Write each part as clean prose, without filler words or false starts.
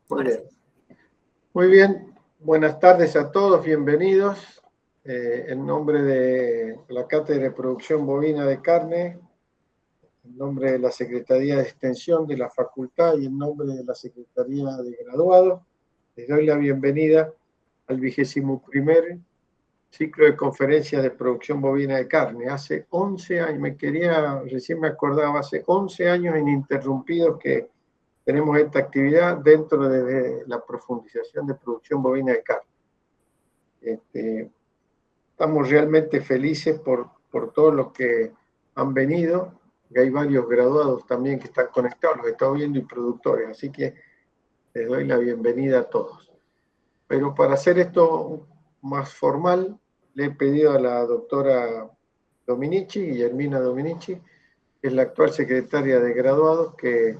Muy bien. Muy bien. Buenas tardes a todos, bienvenidos. En nombre de la Cátedra de Producción Bovina de Carne, en nombre de la Secretaría de Extensión de la Facultad y en nombre de la Secretaría de Graduados, les doy la bienvenida al 21º ciclo de conferencias de producción bovina de carne. Hace 11 años, recién me acordaba, hace 11 años ininterrumpidos que tenemos esta actividad dentro de la profundización de producción bovina de carne. Estamos realmente felices por todos los que han venido, y hay varios graduados también que están conectados, los estamos viendo, y productores, así que les doy la bienvenida a todos. Pero para hacer esto más formal, le he pedido a la doctora Dominici, Guillermina Dominici, que es la actual secretaria de graduados, que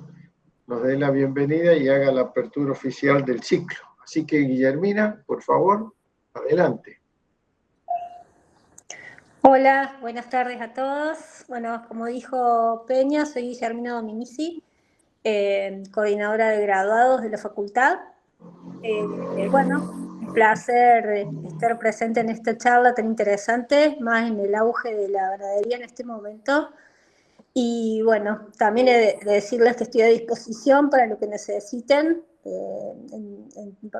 nos dé la bienvenida y haga la apertura oficial del ciclo. Así que, Guillermina, por favor, adelante. Hola, buenas tardes a todos. Bueno, como dijo Peña, soy Guillermina Dominici, coordinadora de graduados de la facultad. Un placer estar presente en esta charla tan interesante, más en el auge de la ganadería en este momento. Y bueno, también he de decirles que estoy a disposición para lo que necesiten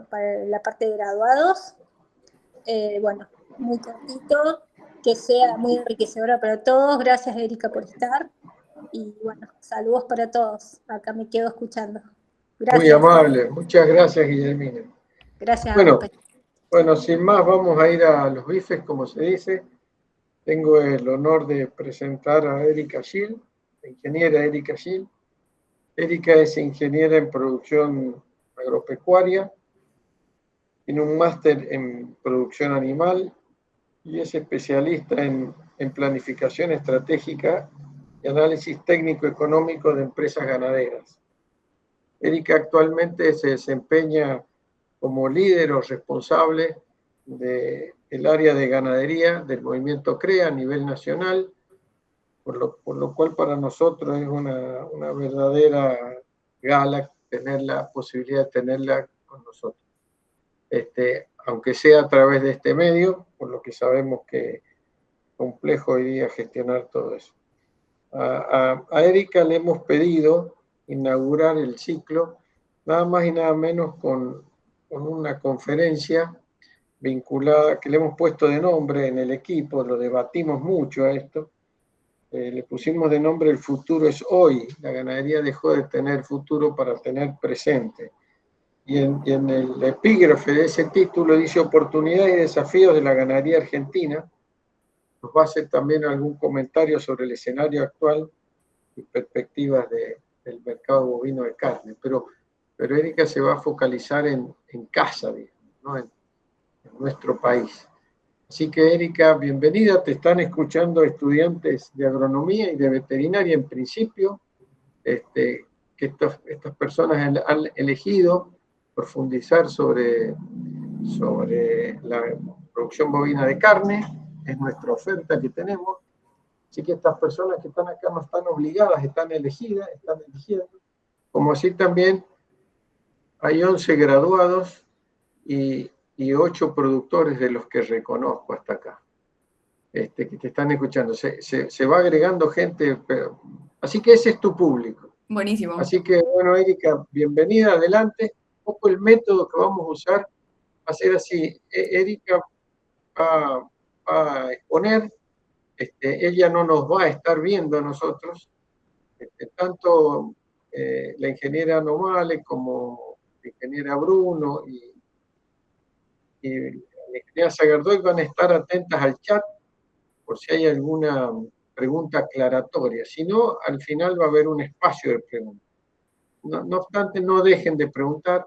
para la parte de graduados. Muy cortito, que sea muy enriquecedora para todos. Gracias, Erika, por estar. Y bueno, saludos para todos. Acá me quedo escuchando. Gracias. Muy amable. Muchas gracias, Guillermina. Gracias a vos. Bueno, sin más, vamos a ir a los bifes, como se dice. Tengo el honor de presentar a Erika Gil, la ingeniera Erika Gil. Erika es ingeniera en producción agropecuaria, tiene un máster en producción animal y es especialista en planificación estratégica y análisis técnico-económico de empresas ganaderas. Erika actualmente se desempeña como líder o responsable del área de ganadería del movimiento CREA a nivel nacional, por lo cual para nosotros es una verdadera gala tener la posibilidad de tenerla con nosotros. Aunque sea a través de este medio, por lo que sabemos que es complejo hoy día gestionar todo eso. A Erika le hemos pedido inaugurar el ciclo, nada más y nada menos con una conferencia vinculada, que le hemos puesto de nombre en el equipo, lo debatimos mucho a esto, le pusimos de nombre El futuro es hoy. La ganadería dejó de tener futuro para tener presente. Y en el epígrafe de ese título dice Oportunidades y desafíos de la ganadería argentina. Nos va a hacer también algún comentario sobre el escenario actual y perspectivas del mercado bovino de carne. Pero Erika se va a focalizar en casa, digamos, ¿no? en nuestro país. Así que, Erika, bienvenida. Te están escuchando estudiantes de agronomía y de veterinaria en principio, que estas personas han elegido profundizar sobre la producción bovina de carne. Es nuestra oferta que tenemos. Así que estas personas que están acá no están obligadas, están elegidas, están eligiendo. Como así también hay 11 graduados y 8 productores de los que reconozco hasta acá, que te están escuchando. Se va agregando gente, así que ese es tu público. Buenísimo. Así que, bueno, Erika, bienvenida, adelante. Un poco el método que vamos a usar va a ser así. Erika va a exponer, ella no nos va a estar viendo a nosotros, tanto la ingeniera Nomale como la ingeniera Bruno y la ingeniera Sagardoy van a estar atentas al chat por si hay alguna pregunta aclaratoria. Si no, al final va a haber un espacio de preguntas. No obstante, no dejen de preguntar,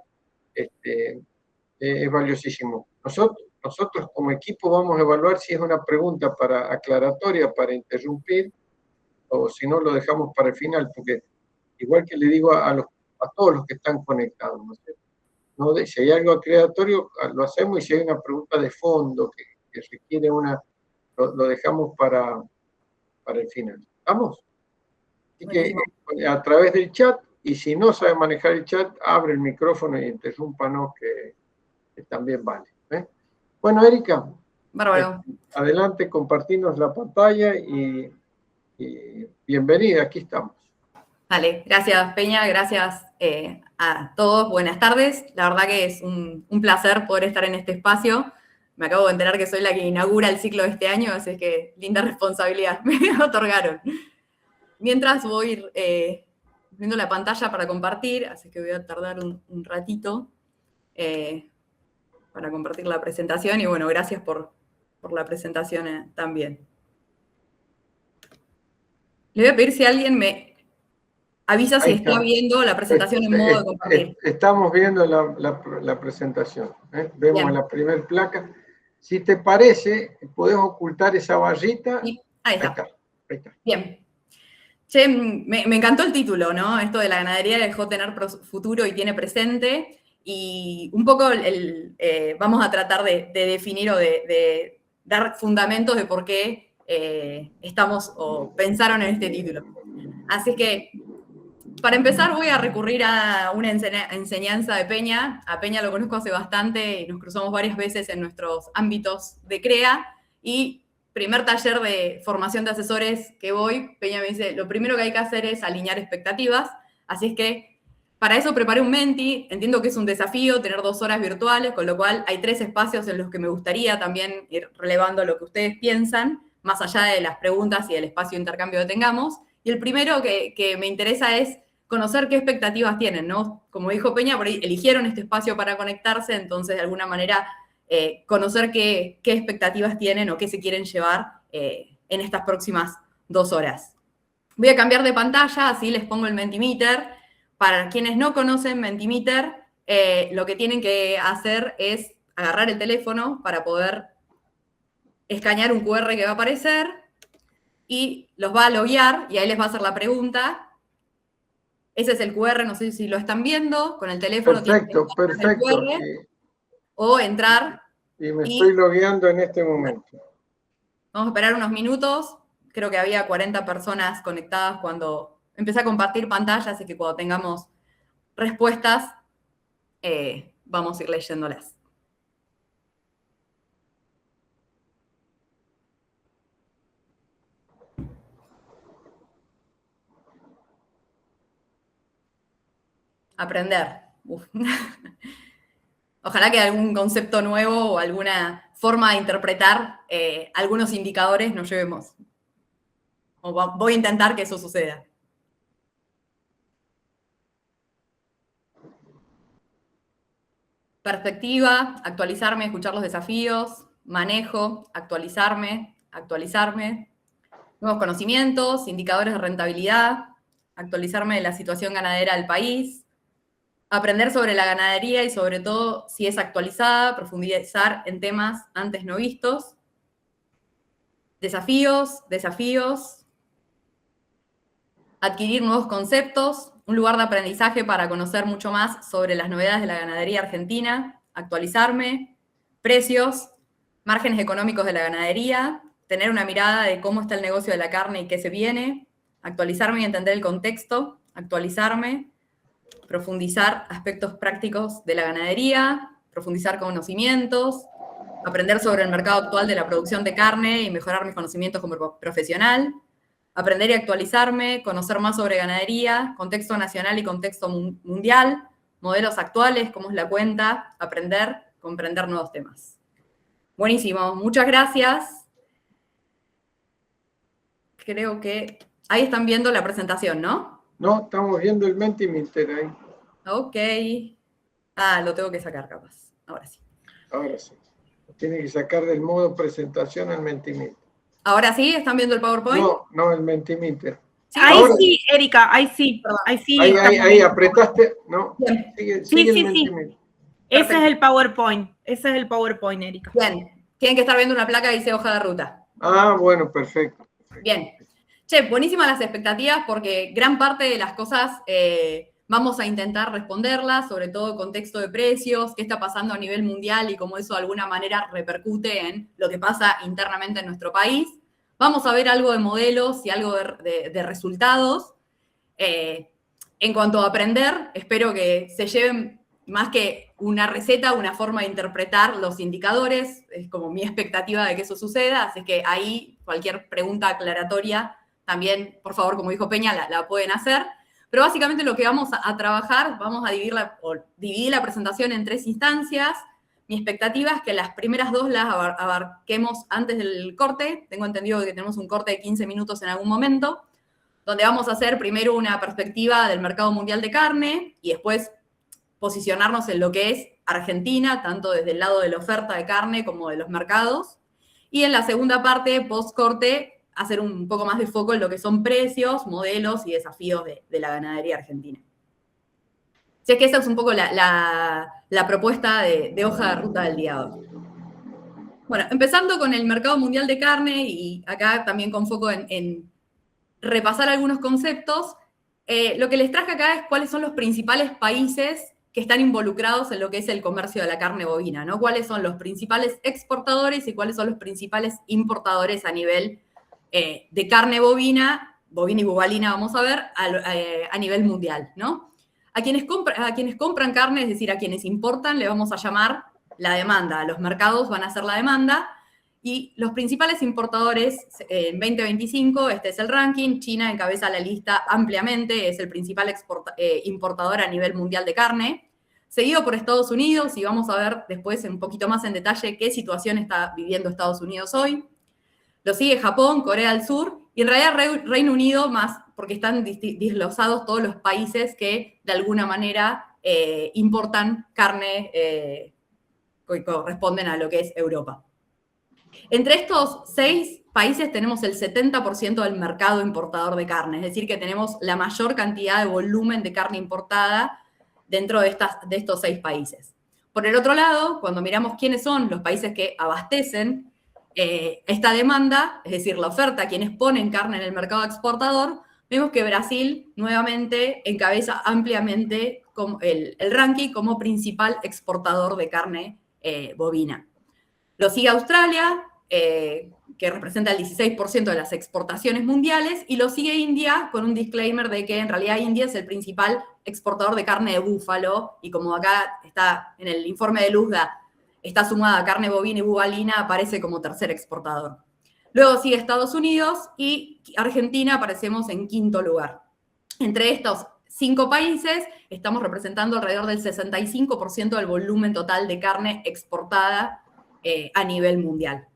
es valiosísimo. Nosotros como equipo vamos a evaluar si es una pregunta aclaratoria para interrumpir o si no lo dejamos para el final, porque igual que le digo a todos los que están conectados, ¿no? Si hay algo aclaratorio, lo hacemos, y si hay una pregunta de fondo que requiere lo dejamos para el final. ¿Vamos? Así que a través del chat y si no sabe manejar el chat, abre el micrófono y interrúmpanos, que también vale. Bueno, Erika, bárbaro. Adelante, compartimos la pantalla y bienvenida, aquí estamos. Vale, gracias Peña, gracias a todos, buenas tardes. La verdad que es un placer poder estar en este espacio. Me acabo de enterar que soy la que inaugura el ciclo de este año, así que linda responsabilidad me otorgaron. Mientras voy viendo la pantalla para compartir, así que voy a tardar un ratito para compartir la presentación y bueno, gracias por la presentación también. Le voy a pedir si alguien me avisa si está viendo la presentación en modo de compartir. Estamos viendo la presentación. Vemos Bien. la primera placa. Si te parece, podés ocultar esa barrita. Sí, ahí está. Ahí está. Bien. Che, me encantó el título, ¿no? Esto de la ganadería dejó tener futuro y tiene presente. Y un poco vamos a tratar de definir o de dar fundamentos de por qué estamos o pensaron en este título. Así que, para empezar, voy a recurrir a una enseñanza de Peña. A Peña lo conozco hace bastante y nos cruzamos varias veces en nuestros ámbitos de CREA. Y primer taller de formación de asesores que voy, Peña me dice, lo primero que hay que hacer es alinear expectativas. Así es que para eso preparé un Menti. Entiendo que es un desafío tener 2 horas virtuales, con lo cual hay 3 espacios en los que me gustaría también ir relevando lo que ustedes piensan, más allá de las preguntas y del espacio de intercambio que tengamos. Y el primero que me interesa es conocer qué expectativas tienen, ¿no? Como dijo Peña, por ahí eligieron este espacio para conectarse, entonces de alguna manera conocer qué expectativas tienen o qué se quieren llevar en estas próximas 2 horas. Voy a cambiar de pantalla, así les pongo el Mentimeter. Para quienes no conocen Mentimeter, lo que tienen que hacer es agarrar el teléfono para poder escanear un QR que va a aparecer y los va a loguear y ahí les va a hacer la pregunta. Ese es el QR, no sé si lo están viendo, con el teléfono. Perfecto. El QR, o entrar. Y me estoy logueando en este momento. Vamos a esperar unos minutos. Creo que había 40 personas conectadas cuando empecé a compartir pantalla, así que cuando tengamos respuestas, vamos a ir leyéndolas. Aprender. Uf. Ojalá que algún concepto nuevo o alguna forma de interpretar algunos indicadores nos llevemos. Voy a intentar que eso suceda. Perspectiva, actualizarme, escuchar los desafíos, manejo, actualizarme. Nuevos conocimientos, indicadores de rentabilidad, actualizarme de la situación ganadera del país, aprender sobre la ganadería y sobre todo si es actualizada, profundizar en temas antes no vistos. Desafíos, adquirir nuevos conceptos, un lugar de aprendizaje para conocer mucho más sobre las novedades de la ganadería argentina, actualizarme, precios, márgenes económicos de la ganadería, tener una mirada de cómo está el negocio de la carne y qué se viene, actualizarme y entender el contexto, actualizarme, profundizar aspectos prácticos de la ganadería, profundizar conocimientos, aprender sobre el mercado actual de la producción de carne y mejorar mis conocimientos como profesional, aprender y actualizarme, conocer más sobre ganadería, contexto nacional y contexto mundial, modelos actuales, cómo es la cuenta, aprender, comprender nuevos temas. Buenísimo, muchas gracias. Creo que ahí están viendo la presentación, ¿no? No, estamos viendo el Mentimeter ahí. Ok. Lo tengo que sacar, capaz. Ahora sí. Ahora sí. Tiene que sacar del modo presentación el Mentimeter. ¿Ahora sí? ¿Están viendo el PowerPoint? No, el Mentimeter. ¿Sí? Ahí Ahora, sí, Erika, ahí sí. Ahí apretaste. No, Bien. sigue el Sí. Mentimeter. Ese es el PowerPoint, Erika. Bien. Tienen que estar viendo una placa que dice hoja de ruta. Bueno, perfecto. Bien. Che, buenísimas las expectativas porque gran parte de las cosas vamos a intentar responderlas, sobre todo contexto de precios, qué está pasando a nivel mundial y cómo eso de alguna manera repercute en lo que pasa internamente en nuestro país. Vamos a ver algo de modelos y algo de resultados. En cuanto a aprender, espero que se lleven más que una receta, una forma de interpretar los indicadores, es como mi expectativa de que eso suceda, así que ahí cualquier pregunta aclaratoria también, por favor, como dijo Peña, la pueden hacer. Pero básicamente lo que vamos a trabajar, vamos a dividir la presentación en 3 instancias. Mi expectativa es que las primeras 2 las abarquemos antes del corte. Tengo entendido que tenemos un corte de 15 minutos en algún momento, donde vamos a hacer primero una perspectiva del mercado mundial de carne y después posicionarnos en lo que es Argentina, tanto desde el lado de la oferta de carne como de los mercados. Y en la segunda parte, post-corte, hacer un poco más de foco en lo que son precios, modelos y desafíos de la ganadería argentina. Así que esa es un poco la propuesta de hoja de ruta del día de hoy. Bueno, empezando con el mercado mundial de carne, y acá también con foco en repasar algunos conceptos, lo que les traje acá es cuáles son los principales países que están involucrados en lo que es el comercio de la carne bovina, ¿no? Cuáles son los principales exportadores y cuáles son los principales importadores a nivel de carne bovina y bubalina, vamos a ver, a nivel mundial, ¿no? A quienes compran carne, es decir, a quienes importan, le vamos a llamar la demanda. Los mercados van a ser la demanda. Y los principales importadores en 2025, este es el ranking, China encabeza la lista ampliamente, es el principal importador a nivel mundial de carne, seguido por Estados Unidos, y vamos a ver después un poquito más en detalle qué situación está viviendo Estados Unidos hoy. Lo sigue Japón, Corea del Sur, y en realidad Reino Unido más, porque están desglosados todos los países que de alguna manera importan carne que corresponden a lo que es Europa. Entre estos 6 países tenemos el 70% del mercado importador de carne, es decir, que tenemos la mayor cantidad de volumen de carne importada dentro de estos 6 países. Por el otro lado, cuando miramos quiénes son los países que abastecen esta demanda, es decir, la oferta, quienes ponen carne en el mercado exportador, vemos que Brasil nuevamente encabeza ampliamente el ranking como principal exportador de carne bovina. Lo sigue Australia, que representa el 16% de las exportaciones mundiales, y lo sigue India con un disclaimer de que en realidad India es el principal exportador de carne de búfalo, y como acá está en el informe de Luzda, está sumada carne bovina y bubalina, aparece como tercer exportador. Luego sigue Estados Unidos y Argentina aparecemos en quinto lugar. Entre estos 5 países estamos representando alrededor del 65% del volumen total de carne exportada a nivel mundial.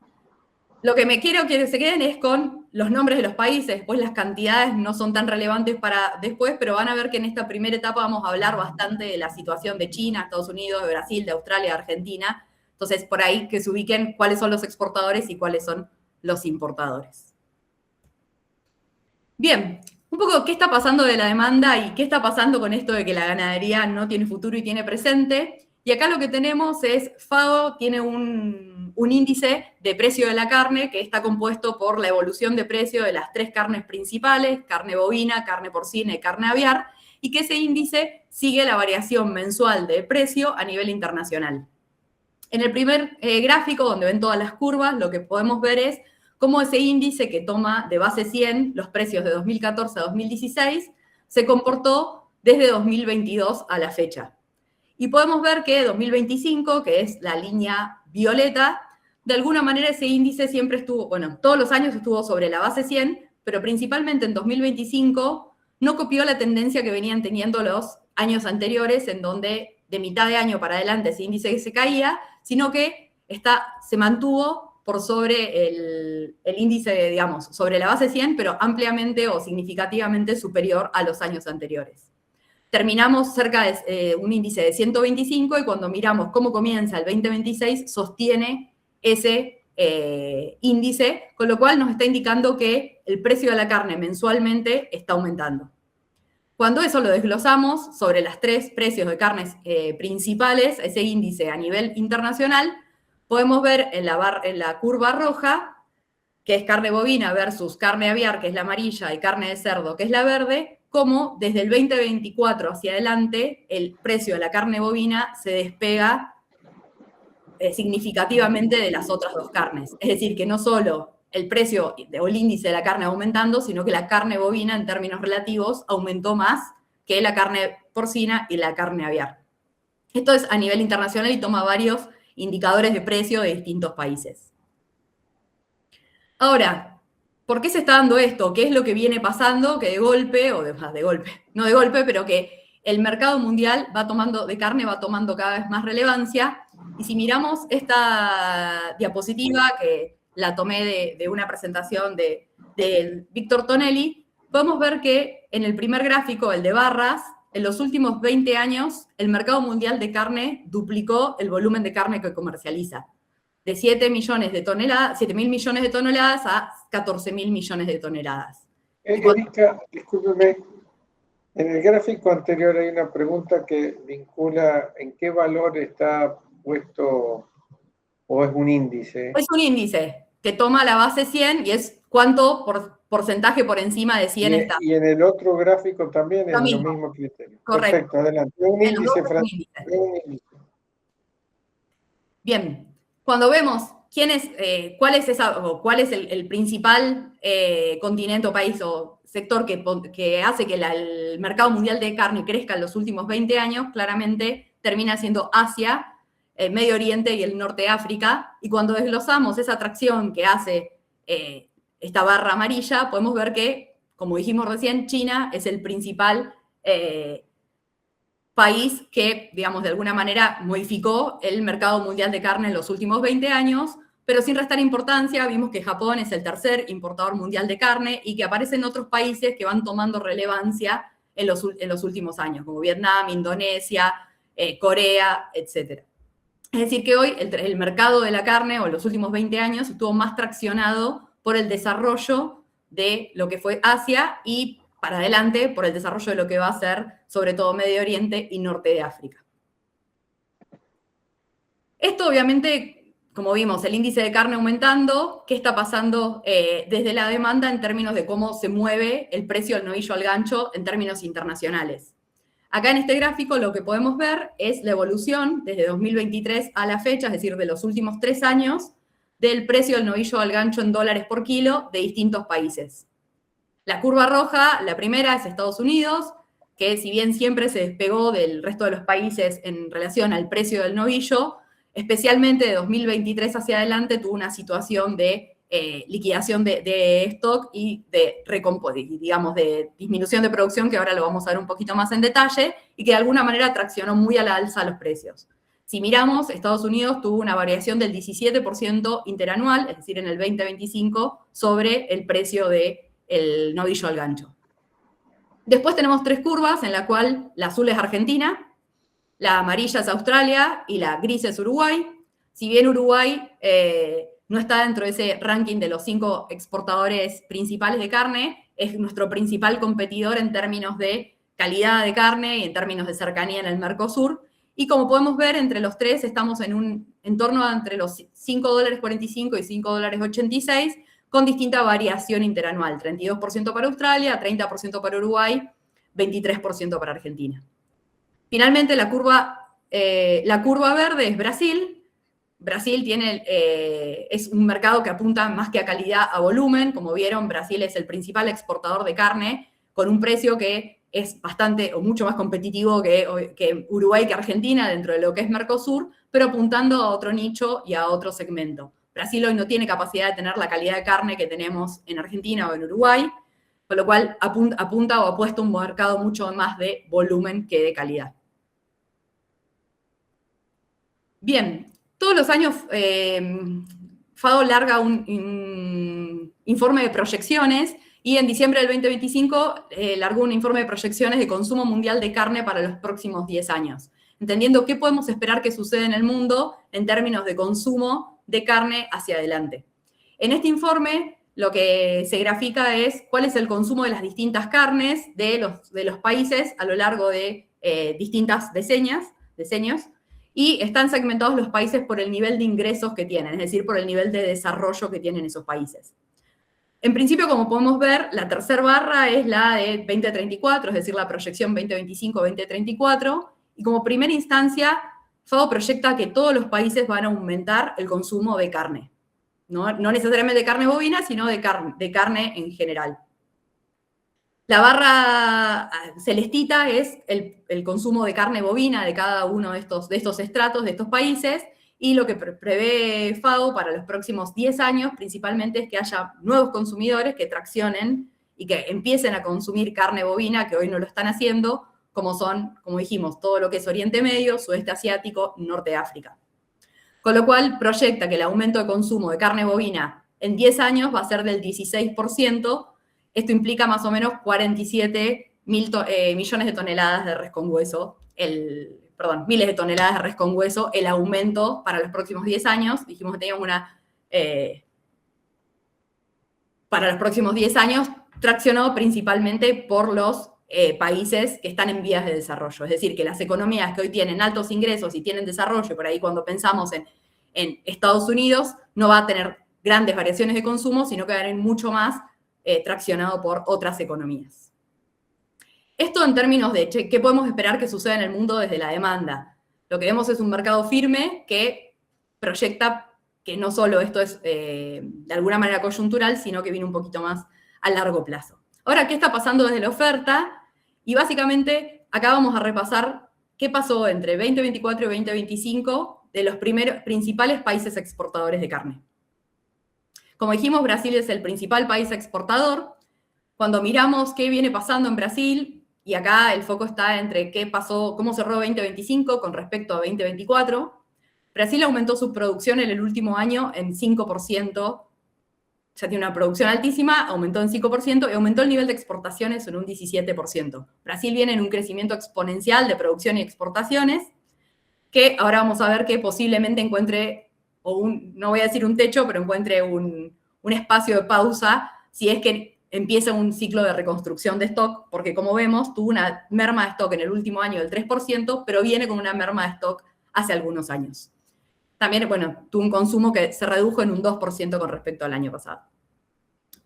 Lo que me quiero que se queden es con los nombres de los países, pues las cantidades no son tan relevantes para después, pero van a ver que en esta primera etapa vamos a hablar bastante de la situación de China, Estados Unidos, de Brasil, de Australia, de Argentina. Entonces, por ahí que se ubiquen cuáles son los exportadores y cuáles son los importadores. Bien, un poco qué está pasando de la demanda y qué está pasando con esto de que la ganadería no tiene futuro y tiene presente. Y acá lo que tenemos es, FAO tiene un índice de precio de la carne que está compuesto por la evolución de precio de las 3 carnes principales, carne bovina, carne porcina y carne aviar, y que ese índice sigue la variación mensual de precio a nivel internacional. En el primer gráfico, donde ven todas las curvas, lo que podemos ver es cómo ese índice que toma de base 100 los precios de 2014 a 2016 se comportó desde 2022 a la fecha. Y podemos ver que 2025, que es la línea violeta, de alguna manera ese índice siempre estuvo, bueno, todos los años estuvo sobre la base 100, pero principalmente en 2025 no copió la tendencia que venían teniendo los años anteriores, en donde de mitad de año para adelante ese índice se caía, sino que se mantuvo por sobre el índice, digamos, sobre la base 100, pero ampliamente o significativamente superior a los años anteriores. Terminamos cerca de un índice de 125 y cuando miramos cómo comienza el 2026, sostiene ese índice, con lo cual nos está indicando que el precio de la carne mensualmente está aumentando. Cuando eso lo desglosamos sobre las 3 precios de carnes principales, ese índice a nivel internacional, podemos ver en la curva roja, que es carne bovina versus carne aviar, que es la amarilla, y carne de cerdo, que es la verde, cómo desde el 2024 hacia adelante el precio de la carne bovina se despega significativamente de las otras 2 carnes. Es decir, que no solo el precio o el índice de la carne aumentando, sino que la carne bovina en términos relativos aumentó más que la carne porcina y la carne aviar. Esto es a nivel internacional y toma varios indicadores de precio de distintos países. Ahora, ¿por qué se está dando esto? ¿Qué es lo que viene pasando? Que de golpe, no de golpe, pero que el mercado mundial de carne va tomando cada vez más relevancia. Y si miramos esta diapositiva, que la tomé de una presentación de Víctor Tonelli, podemos ver que en el primer gráfico, el de barras, en los últimos 20 años, el mercado mundial de carne duplicó el volumen de carne que comercializa. De 7 millones de toneladas, 7.000 millones de toneladas a 14.000 millones de toneladas. Erika, discúlpeme, en el gráfico anterior hay una pregunta que vincula en qué valor está puesto o es un índice. Es un índice que toma la base 100 y es cuánto porcentaje por encima de 100 está. Y en el otro gráfico también es lo mismo criterio. Correcto. Perfecto, adelante. Es un índice francés. Bien, cuando vemos cuál es el principal continente o país o sector que hace que el mercado mundial de carne crezca en los últimos 20 años, claramente termina siendo Asia, el Medio Oriente y el Norte de África. Y cuando desglosamos esa atracción que hace esta barra amarilla, podemos ver que, como dijimos recién, China es el principal país que, digamos, de alguna manera modificó el mercado mundial de carne en los últimos 20 años, pero sin restar importancia, vimos que Japón es el tercer importador mundial de carne y que aparecen otros países que van tomando relevancia en los últimos años, como Vietnam, Indonesia, Corea, etc. Es decir, que hoy el mercado de la carne, o en los últimos 20 años, estuvo más traccionado por el desarrollo de lo que fue Asia y para adelante por el desarrollo de lo que va a ser, sobre todo, Medio Oriente y Norte de África. Esto, obviamente, como vimos, el índice de carne aumentando, ¿qué está pasando desde la demanda en términos de cómo se mueve el precio del novillo al gancho en términos internacionales? Acá en este gráfico lo que podemos ver es la evolución desde 2023 a la fecha, es decir, de los últimos 3 años, del precio del novillo al gancho en dólares por kilo de distintos países. La curva roja, la primera, es Estados Unidos, que si bien siempre se despegó del resto de los países en relación al precio del novillo, especialmente de 2023 hacia adelante tuvo una situación de liquidación de stock y de disminución de producción, que ahora lo vamos a ver un poquito más en detalle, y que de alguna manera traccionó muy a la alza los precios. Si miramos, Estados Unidos tuvo una variación del 17% interanual, es decir, en el 2025, sobre el precio del novillo al gancho. Después tenemos 3 curvas, en la cual la azul es Argentina, la amarilla es Australia y la gris es Uruguay. Si bien Uruguay no está dentro de ese ranking de los 5 exportadores principales de carne, es nuestro principal competidor en términos de calidad de carne y en términos de cercanía en el Mercosur. Y como podemos ver, entre los 3 estamos en torno a entre los $5.45 y $5.86, con distinta variación interanual, 32% para Australia, 30% para Uruguay, 23% para Argentina. Finalmente, la curva verde es Brasil. Brasil es un mercado que apunta más que a calidad, a volumen. Como vieron, Brasil es el principal exportador de carne, con un precio que es bastante o mucho más competitivo que Uruguay, que Argentina, dentro de lo que es Mercosur, pero apuntando a otro nicho y a otro segmento. Brasil hoy no tiene capacidad de tener la calidad de carne que tenemos en Argentina o en Uruguay, con lo cual apunta o apuesta a un mercado mucho más de volumen que de calidad. Bien, todos los años FAO larga un informe de proyecciones y en diciembre del 2025 largó un informe de proyecciones de consumo mundial de carne para los próximos 10 años, entendiendo qué podemos esperar que suceda en el mundo en términos de consumo de carne hacia adelante. En este informe lo que se grafica es cuál es el consumo de las distintas carnes de los países a lo largo de distintas decenios, y están segmentados los países por el nivel de ingresos que tienen, es decir, por el nivel de desarrollo que tienen esos países. En principio, como podemos ver, la tercera barra es la de 2034, es decir, la proyección 2025-2034, y como primera instancia, FAO proyecta que todos los países van a aumentar el consumo de carne. No necesariamente de carne bovina, sino de carne en general. La barra celestita es el consumo de carne bovina de cada uno de estos estratos, de estos países, y lo que prevé FAO para los próximos 10 años principalmente es que haya nuevos consumidores que traccionen y que empiecen a consumir carne bovina, que hoy no lo están haciendo, como son, como dijimos, todo lo que es Oriente Medio, Sudeste Asiático, Norte de África. Con lo cual proyecta que el aumento de consumo de carne bovina en 10 años va a ser del 16%. Esto implica más o menos 47 millones de toneladas de res con hueso, miles de toneladas de res con hueso, el aumento para los próximos 10 años. Dijimos que teníamos para los próximos 10 años, traccionado principalmente por los países que están en vías de desarrollo. Es decir, que las economías que hoy tienen altos ingresos y tienen desarrollo, por ahí cuando pensamos en Estados Unidos, no va a tener grandes variaciones de consumo, sino que va a haber mucho más traccionado por otras economías. Esto en términos de qué podemos esperar que suceda en el mundo desde la demanda. Lo que vemos es un mercado firme que proyecta que no solo esto es de alguna manera coyuntural, sino que viene un poquito más a largo plazo. Ahora, ¿qué está pasando desde la oferta? Y básicamente acá vamos a repasar qué pasó entre 2024 y 2025 de los principales países exportadores de carne. Como dijimos, Brasil es el principal país exportador. Cuando miramos qué viene pasando en Brasil, y acá el foco está entre qué pasó, cómo cerró 2025 con respecto a 2024, Brasil aumentó su producción en el último año en 5%, ya tiene una producción altísima, aumentó en 5% y aumentó el nivel de exportaciones en un 17%. Brasil viene en un crecimiento exponencial de producción y exportaciones, que ahora vamos a ver que posiblemente encuentre, no voy a decir un techo, pero encuentre un espacio de pausa si es que empieza un ciclo de reconstrucción de stock, porque como vemos, tuvo una merma de stock en el último año del 3%, pero viene con una merma de stock hace algunos años. También, bueno, tuvo un consumo que se redujo en un 2% con respecto al año pasado.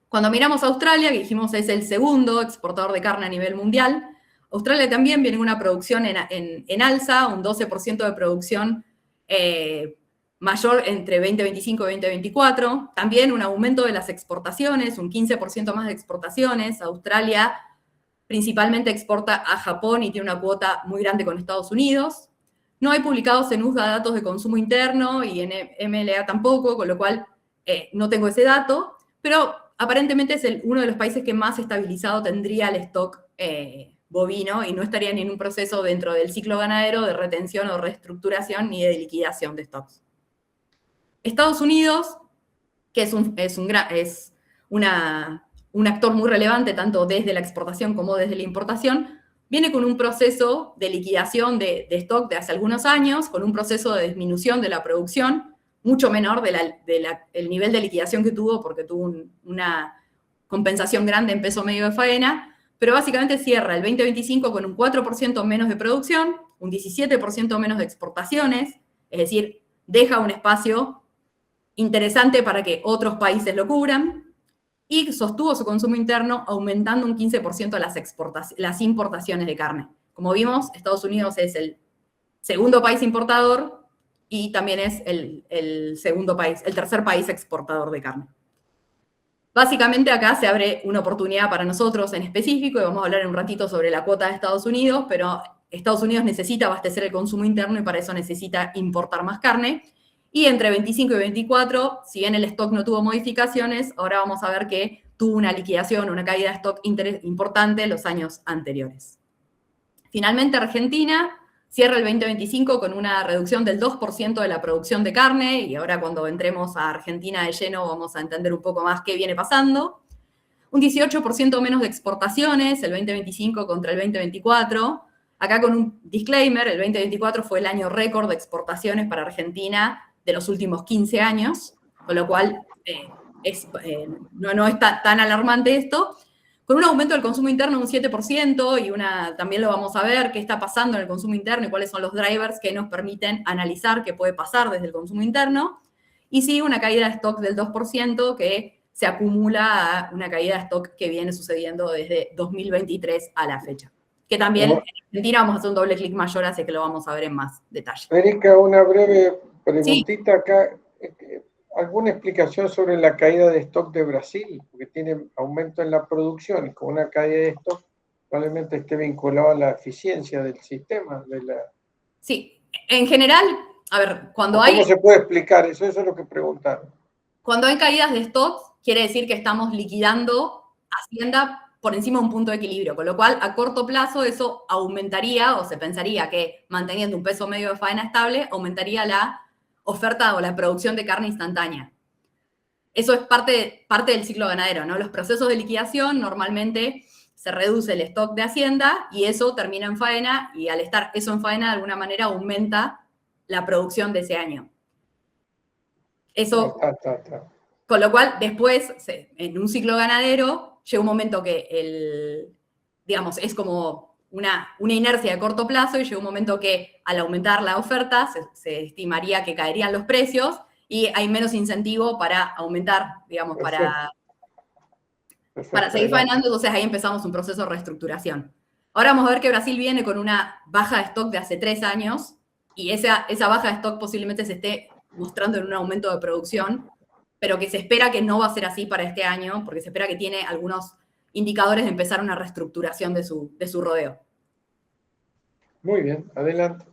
Cuando miramos a Australia, que dijimos es el segundo exportador de carne a nivel mundial, Australia también viene con una producción en alza, un 12% de producción mayor entre 2025 y 2024. También un aumento de las exportaciones, un 15% más de exportaciones. Australia principalmente exporta a Japón y tiene una cuota muy grande con Estados Unidos. No hay publicados en USDA datos de consumo interno y en MLA tampoco, con lo cual no tengo ese dato, pero aparentemente es uno de los países que más estabilizado tendría el stock bovino y no estaría ni en un proceso dentro del ciclo ganadero de retención o reestructuración ni de liquidación de stocks. Estados Unidos, que es un actor muy relevante tanto desde la exportación como desde la importación, viene con un proceso de liquidación de stock de hace algunos años, con un proceso de disminución de la producción, mucho menor del nivel de liquidación que tuvo, porque tuvo una compensación grande en peso medio de faena, pero básicamente cierra el 2025 con un 4% menos de producción, un 17% menos de exportaciones, es decir, deja un espacio interesante para que otros países lo cubran, y sostuvo su consumo interno aumentando un 15% las importaciones de carne. Como vimos, Estados Unidos es el segundo país importador y también es el tercer país exportador de carne. Básicamente acá se abre una oportunidad para nosotros en específico, y vamos a hablar en un ratito sobre la cuota de Estados Unidos, pero Estados Unidos necesita abastecer el consumo interno y para eso necesita importar más carne. Y entre 25 y 24, si bien el stock no tuvo modificaciones, ahora vamos a ver que tuvo una liquidación, una caída de stock importante en los años anteriores. Finalmente, Argentina cierra el 2025 con una reducción del 2% de la producción de carne, y ahora cuando entremos a Argentina de lleno vamos a entender un poco más qué viene pasando. Un 18% menos de exportaciones, el 2025 contra el 2024. Acá con un disclaimer, el 2024 fue el año récord de exportaciones para Argentina de los últimos 15 años, con lo cual no está tan alarmante esto, con un aumento del consumo interno de un 7%, y también lo vamos a ver qué está pasando en el consumo interno y cuáles son los drivers que nos permiten analizar qué puede pasar desde el consumo interno, y sí una caída de stock del 2% que se acumula a una caída de stock que viene sucediendo desde 2023 a la fecha. Que también en Argentina vamos a hacer un doble clic mayor, así que lo vamos a ver en más detalle. Erika, una breve preguntita acá. alguna explicación sobre la caída de stock de Brasil? Porque tiene aumento en la producción y con una caída de stock probablemente esté vinculado a la eficiencia del sistema. Sí, en general, a ver, ¿Cómo se puede explicar eso? Eso es lo que preguntaron. Cuando hay caídas de stock, quiere decir que estamos liquidando Hacienda por encima de un punto de equilibrio, con lo cual a corto plazo eso aumentaría, o se pensaría que manteniendo un peso medio de faena estable, aumentaría la oferta o la producción de carne instantánea. Eso es parte del ciclo ganadero, ¿no? Los procesos de liquidación normalmente se reduce el stock de Hacienda y eso termina en faena, y al estar eso en faena de alguna manera aumenta la producción de ese año. Eso, con lo cual después, en un ciclo ganadero, llega un momento que digamos, es como una inercia de corto plazo, y llega un momento que al aumentar la oferta se estimaría que caerían los precios y hay menos incentivo para aumentar, digamos, para seguir faenando. Entonces ahí empezamos un proceso de reestructuración. Ahora vamos a ver que Brasil viene con una baja de stock de hace 3 años, y esa baja de stock posiblemente se esté mostrando en un aumento de producción, pero que se espera que no va a ser así para este año, porque se espera que tiene algunos indicadores de empezar una reestructuración de su rodeo. Muy bien, adelante.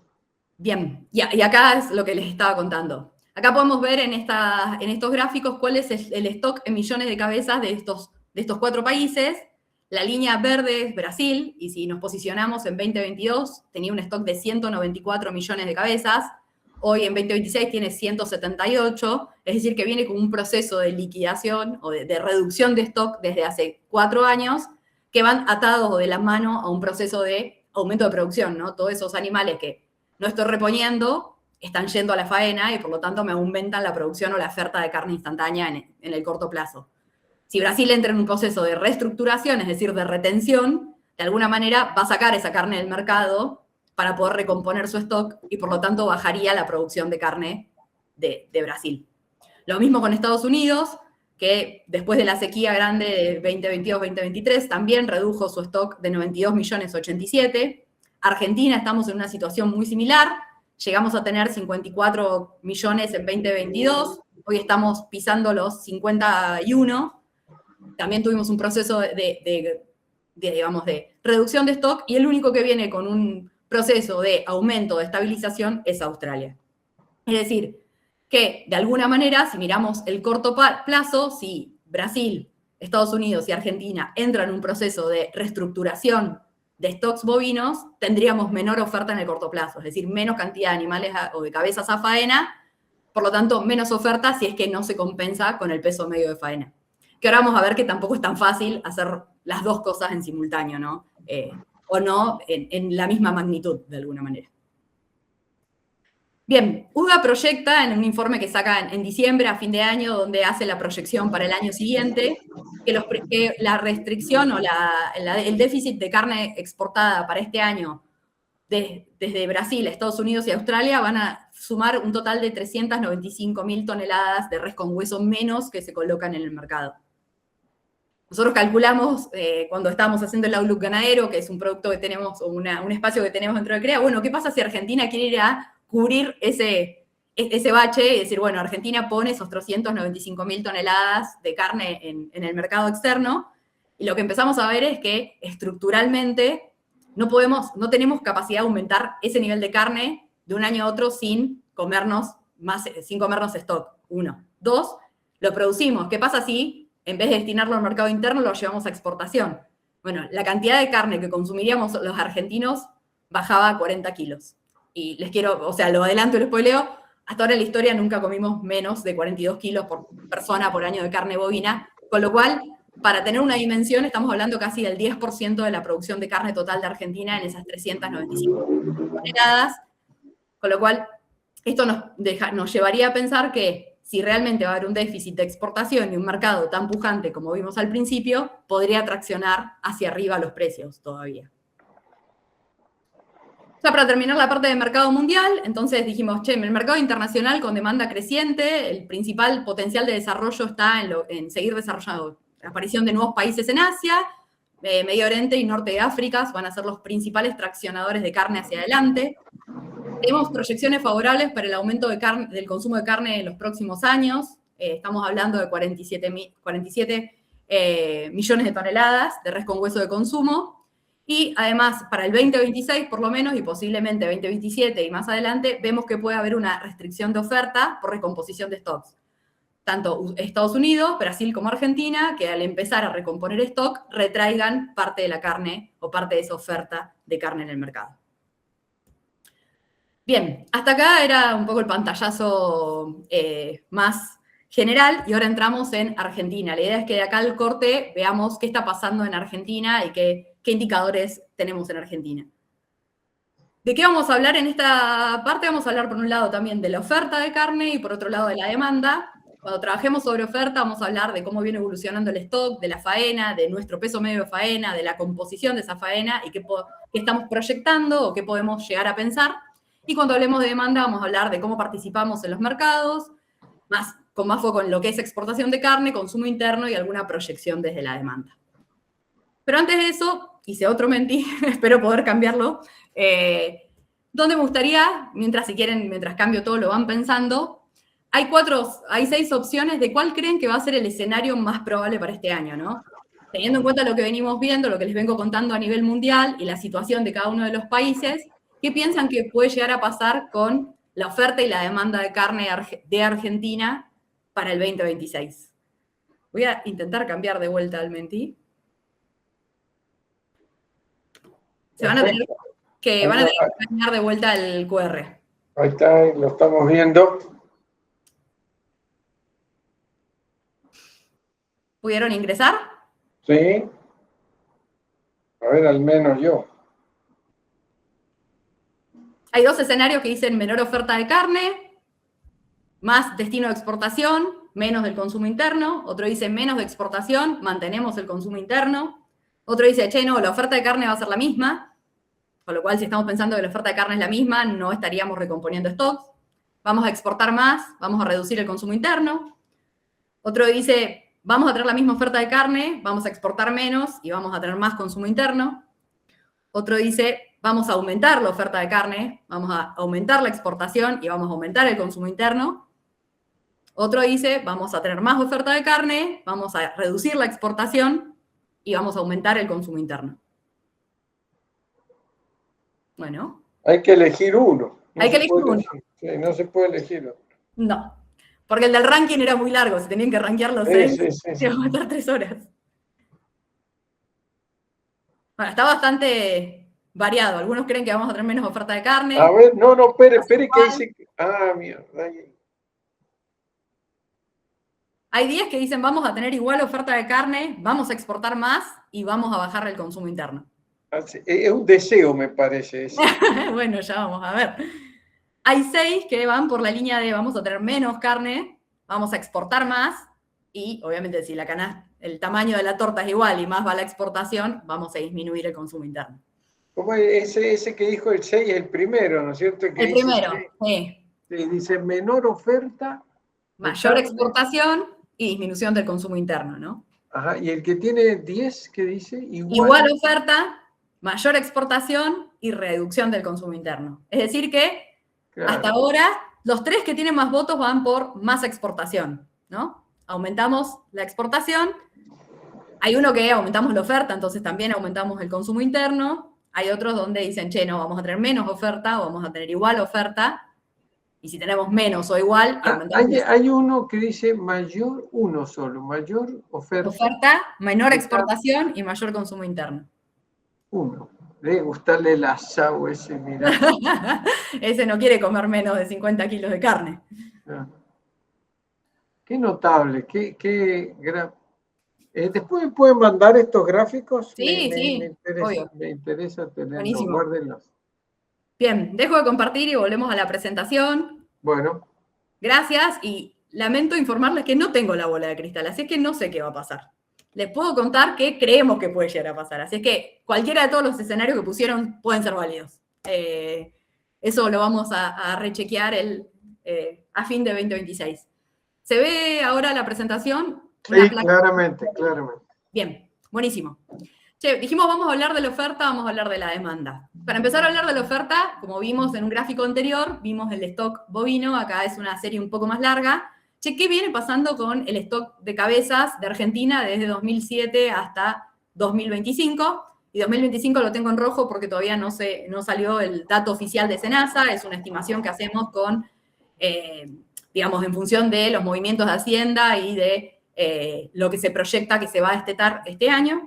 Bien, y acá es lo que les estaba contando. Acá podemos ver en estos gráficos cuál es el stock en millones de cabezas de estos 4 países. La línea verde es Brasil, y si nos posicionamos en 2022, tenía un stock de 194 millones de cabezas. Hoy en 2026 tiene 178, es decir, que viene con un proceso de liquidación o de reducción de stock desde hace 4 años, que van atados o de la mano a un proceso de aumento de producción, ¿no? Todos esos animales que no estoy reponiendo están yendo a la faena y por lo tanto me aumentan la producción o la oferta de carne instantánea en el corto plazo. Si Brasil entra en un proceso de reestructuración, es decir, de retención, de alguna manera va a sacar esa carne del mercado para poder recomponer su stock y por lo tanto bajaría la producción de carne de Brasil. Lo mismo con Estados Unidos, que después de la sequía grande de 2022-2023 también redujo su stock de 92 millones 87. Argentina, estamos en una situación muy similar, llegamos a tener 54 millones en 2022, hoy estamos pisando los 51, también tuvimos un proceso de reducción de stock, y el único que viene con un proceso de aumento, de estabilización, es Australia. Es decir, que de alguna manera, si miramos el corto plazo, si Brasil, Estados Unidos y Argentina entran en un proceso de reestructuración de stocks bovinos, tendríamos menor oferta en el corto plazo, es decir, menos cantidad de animales o de cabezas a faena, por lo tanto, menos oferta si es que no se compensa con el peso medio de faena. Que ahora vamos a ver que tampoco es tan fácil hacer las dos cosas en simultáneo, ¿no? O no en la misma magnitud, de alguna manera. Bien, UDA proyecta en un informe que saca en diciembre, a fin de año, donde hace la proyección para el año siguiente, que la restricción o el déficit de carne exportada para este año desde Brasil, Estados Unidos y Australia van a sumar un total de 395.000 toneladas de res con hueso menos que se colocan en el mercado. Nosotros calculamos, cuando estábamos haciendo el Outlook ganadero, que es un producto que tenemos, o un espacio que tenemos dentro de CREA, bueno, ¿qué pasa si Argentina quiere ir a cubrir ese bache y decir, bueno, Argentina pone esos 395.000 toneladas de carne en el mercado externo? Y lo que empezamos a ver es que estructuralmente no tenemos capacidad de aumentar ese nivel de carne de un año a otro sin comernos stock, 1. 2, lo producimos. ¿Qué pasa si en vez de destinarlo al mercado interno lo llevamos a exportación? Bueno, la cantidad de carne que consumiríamos los argentinos bajaba a 40 kilos. Y lo adelanto y lo spoileo, hasta ahora en la historia nunca comimos menos de 42 kilos por persona por año de carne bovina, con lo cual, para tener una dimensión, estamos hablando casi del 10% de la producción de carne total de Argentina en esas 395 toneladas, con lo cual esto nos llevaría a pensar que si realmente va a haber un déficit de exportación y un mercado tan pujante como vimos al principio, podría traccionar hacia arriba los precios todavía. Ya para terminar la parte del mercado mundial, entonces dijimos, en el mercado internacional con demanda creciente, el principal potencial de desarrollo está en seguir desarrollando la aparición de nuevos países en Asia, Medio Oriente y Norte de África van a ser los principales traccionadores de carne hacia adelante. Tenemos proyecciones favorables para el aumento del consumo de carne en los próximos años. estamos hablando de 47 millones de toneladas de res con hueso de consumo. Y además, para el 2026 por lo menos, y posiblemente 2027 y más adelante, vemos que puede haber una restricción de oferta por recomposición de stocks. Tanto Estados Unidos, Brasil como Argentina, que al empezar a recomponer stock, retraigan parte de la carne o parte de esa oferta de carne en el mercado. Bien, hasta acá era un poco el pantallazo más general y ahora entramos en Argentina. La idea es que de acá al corte veamos qué está pasando en Argentina y qué indicadores tenemos en Argentina. ¿De qué vamos a hablar en esta parte? Vamos a hablar por un lado también de la oferta de carne y por otro lado de la demanda. Cuando trabajemos sobre oferta vamos a hablar de cómo viene evolucionando el stock, de la faena, de nuestro peso medio de faena, de la composición de esa faena y qué estamos proyectando o qué podemos llegar a pensar. Y cuando hablemos de demanda vamos a hablar de cómo participamos en los mercados, con más foco en lo que es exportación de carne, consumo interno y alguna proyección desde la demanda. Pero antes de eso, hice otro mentí, espero poder cambiarlo, donde me gustaría, si quieren, mientras cambio todo lo van pensando, hay 6 opciones de cuál creen que va a ser el escenario más probable para este año, ¿no? Teniendo en cuenta lo que venimos viendo, lo que les vengo contando a nivel mundial y la situación de cada uno de los países, ¿qué piensan que puede llegar a pasar con la oferta y la demanda de carne de Argentina para el 2026? Voy a intentar cambiar de vuelta al mentí. Van a tener que cambiar de vuelta el QR. Ahí está, lo estamos viendo. ¿Pudieron ingresar? Sí. A ver, al menos yo. Hay 2 escenarios que dicen menor oferta de carne, más destino de exportación, menos del consumo interno. Otro dice menos de exportación, mantenemos el consumo interno. Otro dice, che, no, la oferta de carne va a ser la misma. Con lo cual, si estamos pensando que la oferta de carne es la misma, no estaríamos recomponiendo stocks. Vamos a exportar más, vamos a reducir el consumo interno. Otro dice, vamos a tener la misma oferta de carne, vamos a exportar menos y vamos a tener más consumo interno. Otro dice, vamos a aumentar la oferta de carne, vamos a aumentar la exportación y vamos a aumentar el consumo interno. Otro dice, vamos a tener más oferta de carne, vamos a reducir la exportación y vamos a aumentar el consumo interno. Bueno. Hay que elegir uno. Hay que elegir uno. Sí, no se puede elegir otro. No, porque el del ranking era muy largo, se tenían que rankear los 6, y vamos a estar 3 horas. Bueno, está bastante variado. Algunos creen que vamos a tener menos oferta de carne. A ver, no, espere, que dice... Ah, mierda. Hay 10 que dicen vamos a tener igual oferta de carne, vamos a exportar más y vamos a bajar el consumo interno. Es un deseo, me parece. Ese. Bueno, ya vamos a ver. Hay 6 que van por la línea de vamos a tener menos carne, vamos a exportar más y obviamente si el tamaño de la torta es igual y más va la exportación, vamos a disminuir el consumo interno. ¿Cómo es ese que dijo el 6 es el primero, ¿no es cierto? Que el primero, sí. Dice menor oferta. Mayor exportación y disminución del consumo interno, ¿no? Ajá, y el que tiene 10, ¿qué dice? Igual oferta, mayor exportación y reducción del consumo interno. Es decir que, claro, hasta ahora, los 3 que tienen más votos van por más exportación, ¿no? Aumentamos la exportación. Hay uno que aumentamos la oferta, entonces también aumentamos el consumo interno. Hay otros donde dicen, che, no, vamos a tener menos oferta o vamos a tener igual oferta. Y si tenemos menos o igual... Hay uno que dice mayor, uno solo, mayor oferta. Oferta, menor exportación y mayor consumo interno. Uno. Debe gustarle el asado ese, mira. Ese no quiere comer menos de 50 kilos de carne. No. Qué notable, después me pueden mandar estos gráficos. Sí, me interesa tenerlos, guárdenlos. Bien, dejo de compartir y volvemos a la presentación. Bueno. Gracias y lamento informarles que no tengo la bola de cristal, así es que no sé qué va a pasar. Les puedo contar qué creemos que puede llegar a pasar, así es que cualquiera de todos los escenarios que pusieron pueden ser válidos. Eso lo vamos a rechequear a fin de 2026. ¿Se ve ahora la presentación? Sí, claramente. Bien, buenísimo. Che, dijimos vamos a hablar de la oferta, vamos a hablar de la demanda. Para empezar a hablar de la oferta, como vimos en un gráfico anterior, vimos el stock bovino, acá es una serie un poco más larga, che, ¿qué viene pasando con el stock de cabezas de Argentina desde 2007 hasta 2025? Y 2025 lo tengo en rojo porque todavía no salió el dato oficial de SENASA, es una estimación que hacemos con, digamos, en función de los movimientos de Hacienda y de lo que se proyecta que se va a destetar este año.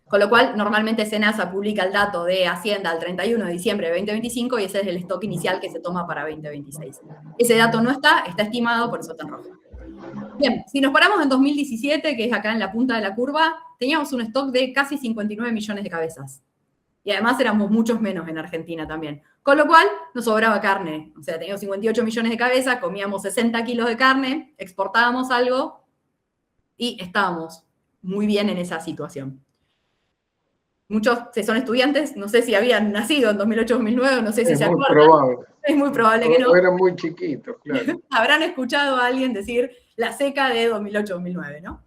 Con lo cual, normalmente SENASA publica el dato de Hacienda al 31 de diciembre de 2025 y ese es el stock inicial que se toma para 2026. Ese dato no está estimado, por eso está en rojo. Bien, si nos paramos en 2017, que es acá en la punta de la curva, teníamos un stock de casi 59 millones de cabezas. Y además éramos muchos menos en Argentina también. Con lo cual, nos sobraba carne. O sea, teníamos 58 millones de cabezas, comíamos 60 kilos de carne, exportábamos algo y estábamos muy bien en esa situación. Muchos que son estudiantes, no sé si habían nacido en 2008-2009, no sé si se acuerdan. Probable. Es muy probable que no. O eran muy chiquitos, claro. Habrán escuchado a alguien decir la seca de 2008-2009, ¿no?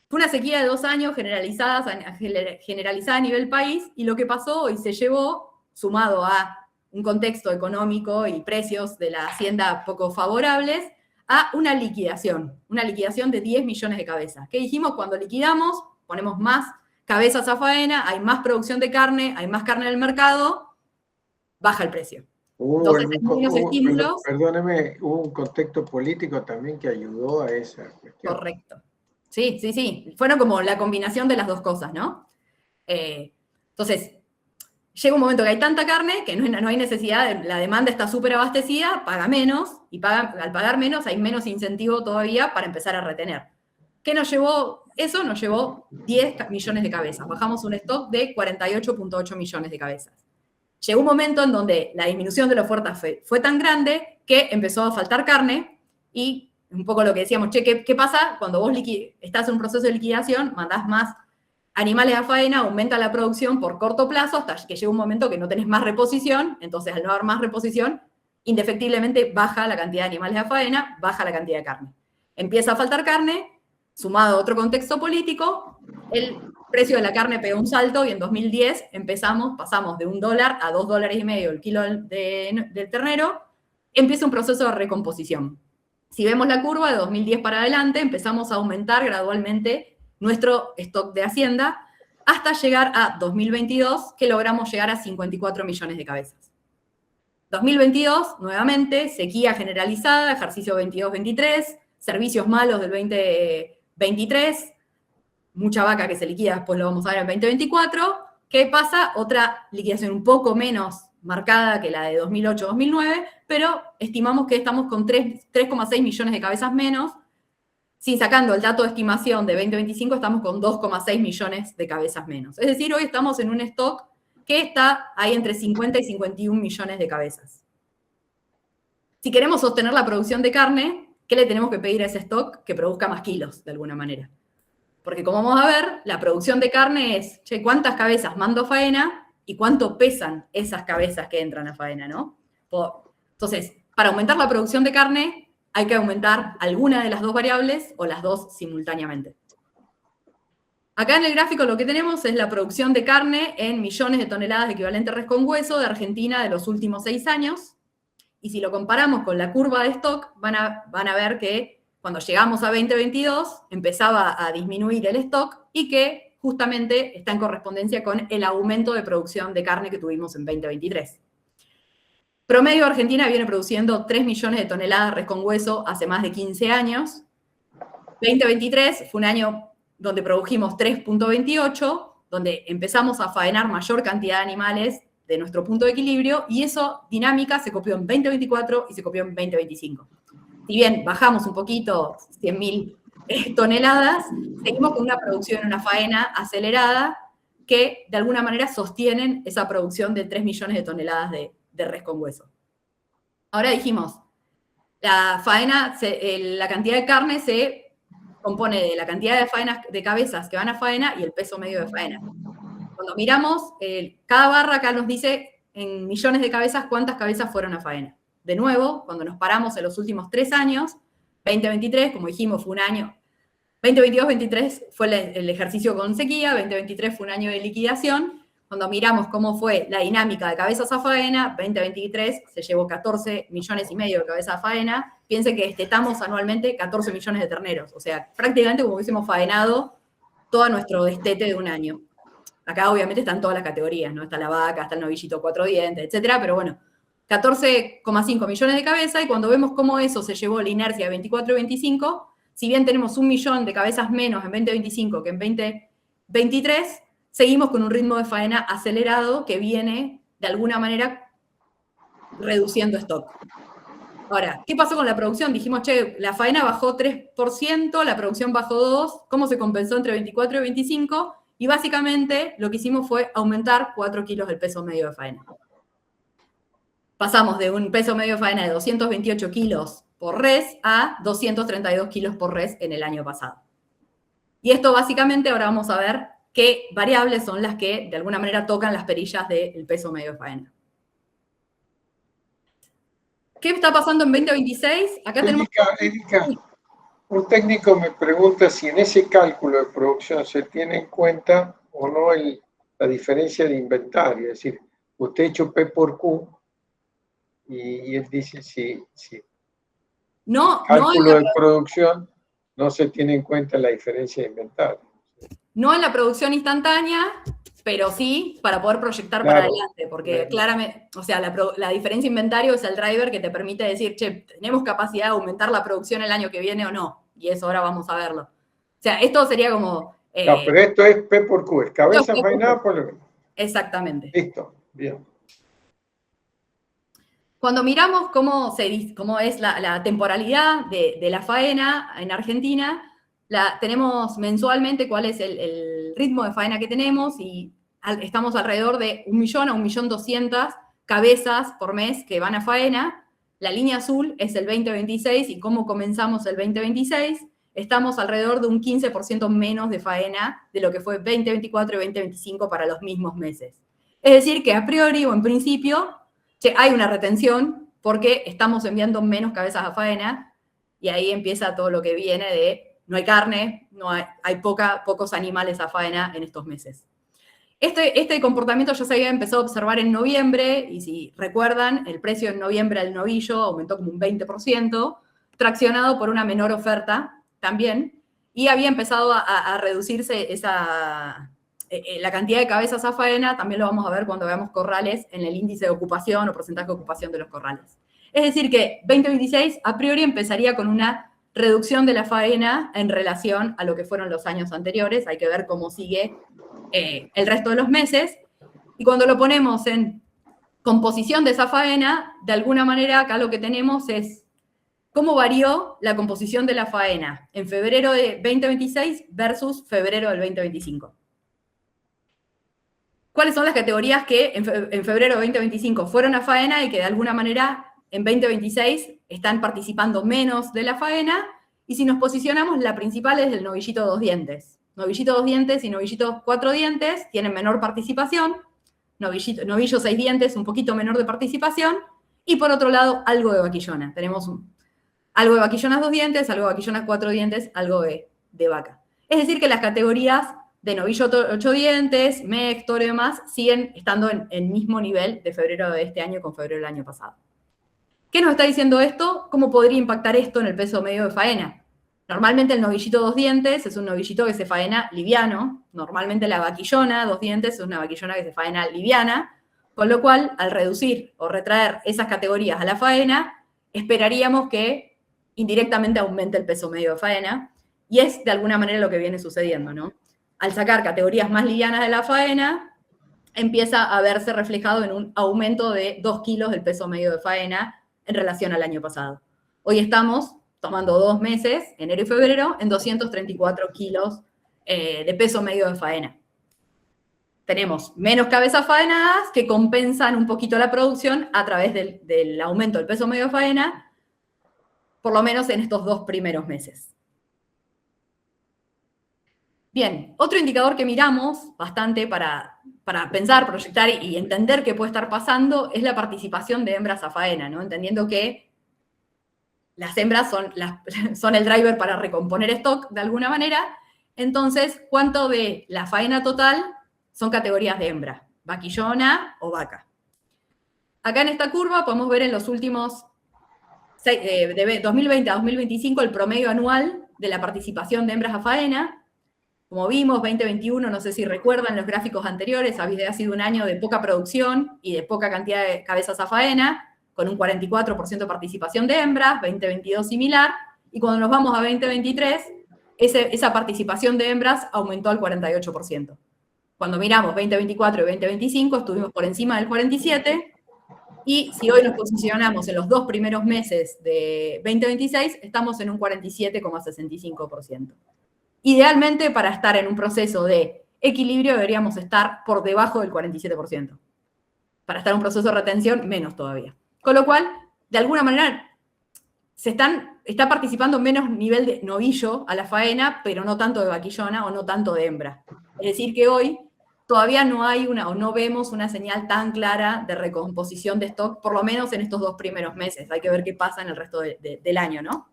Fue una sequía de 2 años generalizada a nivel país, y lo que pasó y se llevó, sumado a un contexto económico y precios de la hacienda poco favorables, a una liquidación de 10 millones de cabezas. ¿Qué dijimos? Cuando liquidamos, ponemos más cabezas a faena, hay más producción de carne, hay más carne en el mercado, baja el precio. Entonces, perdóneme, hubo un contexto político también que ayudó a esa cuestión. Correcto. Sí. Fueron como la combinación de las dos cosas, ¿no? Entonces, llega un momento que hay tanta carne que no hay necesidad, la demanda está súper abastecida, paga menos, y al pagar menos hay menos incentivo todavía para empezar a retener. ¿Qué nos llevó? Eso nos llevó 10 millones de cabezas. Bajamos un stock de 48.8 millones de cabezas. Llegó un momento en donde la disminución de la oferta fue tan grande que empezó a faltar carne, y un poco lo que decíamos, che, ¿qué pasa cuando vos estás en un proceso de liquidación, mandás más animales a faena, aumenta la producción por corto plazo hasta que llega un momento que no tenés más reposición? Entonces, al no haber más reposición, indefectiblemente baja la cantidad de animales a faena, baja la cantidad de carne. Empieza a faltar carne, sumado a otro contexto político, el precio de la carne pegó un salto y en 2010 pasamos de $1 a $2.50 el kilo del ternero, empieza un proceso de recomposición. Si vemos la curva de 2010 para adelante, empezamos a aumentar gradualmente nuestro stock de hacienda hasta llegar a 2022, que logramos llegar a 54 millones de cabezas. 2022, nuevamente, sequía generalizada, ejercicio 22-23, servicios malos del 2023, mucha vaca que se liquida, después lo vamos a ver en 2024. ¿Qué pasa? Otra liquidación un poco menos marcada que la de 2008-2009, pero estimamos que estamos con 3,6 millones de cabezas menos. Sin sacando el dato de estimación de 2025, estamos con 2,6 millones de cabezas menos. Es decir, hoy estamos en un stock que está ahí entre 50 y 51 millones de cabezas. Si queremos sostener la producción de carne, ¿qué le tenemos que pedir a ese stock? Que produzca más kilos, de alguna manera. Porque como vamos a ver, la producción de carne es, che, ¿cuántas cabezas mando a faena y cuánto pesan esas cabezas que entran a faena, ¿no? Entonces, para aumentar la producción de carne, hay que aumentar alguna de las dos variables o las dos simultáneamente. Acá en el gráfico lo que tenemos es la producción de carne en millones de toneladas de equivalente res con hueso de Argentina de los últimos 6 años. Y si lo comparamos con la curva de stock, van a ver que cuando llegamos a 2022 empezaba a disminuir el stock y que justamente está en correspondencia con el aumento de producción de carne que tuvimos en 2023. Promedio Argentina viene produciendo 3 millones de toneladas de res con hueso hace más de 15 años. 2023 fue un año donde produjimos 3.28, donde empezamos a faenar mayor cantidad de animales de nuestro punto de equilibrio, y esa dinámica se copió en 2024 y se copió en 2025. Si bien bajamos un poquito, 100.000 toneladas, seguimos con una producción, una faena acelerada que de alguna manera sostienen esa producción de 3 millones de toneladas de res con hueso. Ahora dijimos, la cantidad de carne se compone de la cantidad de cabezas que van a faena y el peso medio de faena. Cuando miramos, cada barra acá nos dice en millones de cabezas cuántas cabezas fueron a faena. De nuevo, cuando nos paramos en los últimos 3 años, 2023, como dijimos, fue un año, 2022-2023 fue el ejercicio con sequía, 2023 fue un año de liquidación. cuando miramos cómo fue la dinámica de cabezas a faena, 2023 se llevó 14 millones y medio de cabezas a faena. Piensen que destetamos anualmente 14 millones de terneros. O sea, prácticamente como hubiésemos faenado todo nuestro destete de un año. Acá obviamente están todas las categorías, ¿no? Está la vaca, está el novillito 4 dientes, etcétera, pero bueno, 14,5 millones de cabezas, y cuando vemos cómo eso se llevó la inercia de 24 y 25, si bien tenemos 1 millón de cabezas menos en 2025 que en 2023, seguimos con un ritmo de faena acelerado que viene, de alguna manera, reduciendo stock. Ahora, ¿qué pasó con la producción? Dijimos, che, la faena bajó 3%, la producción bajó 2%, ¿cómo se compensó entre 24 y 25? Y básicamente lo que hicimos fue aumentar 4 kilos el peso medio de faena. Pasamos de un peso medio de faena de 228 kilos por res a 232 kilos por res en el año pasado. Y esto básicamente ahora vamos a ver qué variables son las que de alguna manera tocan las perillas del peso medio de faena. ¿Qué está pasando en 2026? Acá tenemos... Erika, un técnico me pregunta si en ese cálculo de producción se tiene en cuenta o no la diferencia de inventario. Es decir, usted ha hecho P por Q y él dice si no, cálculo de producción no se tiene en cuenta la diferencia de inventario. No en la producción instantánea, pero sí para poder proyectar Claro, para adelante, porque claramente, o sea, la diferencia de inventario es el driver que te permite decir, che, ¿tenemos capacidad de aumentar la producción el año que viene o no? Y eso ahora vamos a verlo. O sea, esto sería como... No, pero esto es P por Q, es cabeza faenada por lo menos. Exactamente. Listo, bien. Cuando miramos cómo es la temporalidad de la faena en Argentina, tenemos mensualmente cuál es el ritmo de faena que tenemos y estamos alrededor de 1 millón a 1.200.000 cabezas por mes que van a faena. La línea azul es el 2026 y cómo comenzamos el 2026. Estamos alrededor de un 15% menos de faena de lo que fue 2024 y 2025 para los mismos meses. Es decir, que a priori o en principio hay una retención porque estamos enviando menos cabezas a faena y ahí empieza todo lo que viene de no hay carne, hay pocos animales a faena en estos meses. Este comportamiento ya se había empezado a observar en noviembre y si recuerdan, el precio en noviembre del novillo aumentó como un 20%, traccionado por una menor oferta también y había empezado a reducirse la cantidad de cabezas a faena, también lo vamos a ver cuando veamos corrales en el índice de ocupación o porcentaje de ocupación de los corrales. Es decir que 2026 a priori empezaría con una reducción de la faena en relación a lo que fueron los años anteriores. Hay que ver cómo sigue el resto de los meses. Y cuando lo ponemos en composición de esa faena, de alguna manera acá lo que tenemos es cómo varió la composición de la faena en febrero de 2026 versus febrero del 2025. ¿Cuáles son las categorías que en febrero de 2025 fueron a faena y que de alguna manera en 2026 están participando menos de la faena? Y si nos posicionamos, la principal es el novillito 2 dientes. Novillito 2 dientes y novillito 4 dientes tienen menor participación. Novillo 6 dientes, un poquito menor de participación. Y por otro lado, algo de vaquillona. Tenemos algo de vaquillonas 2 dientes, algo de vaquillonas 4 dientes, algo de vaca. Es decir que las categorías de novillo 8 dientes, mec, toro y demás, siguen estando en el mismo nivel de febrero de este año con febrero del año pasado. ¿Qué nos está diciendo esto? ¿Cómo podría impactar esto en el peso medio de faena? Normalmente el novillito 2 dientes es un novillito que se faena liviano. Normalmente la vaquillona 2 dientes es una vaquillona que se faena liviana. Con lo cual, al reducir o retraer esas categorías a la faena, esperaríamos que indirectamente aumente el peso medio de faena. Y es de alguna manera lo que viene sucediendo, ¿no? Al sacar categorías más livianas de la faena, empieza a verse reflejado en un aumento de 2 kilos del peso medio de faena en relación al año pasado. Hoy estamos tomando 2 meses, enero y febrero, en 234 kilos de peso medio de faena. Tenemos menos cabezas faenadas que compensan un poquito la producción a través del aumento del peso medio de faena, por lo menos en estos 2 primeros meses. Bien, otro indicador que miramos bastante para pensar, proyectar y entender qué puede estar pasando es la participación de hembras a faena, ¿no? Entendiendo que las hembras son el driver para recomponer stock de alguna manera. Entonces, ¿cuánto de la faena total son categorías de hembra? vaquillona o vaca. Acá en esta curva podemos ver en los últimos, de 2020 a 2025, el promedio anual de la participación de hembras a faena. Como vimos, 2021, no sé si recuerdan los gráficos anteriores, había sido un año de poca producción y de poca cantidad de cabezas a faena, con un 44% de participación de hembras, 2022 similar, y cuando nos vamos a 2023, esa participación de hembras aumentó al 48%. Cuando miramos 2024 y 2025, estuvimos por encima del 47%, y si hoy nos posicionamos en los 2 primeros meses de 2026, estamos en un 47,65%. Idealmente, para estar en un proceso de equilibrio, deberíamos estar por debajo del 47%. Para estar en un proceso de retención, menos todavía. Con lo cual, de alguna manera, está participando menos nivel de novillo a la faena, pero no tanto de vaquillona o no tanto de hembra. Es decir, que hoy todavía no hay o no vemos una señal tan clara de recomposición de stock, por lo menos en estos 2 primeros meses. Hay que ver qué pasa en el resto del año, ¿no?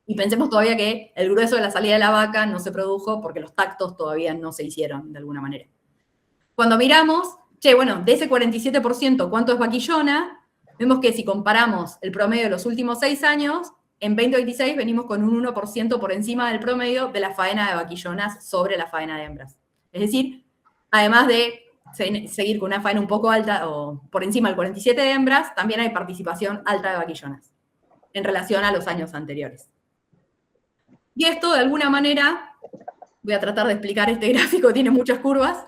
Y pensemos todavía que el grueso de la salida de la vaca no se produjo porque los tactos todavía no se hicieron de alguna manera. Cuando miramos, bueno, de ese 47%, ¿cuánto es vaquillona? Vemos que si comparamos el promedio de los últimos 6 años, en 2026 venimos con un 1% por encima del promedio de la faena de vaquillonas sobre la faena de hembras. Es decir, además de seguir con una faena un poco alta o por encima del 47% de hembras, también hay participación alta de vaquillonas en relación a los años anteriores. Y esto, de alguna manera, voy a tratar de explicar este gráfico, tiene muchas curvas,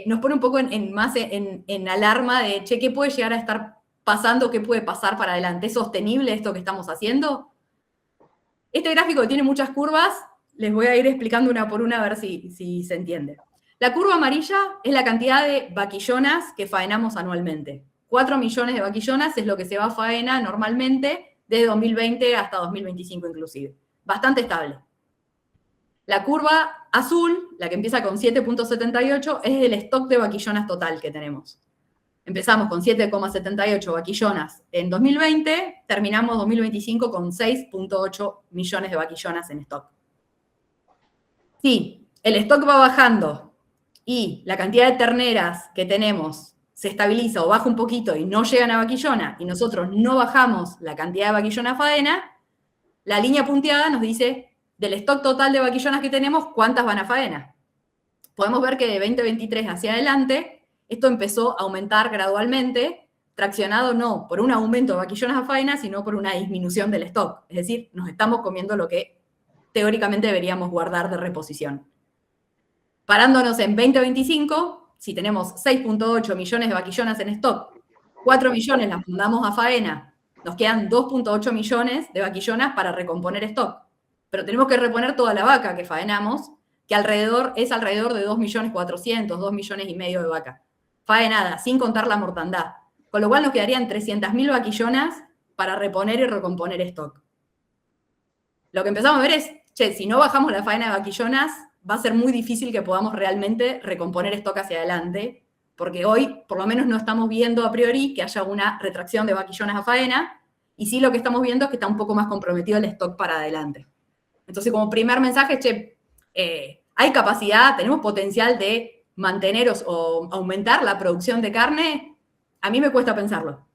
nos pone un poco más en alarma de, ¿qué puede llegar a estar pasando? ¿Qué puede pasar para adelante? ¿Es sostenible esto que estamos haciendo? Este gráfico tiene muchas curvas, les voy a ir explicando una por una a ver si se entiende. La curva amarilla es la cantidad de vaquillonas que faenamos anualmente. 4 millones de vaquillonas es lo que se va a faena normalmente desde 2020 hasta 2025 inclusive. Bastante estable. La curva azul, la que empieza con 7,78, es el stock de vaquillonas total que tenemos. Empezamos con 7,78 vaquillonas en 2020, terminamos 2025 con 6,8 millones de vaquillonas en stock. Si el stock va bajando y la cantidad de terneras que tenemos se estabiliza o baja un poquito y no llegan a vaquillona, y nosotros no bajamos la cantidad de vaquillona a faena, la línea punteada nos dice, del stock total de vaquillonas que tenemos, ¿cuántas van a faena? Podemos ver que de 2023 hacia adelante, esto empezó a aumentar gradualmente, traccionado no por un aumento de vaquillonas a faena, sino por una disminución del stock. Es decir, nos estamos comiendo lo que teóricamente deberíamos guardar de reposición. Parándonos en 2025, si tenemos 6,8 millones de vaquillonas en stock, 4 millones las mandamos a faena, nos quedan 2,8 millones de vaquillonas para recomponer stock. Pero tenemos que reponer toda la vaca que faenamos, que es alrededor de 2.400.000, 2,5 millones de vaca. Faenada, sin contar la mortandad. Con lo cual nos quedarían 300.000 vaquillonas para reponer y recomponer stock. Lo que empezamos a ver es, si no bajamos la faena de vaquillonas, va a ser muy difícil que podamos realmente recomponer stock hacia adelante, porque hoy, por lo menos, no estamos viendo a priori que haya una retracción de vaquillonas a faena, y sí lo que estamos viendo es que está un poco más comprometido el stock para adelante. Entonces, como primer mensaje, hay capacidad, tenemos potencial de mantener o aumentar la producción de carne. A mí me cuesta pensarlo,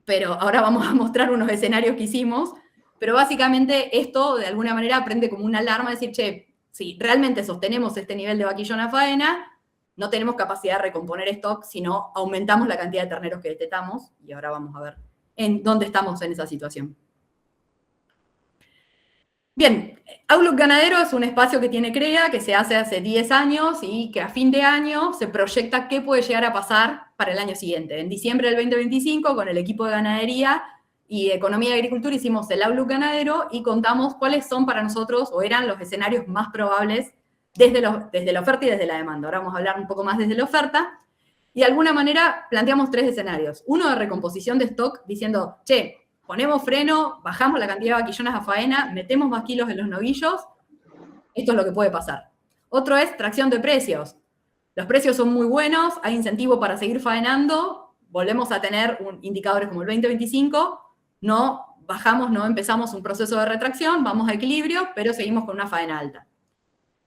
pero ahora vamos a mostrar unos escenarios que hicimos, pero básicamente esto, de alguna manera, prende como una alarma, de decir, si realmente sostenemos este nivel de vaquillona a faena, no tenemos capacidad de recomponer stock, sino aumentamos la cantidad de terneros que destetamos, y ahora vamos a ver en dónde estamos en esa situación. Bien, Outlook Ganadero es un espacio que tiene CREA, que se hace 10 años y que a fin de año se proyecta qué puede llegar a pasar para el año siguiente. En diciembre del 2025, con el equipo de ganadería y de economía y agricultura, hicimos el Outlook Ganadero y contamos cuáles son para nosotros, o eran los escenarios más probables desde la oferta y desde la demanda. Ahora vamos a hablar un poco más desde la oferta. Y de alguna manera planteamos 3 escenarios. Uno de recomposición de stock, diciendo, ponemos freno, bajamos la cantidad de vaquillonas a faena, metemos más kilos en los novillos, esto es lo que puede pasar. Otro es tracción de precios. Los precios son muy buenos, hay incentivo para seguir faenando, volvemos a tener indicadores como el 2025, no bajamos, no empezamos un proceso de retracción, vamos a equilibrio, pero seguimos con una faena alta.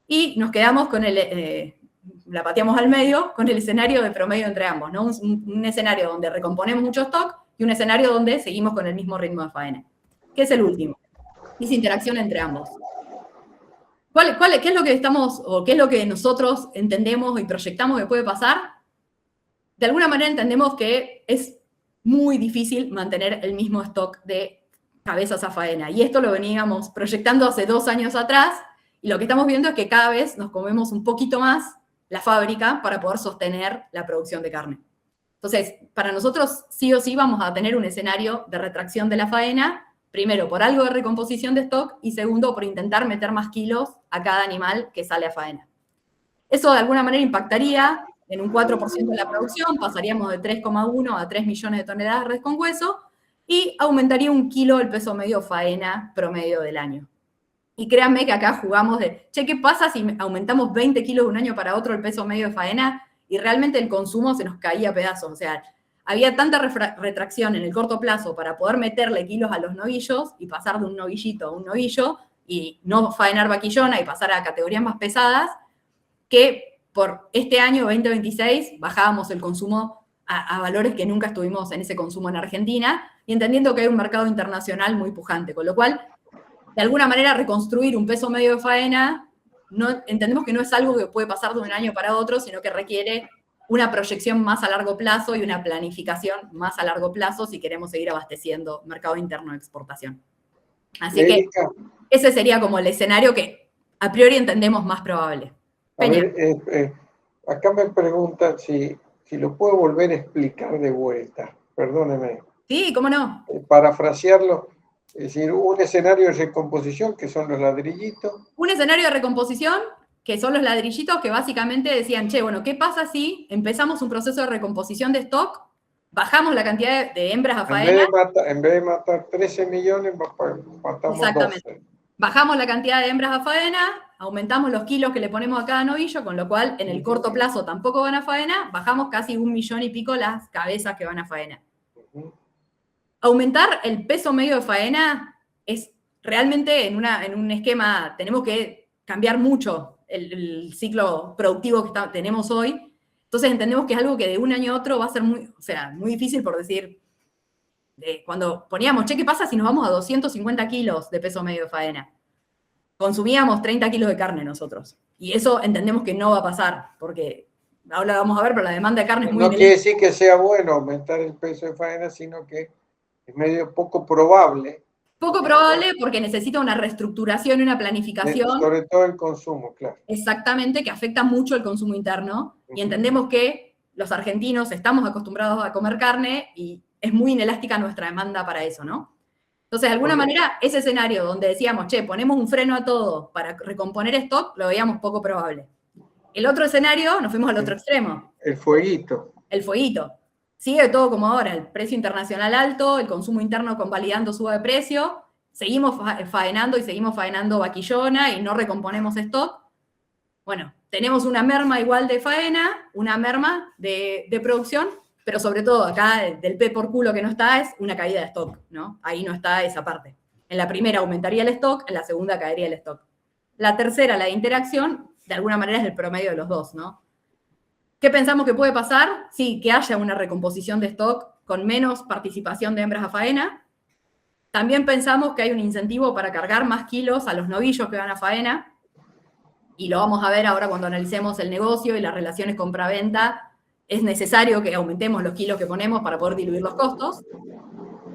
Y nos quedamos con la pateamos al medio con el escenario de promedio entre ambos, ¿no? Un escenario donde recomponemos mucho stock y un escenario donde seguimos con el mismo ritmo de faena. ¿Qué es el último? Esa interacción entre ambos. ¿Qué es lo que estamos, o qué es lo que nosotros entendemos y proyectamos que puede pasar? De alguna manera entendemos que es muy difícil mantener el mismo stock de cabezas a faena. Y esto lo veníamos proyectando hace 2 años atrás, y lo que estamos viendo es que cada vez nos comemos un poquito más la fábrica para poder sostener la producción de carne. Entonces, para nosotros sí o sí vamos a tener un escenario de retracción de la faena, primero por algo de recomposición de stock y segundo por intentar meter más kilos a cada animal que sale a faena. Eso de alguna manera impactaría en un 4% de la producción, pasaríamos de 3,1 a 3 millones de toneladas de res con hueso y aumentaría 1 kilo el peso medio faena promedio del año. Y créanme que acá jugamos de, che, ¿qué pasa si aumentamos 20 kilos de un año para otro el peso medio de faena? Y realmente el consumo se nos caía a pedazos. O sea, había tanta retracción en el corto plazo para poder meterle kilos a los novillos y pasar de un novillito a un novillo y no faenar vaquillona y pasar a categorías más pesadas, que por este año 2026 bajábamos el consumo a valores que nunca estuvimos en ese consumo en Argentina y entendiendo que hay un mercado internacional muy pujante, con lo cual, de alguna manera, reconstruir un peso medio de faena, entendemos que no es algo que puede pasar de un año para otro, sino que requiere una proyección más a largo plazo y una planificación más a largo plazo si queremos seguir abasteciendo mercado interno de exportación. Así que ese sería como el escenario que a priori entendemos más probable. Peña. Acá me preguntan si lo puedo volver a explicar de vuelta. Perdóneme. Sí, cómo no. Parafrasearlo, es decir, un escenario de recomposición, que son los ladrillitos. Un escenario de recomposición, que son los ladrillitos que básicamente decían, che, bueno, ¿qué pasa si empezamos un proceso de recomposición de stock, bajamos la cantidad de hembras a faena? En vez de matar 13 millones, matamos 12. Bajamos la cantidad de hembras a faena, aumentamos los kilos que le ponemos a cada novillo, con lo cual en el corto plazo tampoco van a faena, bajamos casi 1 millón y pico las cabezas que van a faena. Aumentar el peso medio de faena es realmente en un esquema, tenemos que cambiar mucho el ciclo productivo que tenemos hoy. Entonces entendemos que es algo que de un año a otro va a ser muy difícil, por decir, cuando poníamos, che, ¿qué pasa si nos vamos a 250 kilos de peso medio de faena? Consumíamos 30 kilos de carne nosotros. Y eso entendemos que no va a pasar, porque ahora vamos a ver, pero la demanda de carne es muy... No quiere decir que sea bueno aumentar el peso de faena, sino que es medio poco probable. Poco probable porque necesita una reestructuración y una planificación. Sobre todo el consumo, claro. Exactamente, que afecta mucho el consumo interno. Y entendemos que los argentinos estamos acostumbrados a comer carne y es muy inelástica nuestra demanda para eso, ¿no? Entonces, de alguna manera, ese escenario donde decíamos, che, ponemos un freno a todo para recomponer stock, lo veíamos poco probable. El otro escenario, nos fuimos al otro extremo. El fueguito. El fueguito. Sigue todo como ahora, el precio internacional alto, el consumo interno convalidando suba de precio, seguimos faenando y seguimos faenando vaquillona y no recomponemos stock. Bueno, tenemos una merma igual de faena, una merma de producción, pero sobre todo acá del P por culo que no está es una caída de stock, ¿no? Ahí no está esa parte. En la primera aumentaría el stock, en la segunda caería el stock. La tercera, la de interacción, de alguna manera es el promedio de los dos, ¿no? ¿Qué pensamos que puede pasar? Sí, que haya una recomposición de stock con menos participación de hembras a faena. También pensamos que hay un incentivo para cargar más kilos a los novillos que van a faena, y lo vamos a ver ahora cuando analicemos el negocio y las relaciones compra-venta. Es necesario que aumentemos los kilos que ponemos para poder diluir los costos,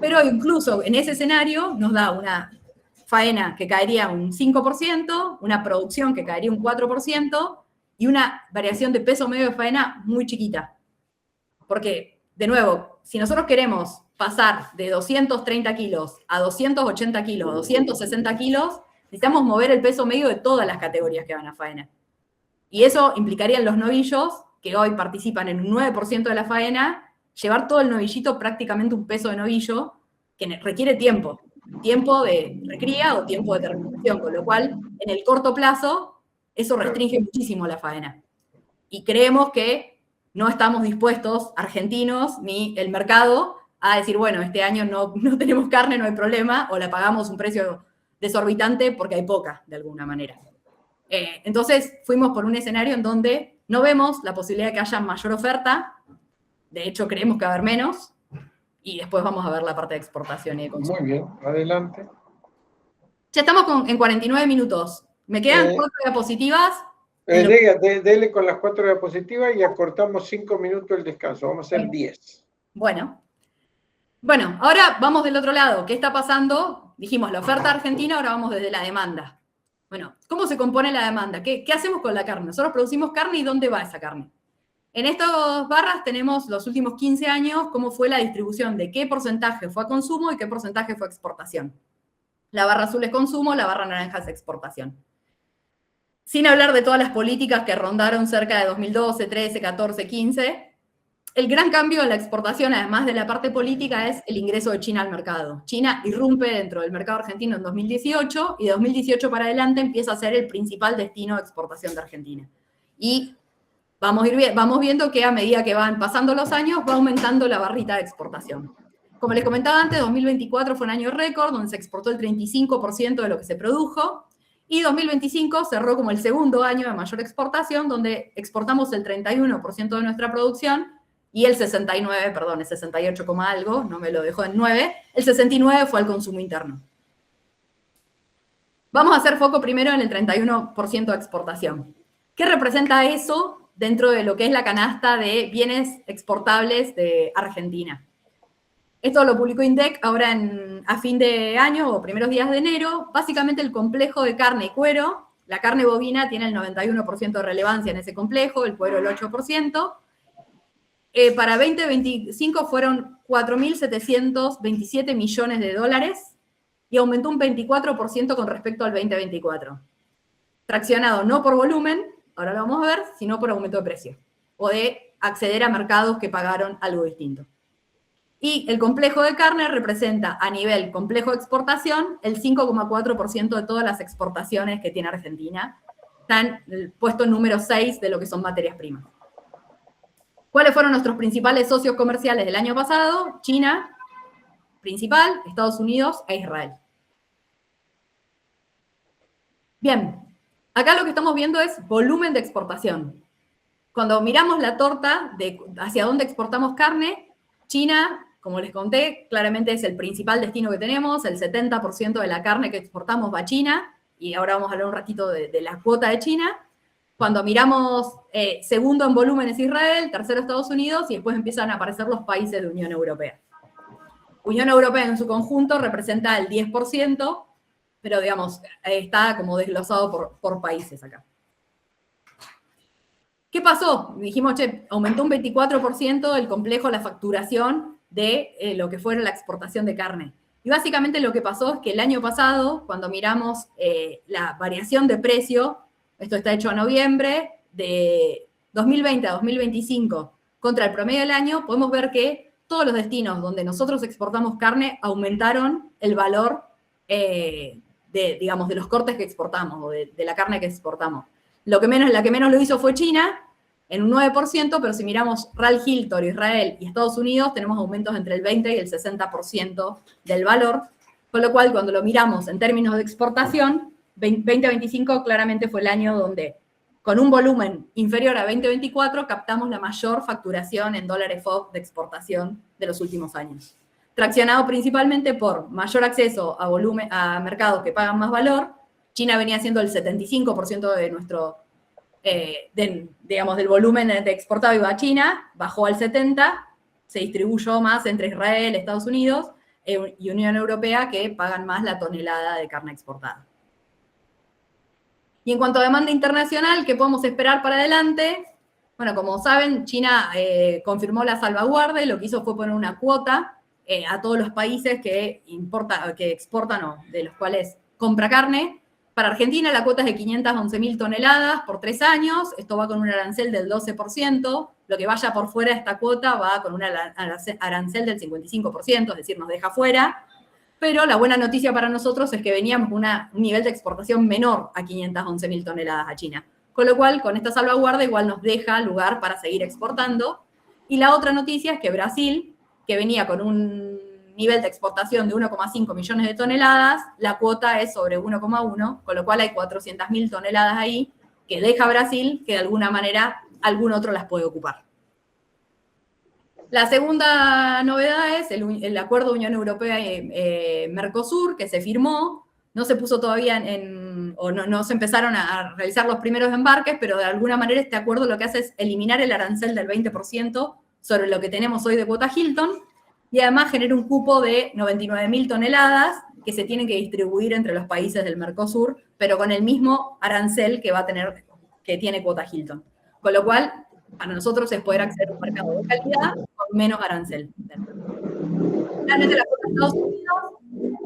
pero incluso en ese escenario nos da una faena que caería un 5%, una producción que caería un 4%, y una variación de peso medio de faena muy chiquita. Porque, de nuevo, si nosotros queremos pasar de 230 kilos a 280 kilos, a 260 kilos, necesitamos mover el peso medio de todas las categorías que van a faena. Y eso implicaría en los novillos, que hoy participan en un 9% de la faena, llevar todo el novillito prácticamente un peso de novillo, que requiere tiempo de recría o tiempo de terminación, con lo cual, en el corto plazo, eso restringe muchísimo la faena. Y creemos que no estamos dispuestos, argentinos, ni el mercado, a decir, bueno, este año no tenemos carne, no hay problema, o la pagamos un precio desorbitante porque hay poca, de alguna manera. Entonces, fuimos por un escenario en donde No vemos la posibilidad de que haya mayor oferta, de hecho creemos que va a haber menos, y después vamos a ver la parte de exportación y de consumo. Muy bien, adelante. Ya estamos en 49 minutos. Me quedan 4 diapositivas. Dele con las 4 diapositivas y acortamos 5 minutos el descanso. Vamos a hacer 10. Bueno, ahora vamos del otro lado. ¿Qué está pasando? Dijimos la oferta argentina, ahora vamos desde la demanda. Bueno, ¿cómo se compone la demanda? ¿Qué hacemos con la carne? Nosotros producimos carne y ¿dónde va esa carne? En estas barras tenemos los últimos 15 años cómo fue la distribución de qué porcentaje fue a consumo y qué porcentaje fue a exportación. La barra azul es consumo, la barra naranja es exportación. Sin hablar de todas las políticas que rondaron cerca de 2012, 13, 14, 15, el gran cambio en la exportación, además de la parte política, es el ingreso de China al mercado. China irrumpe dentro del mercado argentino en 2018 y de 2018 para adelante empieza a ser el principal destino de exportación de Argentina. Y vamos viendo que a medida que van pasando los años va aumentando la barrita de exportación. Como les comentaba antes, 2024 fue un año récord donde se exportó el 35% de lo que se produjo y 2025 cerró como el segundo año de mayor exportación donde exportamos el 31% de nuestra producción y el 69, perdón, el 68, algo, no me lo dejó en 9, el 69 fue al consumo interno. Vamos a hacer foco primero en el 31% de exportación. ¿Qué representa eso dentro de lo que es la canasta de bienes exportables de Argentina? Esto lo publicó INDEC ahora a fin de año o primeros días de enero. Básicamente el complejo de carne y cuero, la carne bovina tiene el 91% de relevancia en ese complejo, el cuero el 8%. Para 2025 fueron 4.727 millones de dólares y aumentó un 24% con respecto al 2024. Traccionado no por volumen, ahora lo vamos a ver, sino por aumento de precio o de acceder a mercados que pagaron algo distinto. Y el complejo de carne representa a nivel complejo de exportación el 5,4% de todas las exportaciones que tiene Argentina. Está en el puesto número 6 de lo que son materias primas. ¿Cuáles fueron nuestros principales socios comerciales del año pasado? China, principal, Estados Unidos e Israel. Bien, acá lo que estamos viendo es volumen de exportación. Cuando miramos la torta de hacia dónde exportamos carne, China, como les conté, claramente es el principal destino que tenemos, el 70% de la carne que exportamos va a China, y ahora vamos a hablar un ratito de la cuota de China. Cuando miramos segundo en volumen es Israel, tercero Estados Unidos, y después empiezan a aparecer los países de Unión Europea. Unión Europea en su conjunto representa el 10%, pero digamos, está como desglosado por países acá. ¿Qué pasó? Dijimos, aumentó un 24% el complejo, la facturación de lo que fue la exportación de carne. Y básicamente lo que pasó es que el año pasado, cuando miramos la variación de precio, esto está hecho a noviembre, de 2020 a 2025 contra el promedio del año, podemos ver que todos los destinos donde nosotros exportamos carne aumentaron el valor digamos, de los cortes que exportamos o de la carne que exportamos. La que menos lo hizo fue China, en un 9%, pero si miramos RAL Hilton, Israel y Estados Unidos, tenemos aumentos entre el 20 y el 60% del valor, con lo cual cuando lo miramos en términos de exportación, 2025 claramente fue el año donde, con un volumen inferior a 2024, captamos la mayor facturación en dólares FOB de exportación de los últimos años. Traccionado principalmente por mayor acceso a mercados que pagan más valor. China venía siendo el 75% de nuestro, digamos, del volumen de exportado iba a China, bajó al 70%, se distribuyó más entre Israel, Estados Unidos y Unión Europea, que pagan más la tonelada de carne exportada. Y en cuanto a demanda internacional, ¿qué podemos esperar para adelante? Bueno, como saben, China confirmó la salvaguarda y lo que hizo fue poner una cuota a todos los países que exportan o de los cuales compra carne. Para Argentina la cuota es de 511.000 toneladas por 3 años. Esto va con un arancel del 12%. Lo que vaya por fuera de esta cuota va con un arancel del 55%, es decir, nos deja fuera. Pero la buena noticia para nosotros es que veníamos con un nivel de exportación menor a 511.000 toneladas a China. Con lo cual, con esta salvaguarda igual nos deja lugar para seguir exportando. Y la otra noticia es que Brasil, que venía con un nivel de exportación de 1,5 millones de toneladas, la cuota es sobre 1,1, con lo cual hay 400.000 toneladas ahí que deja Brasil, que de alguna manera algún otro las puede ocupar. La segunda novedad es el acuerdo Unión Europea-Mercosur, que se firmó. No se puso todavía no se empezaron a realizar los primeros embarques, pero de alguna manera este acuerdo lo que hace es eliminar el arancel del 20% sobre lo que tenemos hoy de cuota Hilton, y además genera un cupo de 99.000 toneladas que se tienen que distribuir entre los países del Mercosur, pero con el mismo arancel que tiene cuota Hilton. Con lo cual, para nosotros es poder acceder a un mercado de calidad con menos arancel. Finalmente, la cuota de Estados Unidos,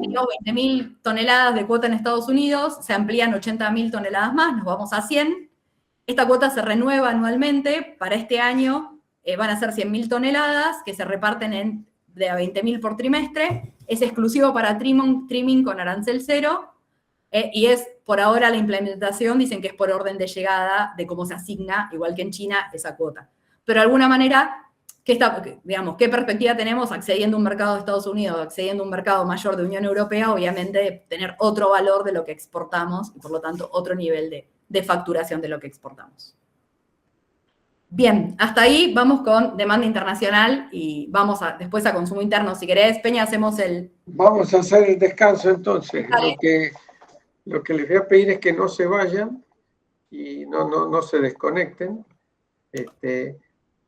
tenemos 20.000 toneladas de cuota en Estados Unidos, se amplían 80.000 toneladas más, nos vamos a 100. Esta cuota se renueva anualmente. Para este año van a ser 100.000 toneladas que se reparten de a 20.000 por trimestre. Es exclusivo para trimming con arancel cero. Y es, por ahora, la implementación, dicen que es por orden de llegada de cómo se asigna, igual que en China, esa cuota. Pero de alguna manera, ¿qué perspectiva tenemos accediendo a un mercado de Estados Unidos, accediendo a un mercado mayor de Unión Europea? Obviamente, tener otro valor de lo que exportamos y, por lo tanto, otro nivel de facturación de lo que exportamos. Bien, hasta ahí vamos con demanda internacional y vamos después a consumo interno. Si querés, Peña, hacemos Vamos a hacer el descanso entonces. Dale. Lo que les voy a pedir es que no se vayan y no se desconecten.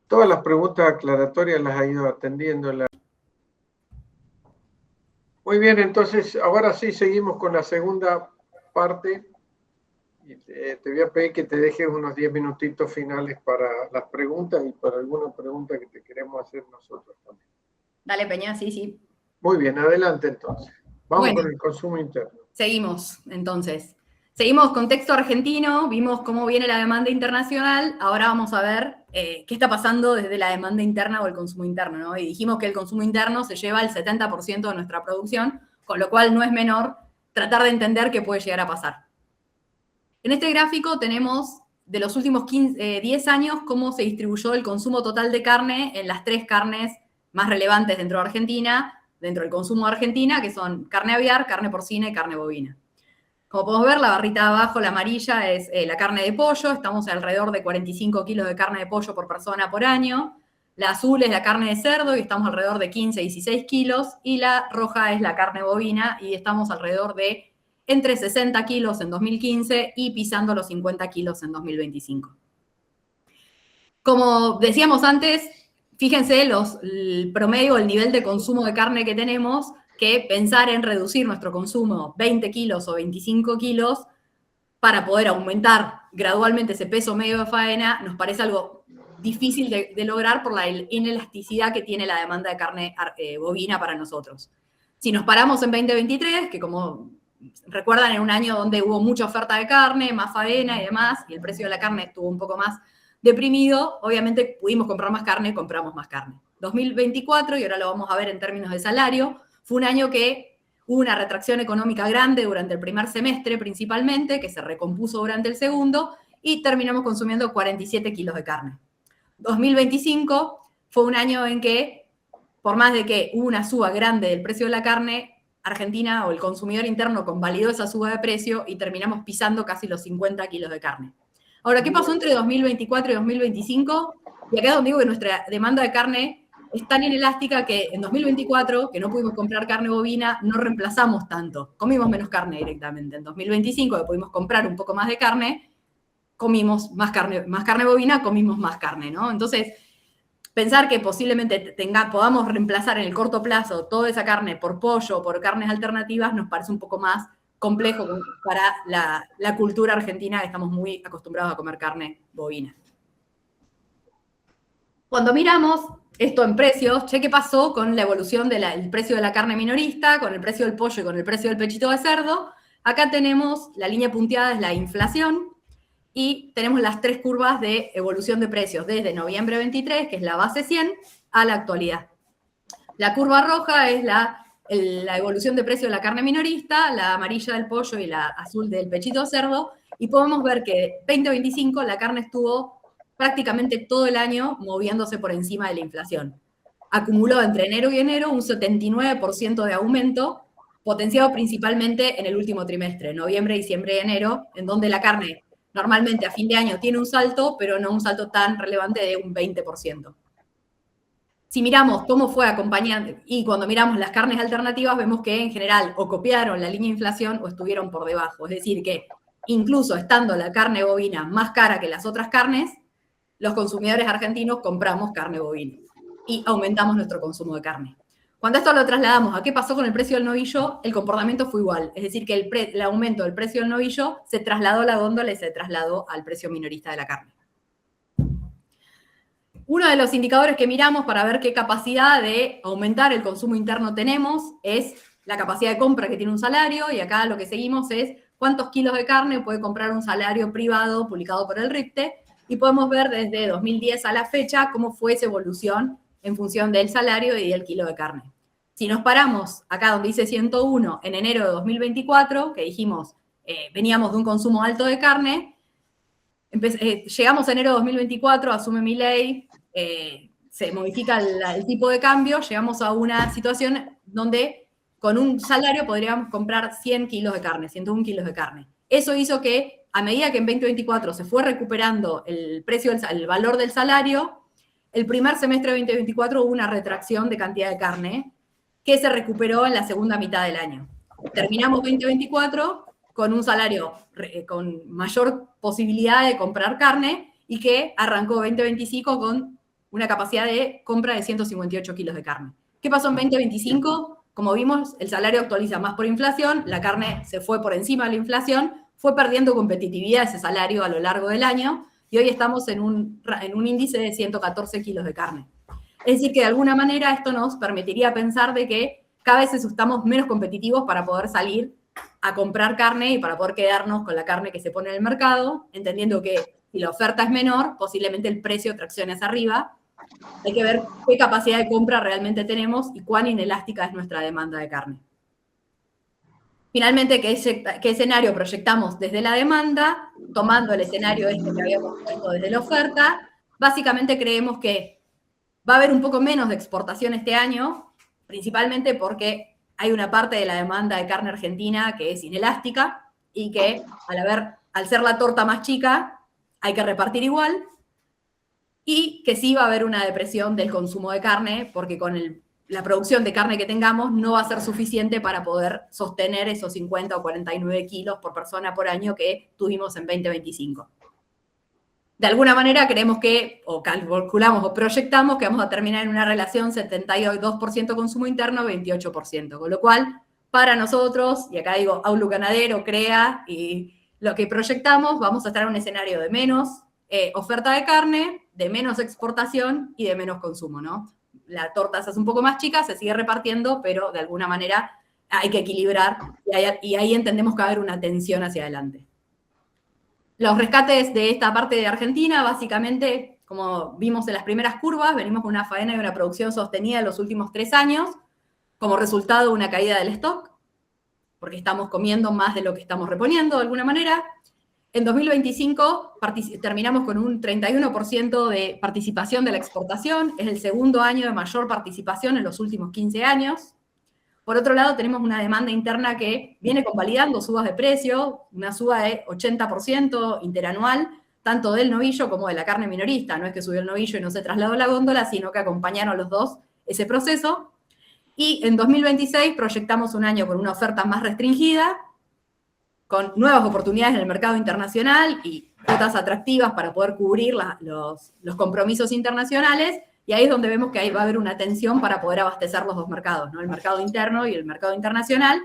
Todas las preguntas aclaratorias las ha ido atendiendo. Muy bien, entonces ahora sí seguimos con la segunda parte. Te voy a pedir que te dejes unos 10 minutitos finales para las preguntas y para alguna pregunta que te queremos hacer nosotros también. Dale, Peña, sí. Muy bien, adelante entonces. Vamos con el consumo interno. Seguimos, entonces. Seguimos contexto argentino, vimos cómo viene la demanda internacional, ahora vamos a ver qué está pasando desde la demanda interna o el consumo interno, ¿no? Y dijimos que el consumo interno se lleva el 70% de nuestra producción, con lo cual no es menor tratar de entender qué puede llegar a pasar. En este gráfico tenemos de los últimos 10 años cómo se distribuyó el consumo total de carne en las 3 carnes más relevantes dentro de Argentina, dentro del consumo de Argentina, que son carne aviar, carne porcina y carne bovina. Como podemos ver, la barrita de abajo, la amarilla, es la carne de pollo. Estamos alrededor de 45 kilos de carne de pollo por persona por año. La azul es la carne de cerdo y estamos alrededor de 15, 16 kilos. Y la roja es la carne bovina y estamos alrededor de entre 60 kilos en 2015 y pisando los 50 kilos en 2025. Como decíamos antes, fíjense el promedio, el nivel de consumo de carne que tenemos, que pensar en reducir nuestro consumo 20 kilos o 25 kilos para poder aumentar gradualmente ese peso medio de faena nos parece algo difícil de lograr por la inelasticidad que tiene la demanda de carne bovina para nosotros. Si nos paramos en 2023, que como recuerdan, en un año donde hubo mucha oferta de carne, más faena y demás, y el precio de la carne estuvo un poco más deprimido, obviamente pudimos comprar más carne, compramos más carne. 2024, y ahora lo vamos a ver en términos de salario, fue un año que hubo una retracción económica grande durante el primer semestre principalmente, que se recompuso durante el segundo, y terminamos consumiendo 47 kilos de carne. 2025 fue un año en que, por más de que hubo una suba grande del precio de la carne, Argentina o el consumidor interno convalidó esa suba de precio y terminamos pisando casi los 50 kilos de carne. Ahora, ¿qué pasó entre 2024 y 2025? Y acá es donde digo que nuestra demanda de carne es tan inelástica que en 2024, que no pudimos comprar carne bovina, no reemplazamos tanto. Comimos menos carne directamente. En 2025, que pudimos comprar un poco más de carne, comimos más carne bovina, comimos más carne, ¿no? Entonces, pensar que posiblemente podamos reemplazar en el corto plazo toda esa carne por pollo o por carnes alternativas nos parece un poco más complejo para la cultura argentina, que estamos muy acostumbrados a comer carne bovina. Cuando miramos esto en precios, che, ¿qué pasó con la evolución del precio de la carne minorista, con el precio del pollo y con el precio del pechito de cerdo? Acá tenemos, la línea punteada es la inflación, y tenemos las 3 curvas de evolución de precios desde noviembre 23, que es la base 100, a la actualidad. La curva roja es la evolución de precio de la carne minorista, la amarilla del pollo y la azul del pechito de cerdo, y podemos ver que 2025 la carne estuvo prácticamente todo el año moviéndose por encima de la inflación. Acumuló entre enero y enero un 79% de aumento, potenciado principalmente en el último trimestre, noviembre, diciembre y enero, en donde la carne normalmente a fin de año tiene un salto, pero no un salto tan relevante de un 20%. Si miramos cómo fue acompañante, y cuando miramos las carnes alternativas, vemos que en general o copiaron la línea de inflación o estuvieron por debajo. Es decir, que incluso estando la carne bovina más cara que las otras carnes, los consumidores argentinos compramos carne bovina y aumentamos nuestro consumo de carne. Cuando esto lo trasladamos a qué pasó con el precio del novillo, el comportamiento fue igual. Es decir, que el aumento del precio del novillo se trasladó a la góndola y se trasladó al precio minorista de la carne. Uno de los indicadores que miramos para ver qué capacidad de aumentar el consumo interno tenemos es la capacidad de compra que tiene un salario, y acá lo que seguimos es cuántos kilos de carne puede comprar un salario privado publicado por el RIPTE, y podemos ver desde 2010 a la fecha cómo fue esa evolución en función del salario y del kilo de carne. Si nos paramos acá donde dice 101 en enero de 2024, que dijimos veníamos de un consumo alto de carne, llegamos a enero de 2024, asume Milei, se modifica el tipo de cambio, llegamos a una situación donde con un salario podríamos comprar 100 kilos de carne, 101 kilos de carne. Eso hizo que, a medida que en 2024 se fue recuperando el precio, el valor del salario, el primer semestre de 2024 hubo una retracción de cantidad de carne que se recuperó en la segunda mitad del año. Terminamos 2024 con un salario con mayor posibilidad de comprar carne y que arrancó 2025 con una capacidad de compra de 158 kilos de carne. ¿Qué pasó en 2025? Como vimos, el salario actualiza más por inflación, la carne se fue por encima de la inflación, fue perdiendo competitividad ese salario a lo largo del año, y hoy estamos en un índice de 114 kilos de carne. Es decir, que de alguna manera esto nos permitiría pensar de que cada vez estamos menos competitivos para poder salir a comprar carne y para poder quedarnos con la carne que se pone en el mercado, entendiendo que si la oferta es menor, posiblemente el precio traccione hacia arriba. Hay que ver qué capacidad de compra realmente tenemos y cuán inelástica es nuestra demanda de carne. Finalmente, ¿qué escenario proyectamos desde la demanda? Tomando el escenario este que habíamos puesto desde la oferta, básicamente creemos que va a haber un poco menos de exportación este año, principalmente porque hay una parte de la demanda de carne argentina que es inelástica y que al ser la torta más chica hay que repartir igual, y que sí va a haber una depresión del consumo de carne porque con la producción de carne que tengamos no va a ser suficiente para poder sostener esos 50 o 49 kilos por persona por año que tuvimos en 2025. De alguna manera creemos que, o calculamos o proyectamos que vamos a terminar en una relación 72% consumo interno, 28%. Con lo cual, para nosotros, y acá digo Outlook Ganadero, CREA, y lo que proyectamos, vamos a estar en un escenario de menos oferta de carne, de menos exportación y de menos consumo, ¿no? La torta se hace un poco más chica, se sigue repartiendo, pero de alguna manera hay que equilibrar, y ahí entendemos que va a haber una tensión hacia adelante. Los rescates de esta parte de Argentina, básicamente, como vimos en las primeras curvas, venimos con una faena y una producción sostenida en los últimos 3 años, como resultado de una caída del stock, porque estamos comiendo más de lo que estamos reponiendo de alguna manera. En 2025 terminamos con un 31% de participación de la exportación, es el segundo año de mayor participación en los últimos 15 años. Por otro lado, tenemos una demanda interna que viene convalidando subas de precio, una suba de 80% interanual, tanto del novillo como de la carne minorista. No es que subió el novillo y no se trasladó a la góndola, sino que acompañaron los dos ese proceso. Y en 2026 proyectamos un año con una oferta más restringida, con nuevas oportunidades en el mercado internacional y cuotas atractivas para poder cubrir los compromisos internacionales, y ahí es donde vemos que ahí va a haber una tensión para poder abastecer los dos mercados, ¿no? El mercado interno y el mercado internacional,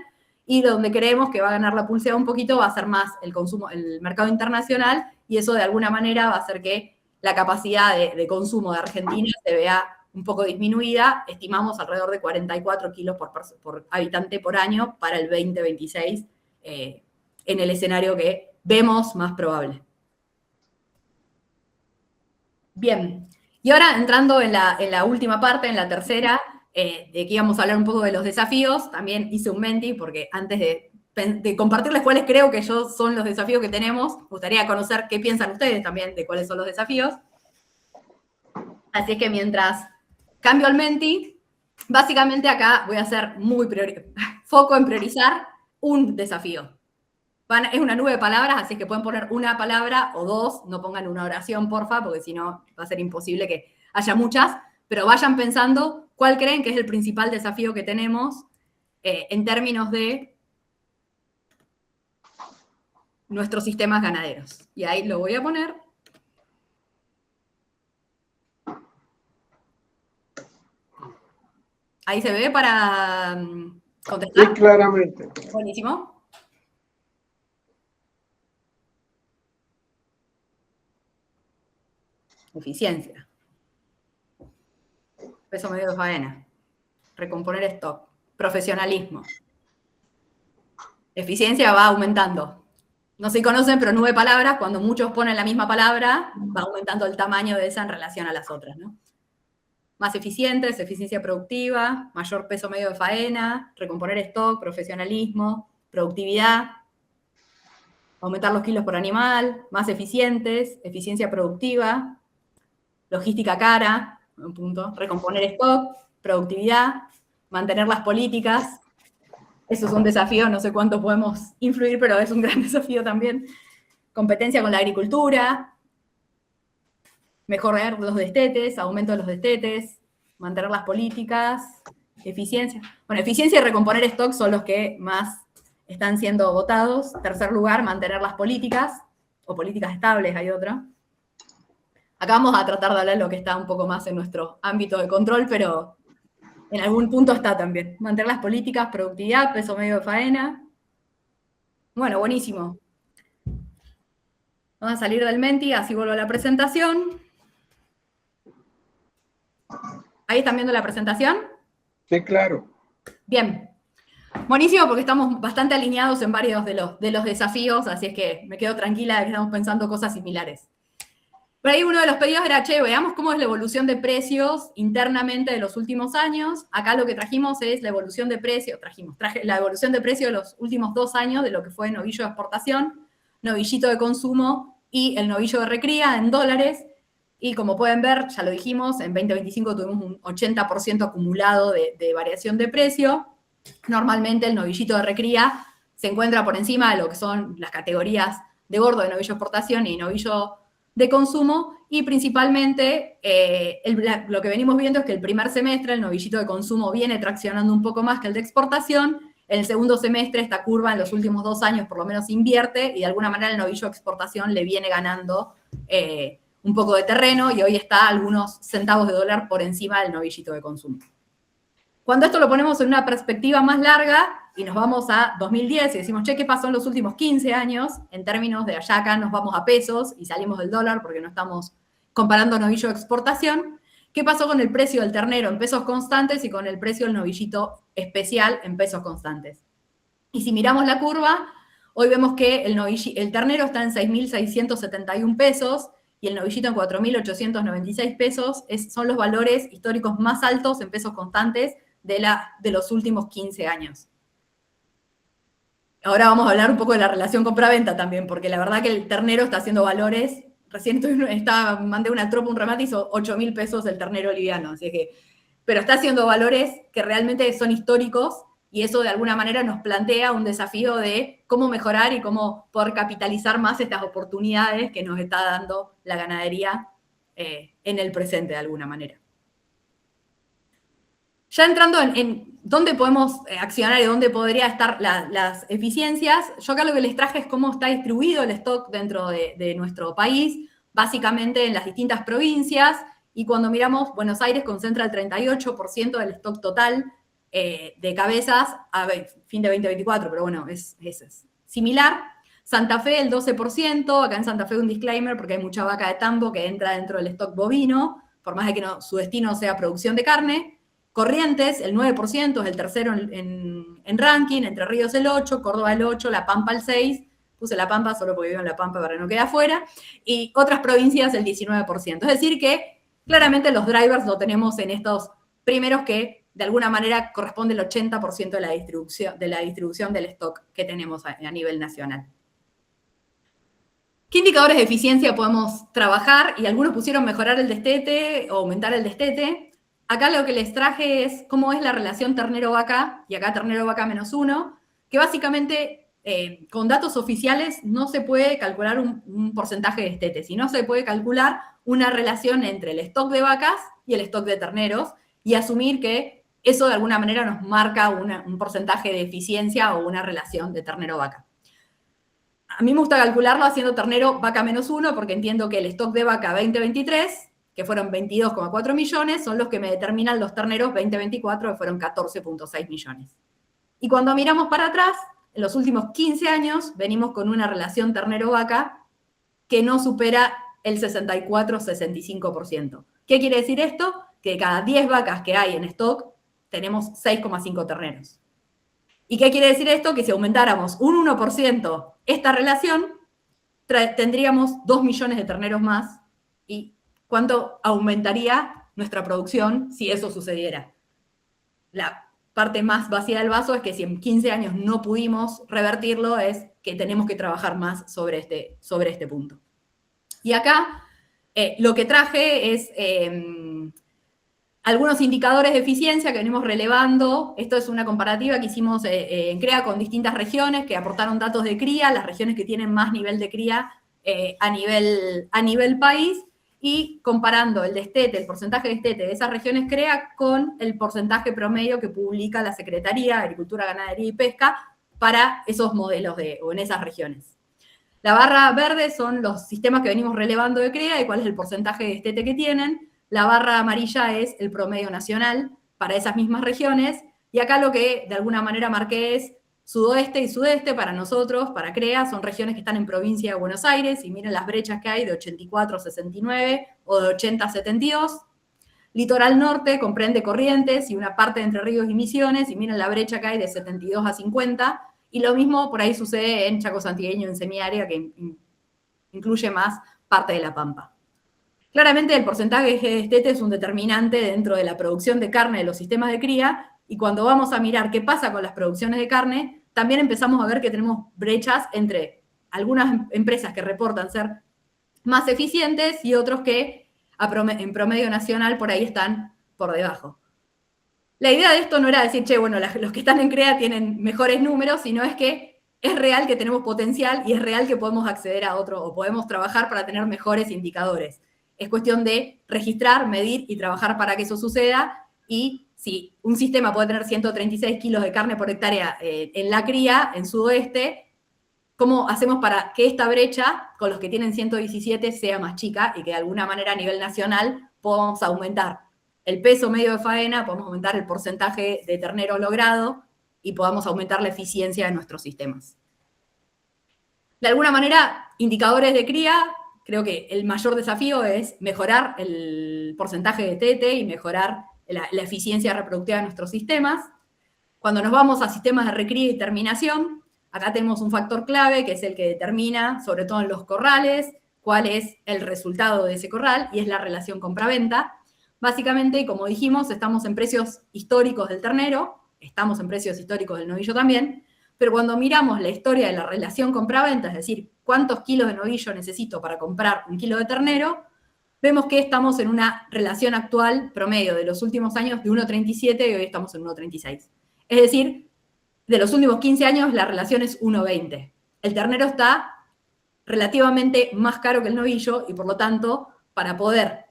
y donde creemos que va a ganar la pulseada un poquito va a ser más el mercado internacional, y eso de alguna manera va a hacer que la capacidad de consumo de Argentina se vea un poco disminuida. Estimamos alrededor de 44 kilos por habitante por año para el 2026, en el escenario que vemos más probable. Bien, y ahora entrando en la última parte, en la tercera, de que íbamos a hablar un poco de los desafíos, también hice un menti, porque antes de compartirles cuáles creo que son los desafíos que tenemos, me gustaría conocer qué piensan ustedes también de cuáles son los desafíos. Así es que mientras cambio al menti, básicamente acá voy a hacer foco en priorizar un desafío. Es una nube de palabras, así que pueden poner una palabra o dos, no pongan una oración, porfa, porque si no va a ser imposible que haya muchas, pero vayan pensando cuál creen que es el principal desafío que tenemos en términos de nuestros sistemas ganaderos. Y ahí lo voy a poner. Ahí se ve para contestar. Sí, claramente. Buenísimo. Eficiencia. Peso medio de faena. Recomponer stock. Profesionalismo. Eficiencia va aumentando. No se conocen, pero 9 palabras, cuando muchos ponen la misma palabra, va aumentando el tamaño de esa en relación a las otras, ¿no? Más eficientes, eficiencia productiva, mayor peso medio de faena, recomponer stock, profesionalismo, productividad, aumentar los kilos por animal, más eficientes, eficiencia productiva, logística cara, un punto, recomponer stock, productividad, mantener las políticas. Eso es un desafío, no sé cuánto podemos influir, pero es un gran desafío también. Competencia con la agricultura, mejorar los destetes, aumento de los destetes, mantener las políticas, eficiencia. Bueno, eficiencia y recomponer stock son los que más están siendo votados. Tercer lugar, mantener las políticas, o políticas estables, hay otra. Acá vamos a tratar de hablar de lo que está un poco más en nuestro ámbito de control, pero en algún punto está también. Mantener las políticas, productividad, peso medio de faena. Bueno, buenísimo. Vamos a salir del Menti, así vuelvo a la presentación. ¿Ahí están viendo la presentación? Sí, claro. Bien. Buenísimo, porque estamos bastante alineados en varios de los desafíos, así es que me quedo tranquila de que estamos pensando cosas similares. Por ahí uno de los pedidos era, che, veamos cómo es la evolución de precios internamente de los últimos años. Acá lo que trajimos es la evolución de precios, traje la evolución de precios de los últimos 2 años de lo que fue novillo de exportación, novillito de consumo y el novillo de recría en dólares. Y como pueden ver, ya lo dijimos, en 2025 tuvimos un 80% acumulado de variación de precio. Normalmente el novillito de recría se encuentra por encima de lo que son las categorías de gordo de novillo de exportación y novillo de consumo, y principalmente lo que venimos viendo es que el primer semestre el novillito de consumo viene traccionando un poco más que el de exportación. En el segundo semestre esta curva en los últimos 2 años por lo menos invierte y de alguna manera el novillo de exportación le viene ganando un poco de terreno y hoy está algunos centavos de dólar por encima del novillito de consumo. Cuando esto lo ponemos en una perspectiva más larga y nos vamos a 2010 y decimos, che, ¿qué pasó en los últimos 15 años? En términos de allá acá nos vamos a pesos y salimos del dólar porque no estamos comparando novillo de exportación. ¿Qué pasó con el precio del ternero en pesos constantes y con el precio del novillito especial en pesos constantes? Y si miramos la curva, hoy vemos que el ternero está en 6.671 pesos y el novillito en 4.896 pesos. Son los valores históricos más altos en pesos constantes de los últimos 15 años. Ahora vamos a hablar un poco de la relación compra-venta también, porque la verdad que el ternero está haciendo valores. Recién mandé una tropa, un remate, hizo 8.000 pesos el ternero liviano, así que, pero está haciendo valores que realmente son históricos y eso de alguna manera nos plantea un desafío de cómo mejorar y cómo poder capitalizar más estas oportunidades que nos está dando la ganadería en el presente de alguna manera. Ya entrando en dónde podemos accionar y dónde podría estar las eficiencias, yo acá lo que les traje es cómo está distribuido el stock dentro de nuestro país, básicamente en las distintas provincias, y cuando miramos, Buenos Aires concentra el 38% del stock total de cabezas a fin de 2024, pero bueno, es similar. Santa Fe el 12%, acá en Santa Fe un disclaimer porque hay mucha vaca de tambo que entra dentro del stock bovino, por más de que su destino sea producción de carne. Corrientes, el 9%, es el tercero en ranking, Entre Ríos el 8%, Córdoba el 8%, La Pampa el 6%, puse La Pampa solo porque vivo en La Pampa para no quedar afuera, y otras provincias el 19%. Es decir que claramente los drivers lo tenemos en estos primeros que de alguna manera corresponde el 80% de la distribución del stock que tenemos a nivel nacional. ¿Qué indicadores de eficiencia podemos trabajar? Y algunos pusieron mejorar el destete o aumentar el destete. Acá lo que les traje es cómo es la relación ternero-vaca, y acá ternero-vaca -1, que básicamente con datos oficiales no se puede calcular un porcentaje de destete, sino se puede calcular una relación entre el stock de vacas y el stock de terneros y asumir que eso de alguna manera nos marca un porcentaje de eficiencia o una relación de ternero-vaca. A mí me gusta calcularlo haciendo ternero vaca menos 1 porque entiendo que el stock de vaca 2023, que fueron 22,4 millones, son los que me determinan los terneros 2024, que fueron 14,6 millones. Y cuando miramos para atrás, en los últimos 15 años, venimos con una relación ternero-vaca que no supera el 64-65%. ¿Qué quiere decir esto? Que de cada 10 vacas que hay en stock, tenemos 6,5 terneros. ¿Y qué quiere decir esto? Que si aumentáramos un 1% esta relación, tendríamos 2 millones de terneros más. ¿Y cuánto aumentaría nuestra producción si eso sucediera? La parte más vacía del vaso es que si en 15 años no pudimos revertirlo, es que tenemos que trabajar más sobre este punto. Y acá lo que traje es algunos indicadores de eficiencia que venimos relevando. Esto es una comparativa que hicimos en CREA con distintas regiones que aportaron datos de cría, las regiones que tienen más nivel de cría a nivel país, y comparando el destete, el porcentaje de destete de esas regiones CREA con el porcentaje promedio que publica la Secretaría de Agricultura, Ganadería y Pesca para esos modelos o en esas regiones. La barra verde son los sistemas que venimos relevando de cría y cuál es el porcentaje de destete que tienen. La barra amarilla es el promedio nacional para esas mismas regiones. Y acá lo que de alguna manera marqué es sudoeste y sudeste para nosotros, para CREA, son regiones que están en provincia de Buenos Aires, y miren las brechas que hay de 84 a 69 o de 80 a 72. Litoral norte comprende Corrientes y una parte de Entre Ríos y Misiones, y miren la brecha que hay de 72 a 50. Y lo mismo por ahí sucede en Chaco Santigueño, en semiárea, que incluye más parte de la Pampa. Claramente el porcentaje de destete es un determinante dentro de la producción de carne de los sistemas de cría, y cuando vamos a mirar qué pasa con las producciones de carne, también empezamos a ver que tenemos brechas entre algunas empresas que reportan ser más eficientes y otros que en promedio nacional por ahí están por debajo. La idea de esto no era decir, che, bueno, los que están en CREA tienen mejores números, sino es que es real que tenemos potencial y es real que podemos acceder a otro o podemos trabajar para tener mejores indicadores. Es cuestión de registrar, medir y trabajar para que eso suceda. Y si un sistema puede tener 136 kilos de carne por hectárea en la cría, en sudoeste, ¿cómo hacemos para que esta brecha con los que tienen 117 sea más chica y que de alguna manera a nivel nacional podamos aumentar el peso medio de faena, podamos aumentar el porcentaje de ternero logrado y podamos aumentar la eficiencia de nuestros sistemas? De alguna manera, indicadores de cría, creo que el mayor desafío es mejorar el porcentaje de destete y mejorar la eficiencia reproductiva de nuestros sistemas. Cuando nos vamos a sistemas de recría y terminación, acá tenemos un factor clave que es el que determina, sobre todo en los corrales, cuál es el resultado de ese corral, y es la relación compra-venta. Básicamente, como dijimos, estamos en precios históricos del ternero, estamos en precios históricos del novillo también, pero cuando miramos la historia de la relación compra-venta, es decir, cuántos kilos de novillo necesito para comprar un kilo de ternero, vemos que estamos en una relación actual promedio de los últimos años de 1,37 y hoy estamos en 1,36. Es decir, de los últimos 15 años la relación es 1,20. El ternero está relativamente más caro que el novillo y por lo tanto, para poder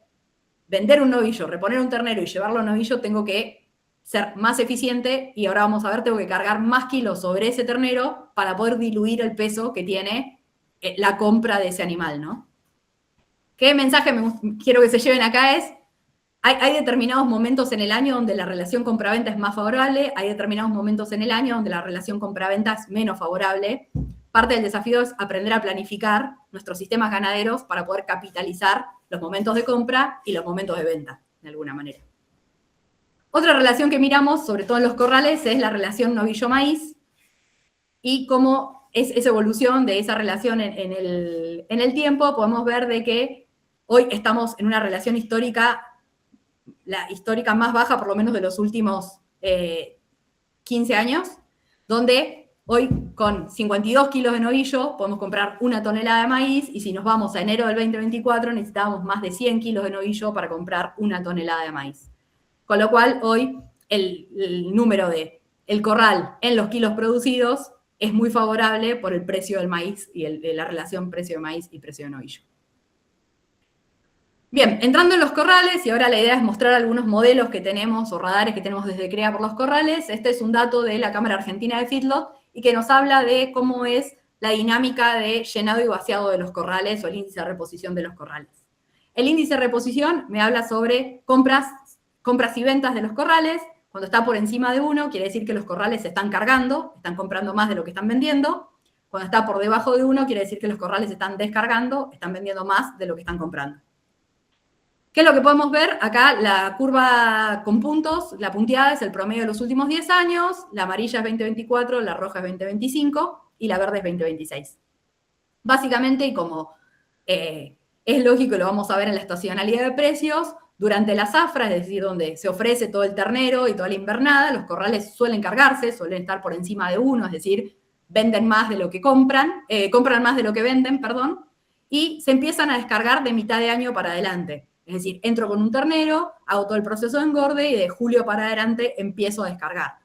vender un novillo, reponer un ternero y llevarlo a novillo, tengo que ser más eficiente y ahora vamos a ver, tengo que cargar más kilos sobre ese ternero para poder diluir el peso que tiene la compra de ese animal, ¿no? ¿Qué mensaje quiero que se lleven acá? Hay determinados momentos en el año donde la relación compra-venta es más favorable, hay determinados momentos en el año donde la relación compra-venta es menos favorable. Parte del desafío es aprender a planificar nuestros sistemas ganaderos para poder capitalizar los momentos de compra y los momentos de venta, de alguna manera. Otra relación que miramos, sobre todo en los corrales, es la relación novillo-maíz y cómo es esa evolución de esa relación en el tiempo. Podemos ver de que hoy estamos en una relación histórica, la histórica más baja por lo menos de los últimos 15 años, donde hoy con 52 kilos de novillo podemos comprar 1 tonelada de maíz y si nos vamos a enero del 2024 necesitábamos más de 100 kilos de novillo para comprar 1 tonelada de maíz. Con lo cual hoy el número del corral en los kilos producidos es muy favorable por el precio del maíz y la relación precio de maíz y precio de novillo. Bien, entrando en los corrales, y ahora la idea es mostrar algunos modelos que tenemos o radares que tenemos desde CREA por los corrales. Este es un dato de la Cámara Argentina de Feedlot y que nos habla de cómo es la dinámica de llenado y vaciado de los corrales o el índice de reposición de los corrales. El índice de reposición me habla sobre compras y ventas de los corrales. Cuando está por encima de 1, quiere decir que los corrales se están cargando, están comprando más de lo que están vendiendo. Cuando está por debajo de 1, quiere decir que los corrales se están descargando, están vendiendo más de lo que están comprando. ¿Qué es lo que podemos ver? Acá la curva con puntos, la punteada es el promedio de los últimos 10 años, la amarilla es 2024, la roja es 2025 y la verde es 2026. Básicamente, y como es lógico, lo vamos a ver en la estacionalidad de precios, durante la zafra, es decir, donde se ofrece todo el ternero y toda la invernada, los corrales suelen cargarse, suelen estar por encima de 1, es decir, venden más de lo que compran más de lo que venden, perdón, y se empiezan a descargar de mitad de año para adelante. Es decir, entro con un ternero, hago todo el proceso de engorde y de julio para adelante empiezo a descargar.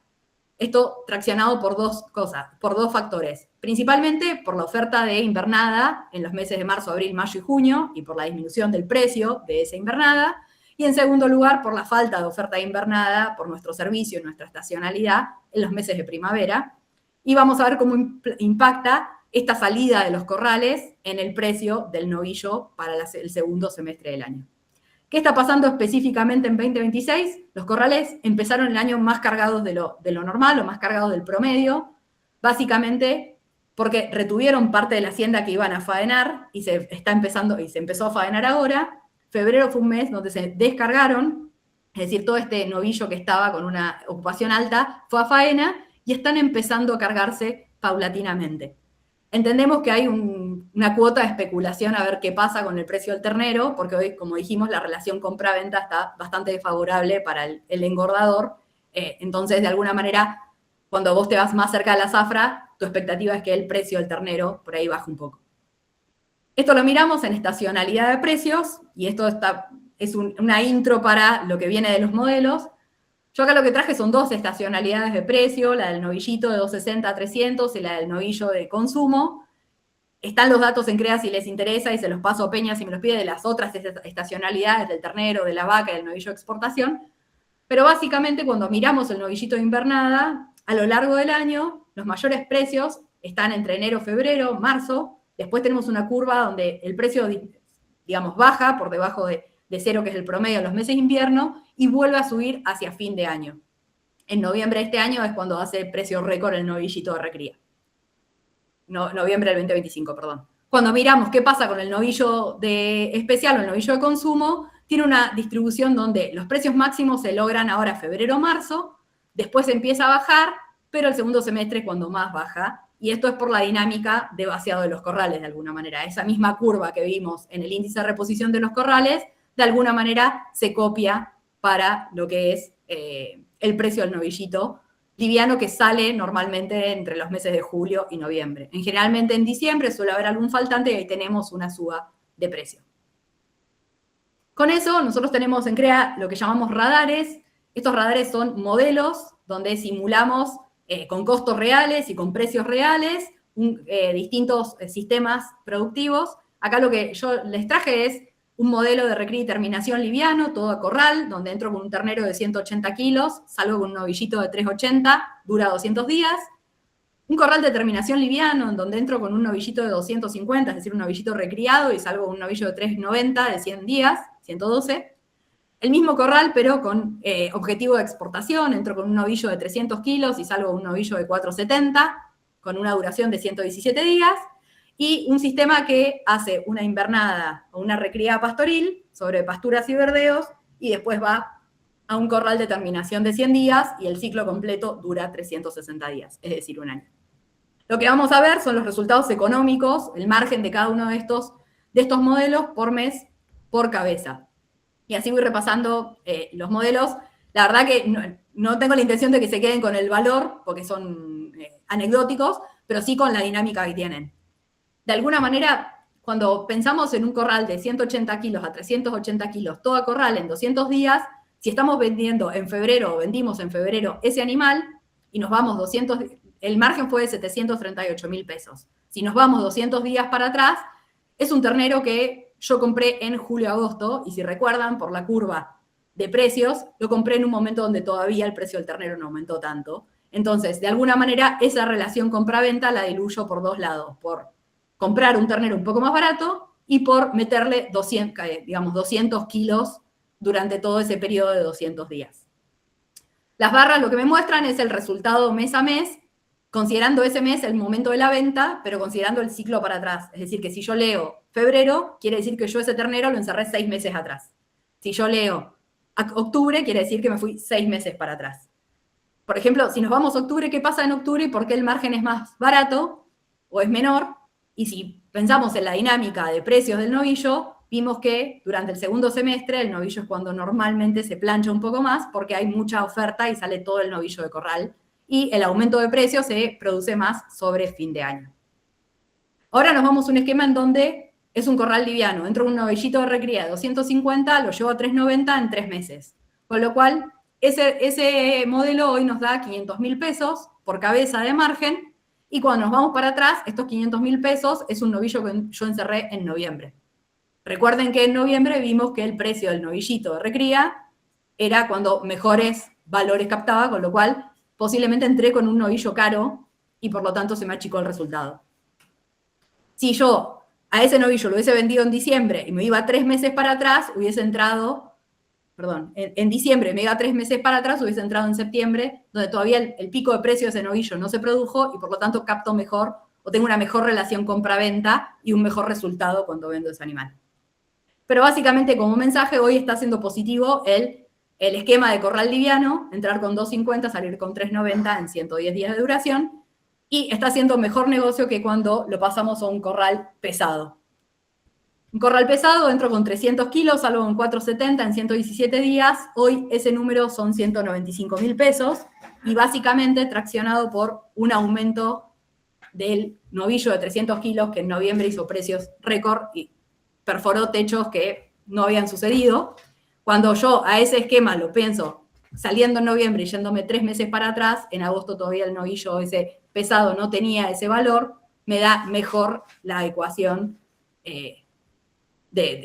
Esto traccionado por dos cosas, por dos factores. Principalmente por la oferta de invernada en los meses de marzo, abril, mayo y junio y por la disminución del precio de esa invernada. Y en segundo lugar, por la falta de oferta de invernada por nuestro servicio y nuestra estacionalidad en los meses de primavera. Y vamos a ver cómo impacta esta salida de los corrales en el precio del novillo para el segundo semestre del año. ¿Qué está pasando específicamente en 2026? Los corrales empezaron el año más cargados de lo normal o más cargados del promedio, básicamente porque retuvieron parte de la hacienda que iban a faenar y se empezó a faenar ahora. Febrero fue un mes donde se descargaron, es decir, todo este novillo que estaba con una ocupación alta fue a faena y están empezando a cargarse paulatinamente. Entendemos que hay una cuota de especulación a ver qué pasa con el precio del ternero, porque hoy, como dijimos, la relación compra-venta está bastante desfavorable para el engordador. Entonces, de alguna manera, cuando vos te vas más cerca de la zafra, tu expectativa es que el precio del ternero por ahí baje un poco. Esto lo miramos en estacionalidad de precios, y esto es una intro para lo que viene de los modelos. Yo acá lo que traje son dos estacionalidades de precio, la del novillito de 260 a 300 y la del novillo de consumo. Están los datos en CREA si les interesa y se los paso a Peña si me los pide de las otras estacionalidades del ternero, de la vaca y del novillo de exportación. Pero básicamente cuando miramos el novillito de invernada, a lo largo del año, los mayores precios están entre enero, febrero, marzo. Después tenemos una curva donde el precio, digamos, baja por debajo de cero, que es el promedio en los meses de invierno, y vuelve a subir hacia fin de año. En noviembre de este año es cuando hace precio récord el novillito de recría. Noviembre del 2025, perdón. Cuando miramos qué pasa con el novillo de especial o el novillo de consumo, tiene una distribución donde los precios máximos se logran ahora febrero-marzo, después empieza a bajar, pero el segundo semestre es cuando más baja, y esto es por la dinámica de vaciado de los corrales, de alguna manera. Esa misma curva que vimos en el índice de reposición de los corrales, de alguna manera se copia para lo que es el precio del novillito liviano, que sale normalmente entre los meses de julio y noviembre. Generalmente en diciembre suele haber algún faltante y ahí tenemos una suba de precio. Con eso nosotros tenemos en CREA lo que llamamos radares. Estos radares son modelos donde simulamos con costos reales y con precios reales distintos sistemas productivos. Acá lo que yo les traje es un modelo de recría y terminación liviano, todo a corral, donde entro con un ternero de 180 kilos, salgo con un novillito de 380, dura 200 días. Un corral de terminación liviano, en donde entro con un novillito de 250, es decir, un novillito recriado, y salgo con un novillo de 390 de 100 días, 112. El mismo corral, pero con objetivo de exportación, entro con un novillo de 300 kilos y salgo con un novillo de 470, con una duración de 117 días. Y un sistema que hace una invernada o una recría pastoril sobre pasturas y verdeos y después va a un corral de terminación de 100 días y el ciclo completo dura 360 días, es decir, un año. Lo que vamos a ver son los resultados económicos, el margen de cada uno de estos modelos por mes, por cabeza. Y así voy repasando los modelos. La verdad que no tengo la intención de que se queden con el valor, porque son anecdóticos, pero sí con la dinámica que tienen. De alguna manera, cuando pensamos en un corral de 180 kilos a 380 kilos, todo a corral en 200 días, si estamos vendiendo en febrero o vendimos en febrero ese animal y nos vamos 200 el margen fue de 738.000 pesos. Si nos vamos 200 días para atrás, es un ternero que yo compré en julio-agosto, y si recuerdan, por la curva de precios, lo compré en un momento donde todavía el precio del ternero no aumentó tanto. Entonces, de alguna manera, esa relación compra-venta la diluyo por dos lados, por comprar un ternero un poco más barato y por meterle 200 kilos durante todo ese periodo de 200 días. Las barras lo que me muestran es el resultado mes a mes, considerando ese mes el momento de la venta, pero considerando el ciclo para atrás. Es decir, que si yo leo febrero, quiere decir que yo ese ternero lo encerré 6 meses atrás. Si yo leo octubre, quiere decir que me fui 6 meses para atrás. Por ejemplo, si nos vamos a octubre, ¿qué pasa en octubre y por qué el margen es más barato o es menor? Y si pensamos en la dinámica de precios del novillo, vimos que durante el segundo semestre el novillo es cuando normalmente se plancha un poco más porque hay mucha oferta y sale todo el novillo de corral. Y el aumento de precios se produce más sobre fin de año. Ahora nos vamos a un esquema en donde es un corral liviano. Entro un novillito de recría de 250, lo llevo a 390 en 3 meses. Con lo cual, ese modelo hoy nos da 500.000 pesos por cabeza de margen, y cuando nos vamos para atrás, estos 500.000 pesos es un novillo que yo encerré en noviembre. Recuerden que en noviembre vimos que el precio del novillito de recría era cuando mejores valores captaba, con lo cual posiblemente entré con un novillo caro y por lo tanto se me achicó el resultado. Si yo a ese novillo lo hubiese vendido en diciembre y me iba 3 meses para atrás, hubiese entrado, en diciembre me iba 3 meses para atrás, hubiese entrado en septiembre, donde todavía el pico de precio de ese novillo no se produjo y por lo tanto capto mejor o tengo una mejor relación compra-venta y un mejor resultado cuando vendo ese animal. Pero básicamente como mensaje hoy está siendo positivo el esquema de corral liviano, entrar con 250, salir con 390 en 110 días de duración, y está siendo mejor negocio que cuando lo pasamos a un corral pesado. Un corral pesado, entro con 300 kilos, salgo con 470 en 117 días, hoy ese número son 195.000 pesos, y básicamente traccionado por un aumento del novillo de 300 kilos que en noviembre hizo precios récord y perforó techos que no habían sucedido. Cuando yo a ese esquema lo pienso saliendo en noviembre y yéndome 3 meses para atrás, en agosto todavía el novillo ese pesado no tenía ese valor, me da mejor la ecuación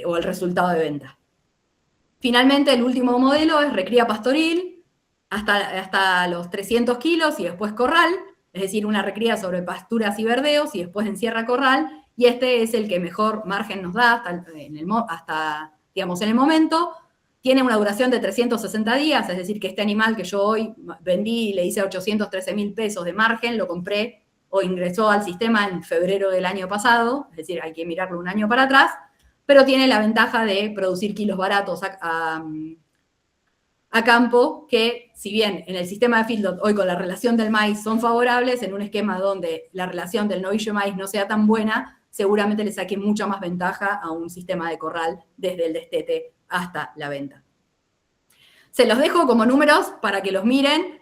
o el resultado de venta. Finalmente, el último modelo es recría pastoril, hasta los 300 kilos y después corral, es decir, una recría sobre pasturas y verdeos y después encierra corral, y este es el que mejor margen nos da hasta en el momento. Tiene una duración de 360 días, es decir, que este animal que yo hoy vendí y le hice 813.000 pesos de margen, lo compré o ingresó al sistema en febrero del año pasado, es decir, hay que mirarlo un año para atrás, pero tiene la ventaja de producir kilos baratos a campo, que si bien en el sistema de feedlot hoy con la relación del maíz son favorables, en un esquema donde la relación del novillo y maíz no sea tan buena, seguramente le saque mucha más ventaja a un sistema de corral desde el destete hasta la venta. Se los dejo como números para que los miren.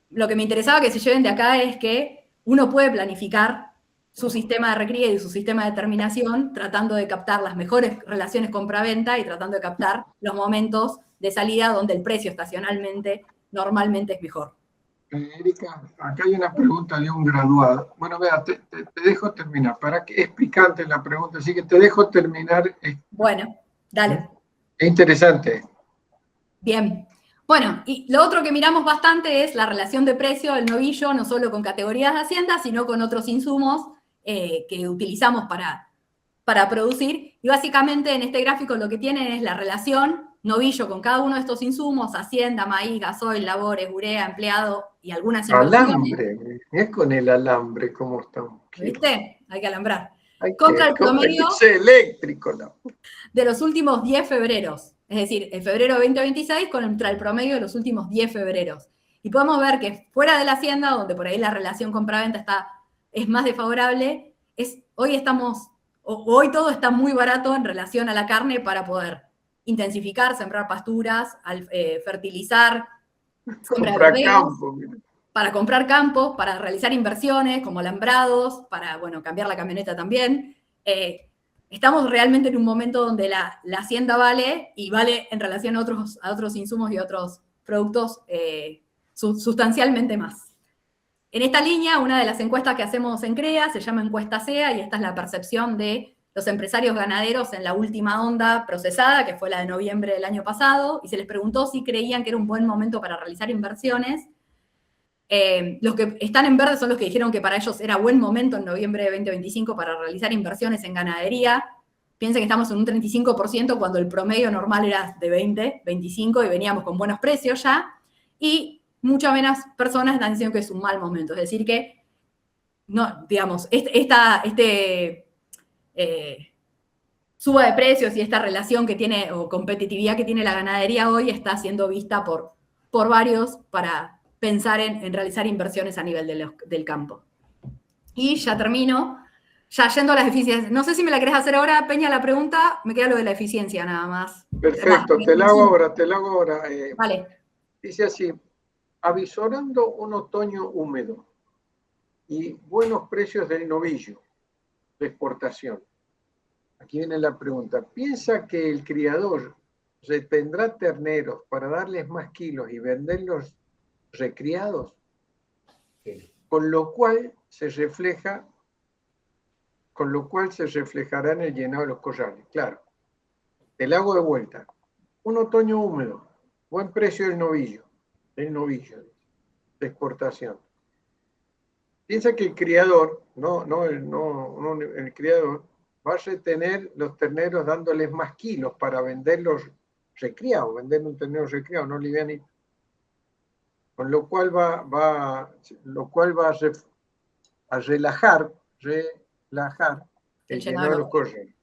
Lo que me interesaba que se lleven de acá es que uno puede planificar su sistema de recría y su sistema de terminación tratando de captar las mejores relaciones compra-venta y tratando de captar los momentos de salida donde el precio estacionalmente normalmente es mejor. Erika, acá hay una pregunta de un graduado. Bueno, vea, te dejo terminar. Para que es picante la pregunta, así que te dejo terminar. Bueno, dale. Es interesante. Bien. Bueno, y lo otro que miramos bastante es la relación de precio del novillo, no solo con categorías de hacienda, sino con otros insumos que utilizamos para producir. Y básicamente en este gráfico lo que tienen es la relación novillo con cada uno de estos insumos, hacienda, maíz, gasoil, labores, urea, empleado y algunas inversiones. Alambre, es con el alambre cómo estamos. ¿Viste? Hay que alambrar. Contra el promedio eléctrico, no, de los últimos 10 febreros. Es decir, en febrero de 2026 contra el promedio de los últimos 10 febreros. Y podemos ver que fuera de la hacienda, donde por ahí la relación compra-venta es más desfavorable, hoy todo está muy barato en relación a la carne para poder intensificar, sembrar pasturas, fertilizar, comprar campo, para comprar campos, para realizar inversiones como alambrados, para cambiar la camioneta también. Estamos realmente en un momento donde la hacienda vale, y vale en relación a otros insumos y otros productos sustancialmente más. En esta línea, una de las encuestas que hacemos en CREA se llama encuesta SEA, y esta es la percepción de los empresarios ganaderos en la última onda procesada, que fue la de noviembre del año pasado, y se les preguntó si creían que era un buen momento para realizar inversiones. Los que están en verde son los que dijeron que para ellos era buen momento en noviembre de 2025 para realizar inversiones en ganadería. Piensen que estamos en un 35% cuando el promedio normal era de 20, 25 y veníamos con buenos precios ya. Y muchas menos personas están diciendo que es un mal momento. Es decir que, no, digamos, suba de precios y esta relación que tiene, o competitividad que tiene la ganadería hoy, está siendo vista por varios para pensar en realizar inversiones a nivel del campo. Y ya termino, ya yendo a las eficiencias. No sé si me la querés hacer ahora, Peña, la pregunta. Me queda lo de la eficiencia nada más. Perfecto, te la hago ahora. Vale. Dice así, avisorando un otoño húmedo y buenos precios del novillo de exportación. Aquí viene la pregunta. ¿Piensa que el criador retendrá terneros para darles más kilos y venderlos recriados? Con lo cual se reflejará en el llenado de los corrales. Claro, te la hago de vuelta. Un otoño húmedo, buen precio del novillo de exportación. Piensa que el criador, el criador va a retener los terneros dándoles más kilos para venderlos recriados, vender un ternero recriado, no livianito. Con lo cual va a relajar el llenado de los corrales.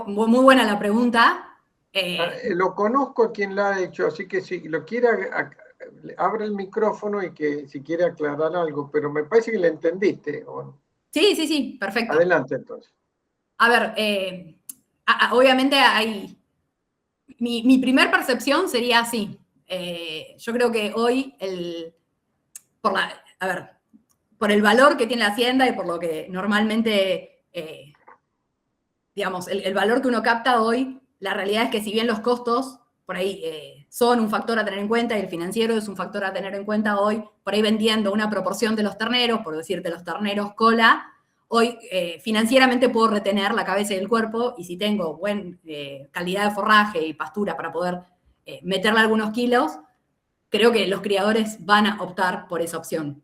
Muy buena la pregunta. Lo conozco a quien la ha hecho, así que si lo quiere, abre el micrófono y que si quiere aclarar algo, pero me parece que le entendiste. ¿O no? Sí, perfecto. Adelante, entonces. A ver, obviamente hay... Mi primer percepción sería así. Yo creo que hoy, por el valor que tiene la hacienda y por lo que normalmente, digamos, el valor que uno capta hoy, la realidad es que si bien los costos por ahí son un factor a tener en cuenta y el financiero es un factor a tener en cuenta hoy, por ahí vendiendo una proporción de los terneros, por decirte los terneros cola, hoy financieramente puedo retener la cabeza y el cuerpo, y si tengo buena calidad de forraje y pastura para poder meterle algunos kilos, creo que los criadores van a optar por esa opción.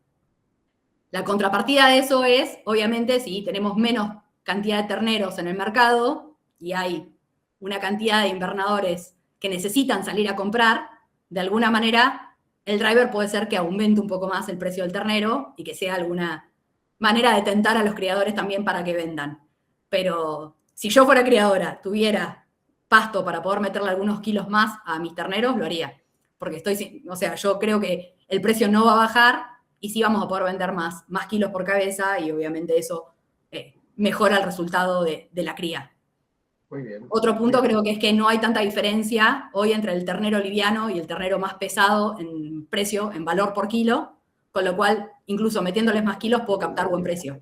La contrapartida de eso es, obviamente, si tenemos menos cantidad de terneros en el mercado y hay una cantidad de invernadores que necesitan salir a comprar, de alguna manera el driver puede ser que aumente un poco más el precio del ternero y que sea alguna manera de tentar a los criadores también para que vendan. Pero si yo fuera criadora, tuviera pasto para poder meterle algunos kilos más a mis terneros, lo haría. Porque yo creo que el precio no va a bajar y sí vamos a poder vender más kilos por cabeza, y obviamente eso mejora el resultado de la cría. Muy bien. Otro punto creo que es que no hay tanta diferencia hoy entre el ternero liviano y el ternero más pesado en precio, en valor por kilo, con lo cual, incluso metiéndoles más kilos, puedo captar buen precio.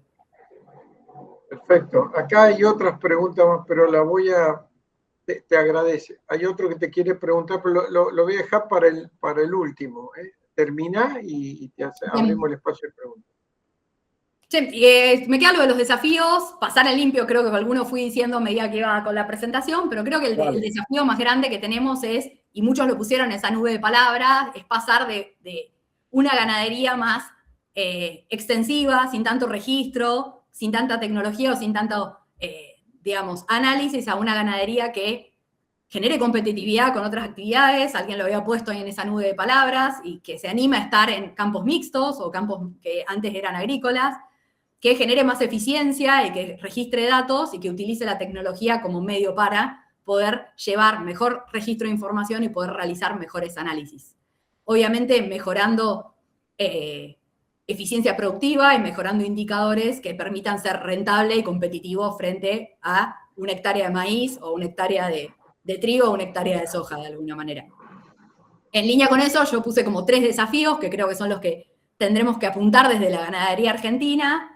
Perfecto. Acá hay otras preguntas más, pero la voy a... Te agradece. Hay otro que te quiere preguntar, pero lo voy a dejar para el último. Termina y abrimos el espacio de preguntas. Sí, me queda lo de los desafíos, pasar en limpio, creo que alguno fui diciendo a medida que iba con la presentación, pero creo que el desafío más grande que tenemos es, y muchos lo pusieron en esa nube de palabras, es pasar de una ganadería más extensiva, sin tanto registro, sin tanta tecnología o sin tanto, análisis, a una ganadería que genere competitividad con otras actividades. Alguien lo había puesto ahí en esa nube de palabras, y que se anima a estar en campos mixtos o campos que antes eran agrícolas, que genere más eficiencia y que registre datos y que utilice la tecnología como medio para poder llevar mejor registro de información y poder realizar mejores análisis. Obviamente mejorando eficiencia productiva y mejorando indicadores que permitan ser rentable y competitivo frente a una hectárea de maíz o una hectárea de trigo o una hectárea de soja, de alguna manera. En línea con eso, yo puse como 3 desafíos que creo que son los que tendremos que apuntar desde la ganadería argentina.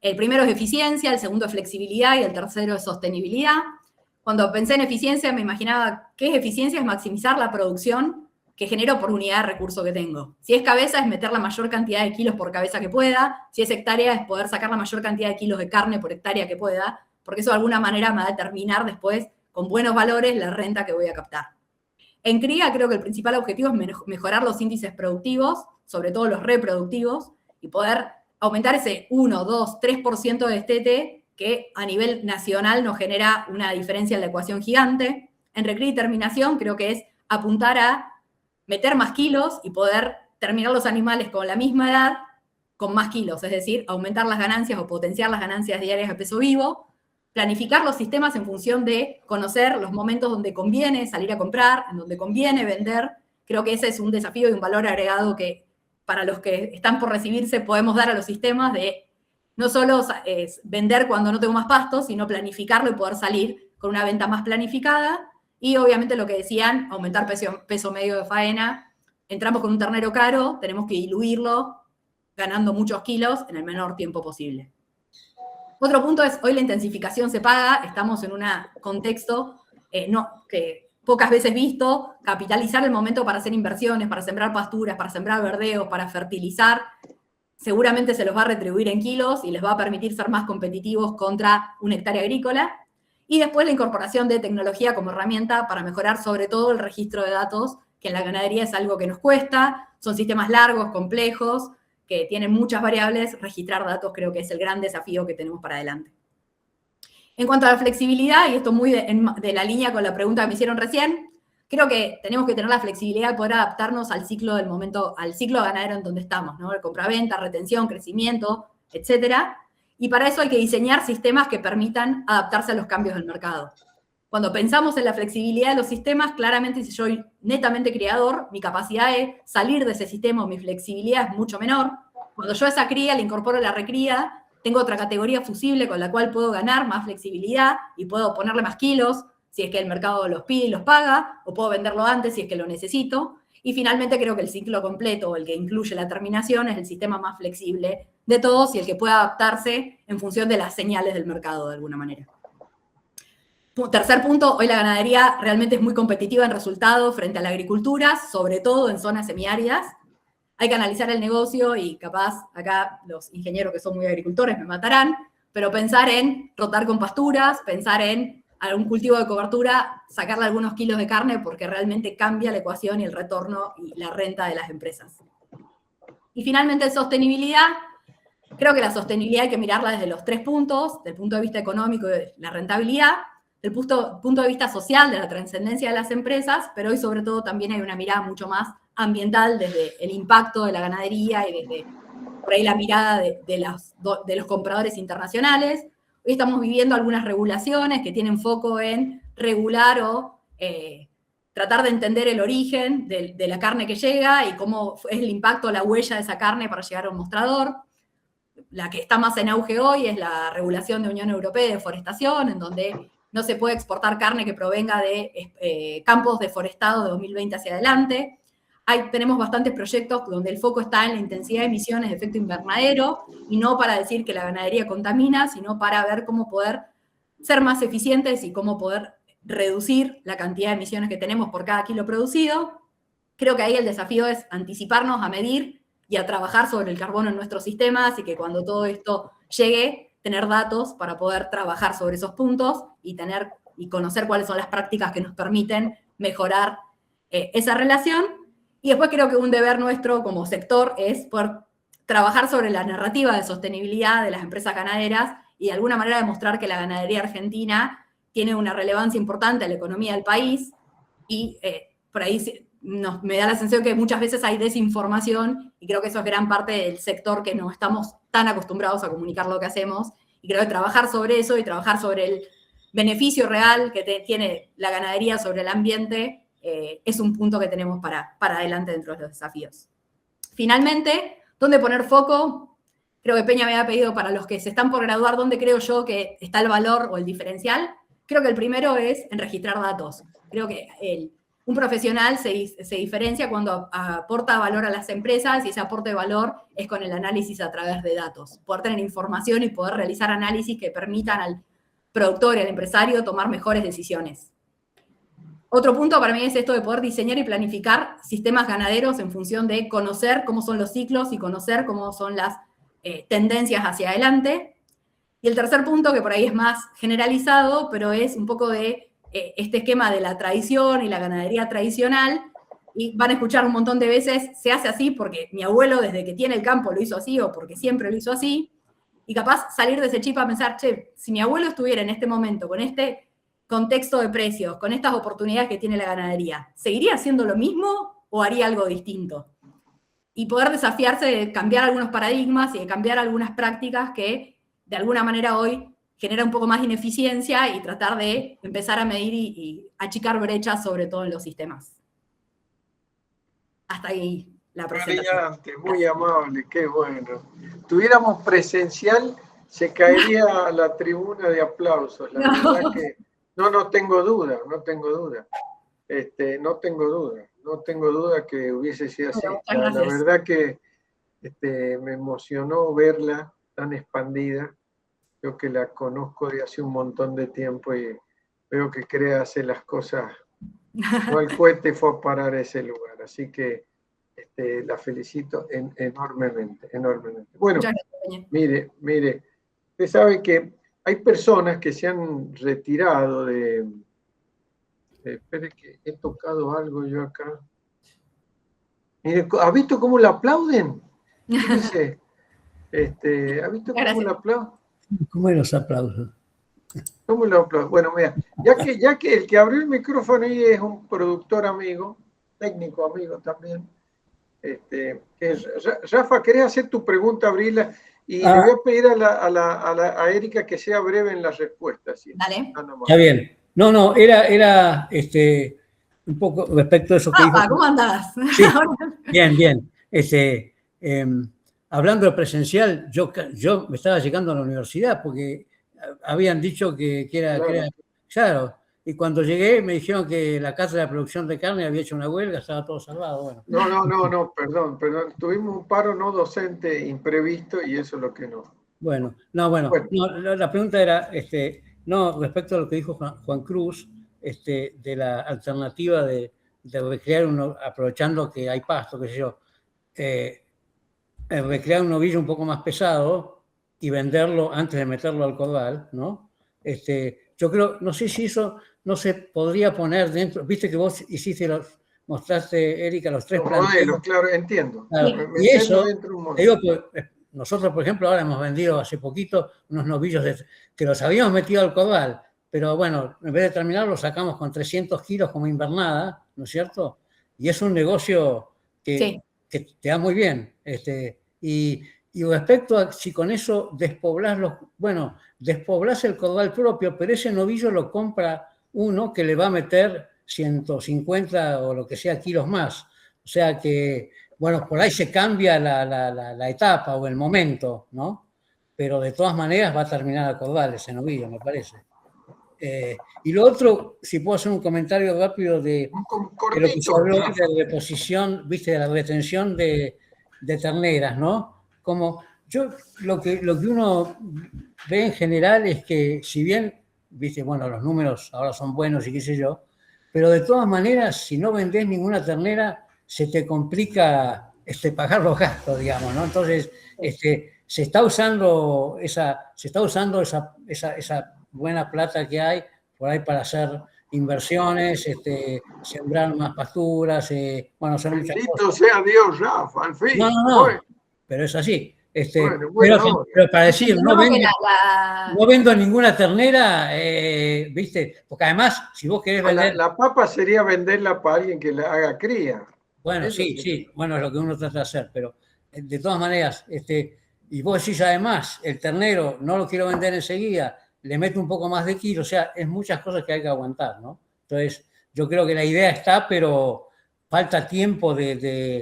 El primero es eficiencia, el segundo es flexibilidad y el tercero es sostenibilidad. Cuando pensé en eficiencia me imaginaba, ¿qué es eficiencia? Es maximizar la producción que genero por unidad de recurso que tengo. Si es cabeza, es meter la mayor cantidad de kilos por cabeza que pueda. Si es hectárea, es poder sacar la mayor cantidad de kilos de carne por hectárea que pueda, porque eso de alguna manera me va a determinar después, con buenos valores, la renta que voy a captar. En cría creo que el principal objetivo es mejorar los índices productivos, sobre todo los reproductivos, y poder aumentar ese 1, 2, 3% de destete que a nivel nacional nos genera una diferencia en la ecuación gigante. En recría y terminación creo que es apuntar a meter más kilos y poder terminar los animales con la misma edad con más kilos, es decir, aumentar las ganancias o potenciar las ganancias diarias a peso vivo, planificar los sistemas en función de conocer los momentos donde conviene salir a comprar, en donde conviene vender. Creo que ese es un desafío y un valor agregado que para los que están por recibirse podemos dar a los sistemas de no solo vender cuando no tengo más pastos, sino planificarlo y poder salir con una venta más planificada. Y obviamente lo que decían, aumentar peso medio de faena. Entramos con un ternero caro, tenemos que diluirlo, ganando muchos kilos en el menor tiempo posible. Otro punto es, hoy la intensificación se paga, estamos en un contexto que pocas veces visto, capitalizar el momento para hacer inversiones, para sembrar pasturas, para sembrar verdeos, para fertilizar, seguramente se los va a retribuir en kilos y les va a permitir ser más competitivos contra una hectárea agrícola. Y después la incorporación de tecnología como herramienta para mejorar sobre todo el registro de datos, que en la ganadería es algo que nos cuesta, son sistemas largos, complejos, que tienen muchas variables. Registrar datos creo que es el gran desafío que tenemos para adelante. En cuanto a la flexibilidad, y esto muy de la línea con la pregunta que me hicieron recién, creo que tenemos que tener la flexibilidad de poder adaptarnos al ciclo del momento, al ciclo ganadero en donde estamos, ¿no? El compraventa, retención, crecimiento, etcétera. Y para eso hay que diseñar sistemas que permitan adaptarse a los cambios del mercado. Cuando pensamos en la flexibilidad de los sistemas, claramente si yo soy netamente criador, mi capacidad de salir de ese sistema o mi flexibilidad es mucho menor. Cuando yo a esa cría le incorporo la recría, tengo otra categoría fusible con la cual puedo ganar más flexibilidad y puedo ponerle más kilos si es que el mercado los pide y los paga, o puedo venderlo antes si es que lo necesito. Y finalmente creo que el ciclo completo, o el que incluye la terminación, es el sistema más flexible de todos y el que puede adaptarse en función de las señales del mercado de alguna manera. Tercer punto, hoy la ganadería realmente es muy competitiva en resultados frente a la agricultura, sobre todo en zonas semiáridas. Hay que analizar el negocio y capaz acá los ingenieros que son muy agricultores me matarán, pero pensar en rotar con pasturas, pensar en algún cultivo de cobertura, sacarle algunos kilos de carne porque realmente cambia la ecuación y el retorno y la renta de las empresas. Y finalmente, sostenibilidad. Creo que la sostenibilidad hay que mirarla desde los 3 puntos, del punto de vista económico de la rentabilidad, del punto de vista social, de la trascendencia de las empresas, pero hoy sobre todo también hay una mirada mucho más ambiental desde el impacto de la ganadería y desde por ahí la mirada de los compradores internacionales. Hoy estamos viviendo algunas regulaciones que tienen foco en regular o tratar de entender el origen de la carne que llega y cómo es el impacto, la huella de esa carne para llegar a un mostrador. La que está más en auge hoy es la regulación de Unión Europea de deforestación, en donde no se puede exportar carne que provenga de campos deforestados de 2020 hacia adelante. Tenemos bastantes proyectos donde el foco está en la intensidad de emisiones de efecto invernadero, y no para decir que la ganadería contamina, sino para ver cómo poder ser más eficientes y cómo poder reducir la cantidad de emisiones que tenemos por cada kilo producido. Creo que ahí el desafío es anticiparnos a medir y a trabajar sobre el carbono en nuestros sistemas, y que cuando todo esto llegue, tener datos para poder trabajar sobre esos puntos y conocer cuáles son las prácticas que nos permiten mejorar esa relación. Y después creo que un deber nuestro como sector es poder trabajar sobre la narrativa de sostenibilidad de las empresas ganaderas y de alguna manera demostrar que la ganadería argentina tiene una relevancia importante en la economía del país, y por ahí me da la sensación que muchas veces hay desinformación, y creo que eso es gran parte del sector que no estamos tan acostumbrados a comunicar lo que hacemos, y creo que trabajar sobre eso y trabajar sobre el beneficio real que tiene la ganadería sobre el ambiente es un punto que tenemos para adelante dentro de los desafíos. Finalmente, ¿dónde poner foco? Creo que Peña me había pedido para los que se están por graduar, ¿dónde creo yo que está el valor o el diferencial? Creo que el primero es en registrar datos. Creo que un profesional se diferencia cuando aporta valor a las empresas, y ese aporte de valor es con el análisis a través de datos. Poder tener información y poder realizar análisis que permitan al productor y al empresario tomar mejores decisiones. Otro punto para mí es esto de poder diseñar y planificar sistemas ganaderos en función de conocer cómo son los ciclos y conocer cómo son las tendencias hacia adelante. Y el tercer punto, que por ahí es más generalizado, pero es un poco de este esquema de la tradición y la ganadería tradicional, y van a escuchar un montón de veces, se hace así porque mi abuelo desde que tiene el campo lo hizo así, o porque siempre lo hizo así, y capaz salir de ese chip a pensar, che, si mi abuelo estuviera en este momento con este contexto de precios, con estas oportunidades que tiene la ganadería, ¿seguiría haciendo lo mismo o haría algo distinto? Y poder desafiarse de cambiar algunos paradigmas y de cambiar algunas prácticas que de alguna manera hoy genera un poco más ineficiencia y tratar de empezar a medir y achicar brechas, sobre todo en los sistemas. Hasta ahí la presentación. Brillante, muy amable, qué bueno. Tuviéramos presencial, se caería la tribuna de aplausos. La verdad que no tengo duda, no tengo duda. No tengo duda que hubiese sido así. Bueno, la verdad que me emocionó verla tan expandida. Yo que la conozco de hace un montón de tiempo y veo que quiere hacer las cosas. No el cohete fue a parar a ese lugar. Así que la felicito enormemente, enormemente. Bueno, mire, usted sabe que hay personas que se han retirado de espere que he tocado algo yo acá. Mire, ¿ha visto cómo la aplauden? Fíjese, ¿ha visto cómo la aplauden? ¿Cómo eran los aplausos? ¿Cómo lo aplauden? Bueno, mira, ya que el que abrió el micrófono ahí es un productor amigo, técnico amigo también, que es Rafa, ¿querés hacer tu pregunta, abrirla? Y le voy a pedir a Erika que sea breve en las respuestas. ¿Sí? Dale. Está bien. No, era un poco respecto a eso que dijo. ¿Cómo andás? Sí, bien. Hablando de presencial, yo me estaba llegando a la universidad porque habían dicho que era claro. Y cuando llegué me dijeron que la Casa de Producción de Carne había hecho una huelga, estaba todo salvado. Bueno. No, perdón. Tuvimos un paro no docente imprevisto y eso es lo que no. Bueno, la pregunta era, respecto a lo que dijo Juan Cruz, de la alternativa de recrear uno, aprovechando que hay pasto, qué sé yo, recrear un novillo un poco más pesado y venderlo antes de meterlo al corral, ¿no? Yo creo, no sé si eso no se podría poner dentro, viste que vos mostraste, Erika, los tres modelos, claro, entiendo. Claro, y eso, digo que nosotros, por ejemplo, ahora hemos vendido hace poquito unos novillos que los habíamos metido al corral, pero bueno, en vez de terminar, los sacamos con 300 kilos como invernada, ¿no es cierto? Y es un negocio que te da muy bien. Y respecto a si con eso despoblás el corral propio, pero ese novillo lo compra uno que le va a meter 150 o lo que sea kilos más. O sea que, bueno, por ahí se cambia la etapa o el momento, ¿no? Pero de todas maneras va a terminar a corral ese novillo, me parece. Y lo otro, si puedo hacer un comentario rápido de lo que se habló de la reposición, viste, de la retención de terneras, ¿no? Como lo que uno ve en general es que si bien, viste, bueno, los números ahora son buenos y qué sé yo, pero de todas maneras, si no vendés ninguna ternera, se te complica pagar los gastos, digamos, ¿no? Entonces, se está usando esa buena plata que hay por ahí para hacer inversiones, sembrar más pasturas, bueno, son muchas cosas. Bendito sea Dios, Rafa, al fin. No, pero es así. Pero para decir, no vendo ninguna ternera, ¿viste? Porque además, si vos querés vender... La papa sería venderla para alguien que la haga cría. Bueno, sí, bueno, es lo que uno trata de hacer, pero de todas maneras, y vos decís además, el ternero no lo quiero vender enseguida, le meto un poco más de kilo, o sea, es muchas cosas que hay que aguantar, ¿no? Entonces, yo creo que la idea está, pero falta tiempo de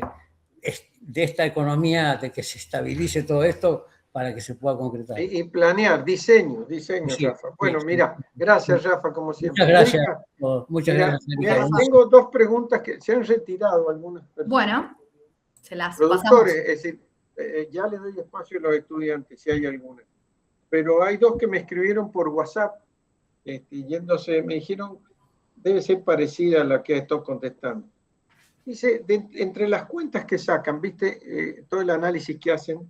esta economía, de que se estabilice todo esto para que se pueda concretar. Y planear, diseño, sí, Rafa. Bueno, mira, gracias, Rafa, como siempre. Muchas gracias. Tengo dos preguntas que se han retirado algunas personas. Bueno, se las productores, es decir, ya le doy espacio a los estudiantes, si hay alguna. Pero hay dos que me escribieron por WhatsApp, me dijeron, debe ser parecida a la que estoy contestando. Dice, entre las cuentas que sacan, ¿viste? Todo el análisis que hacen,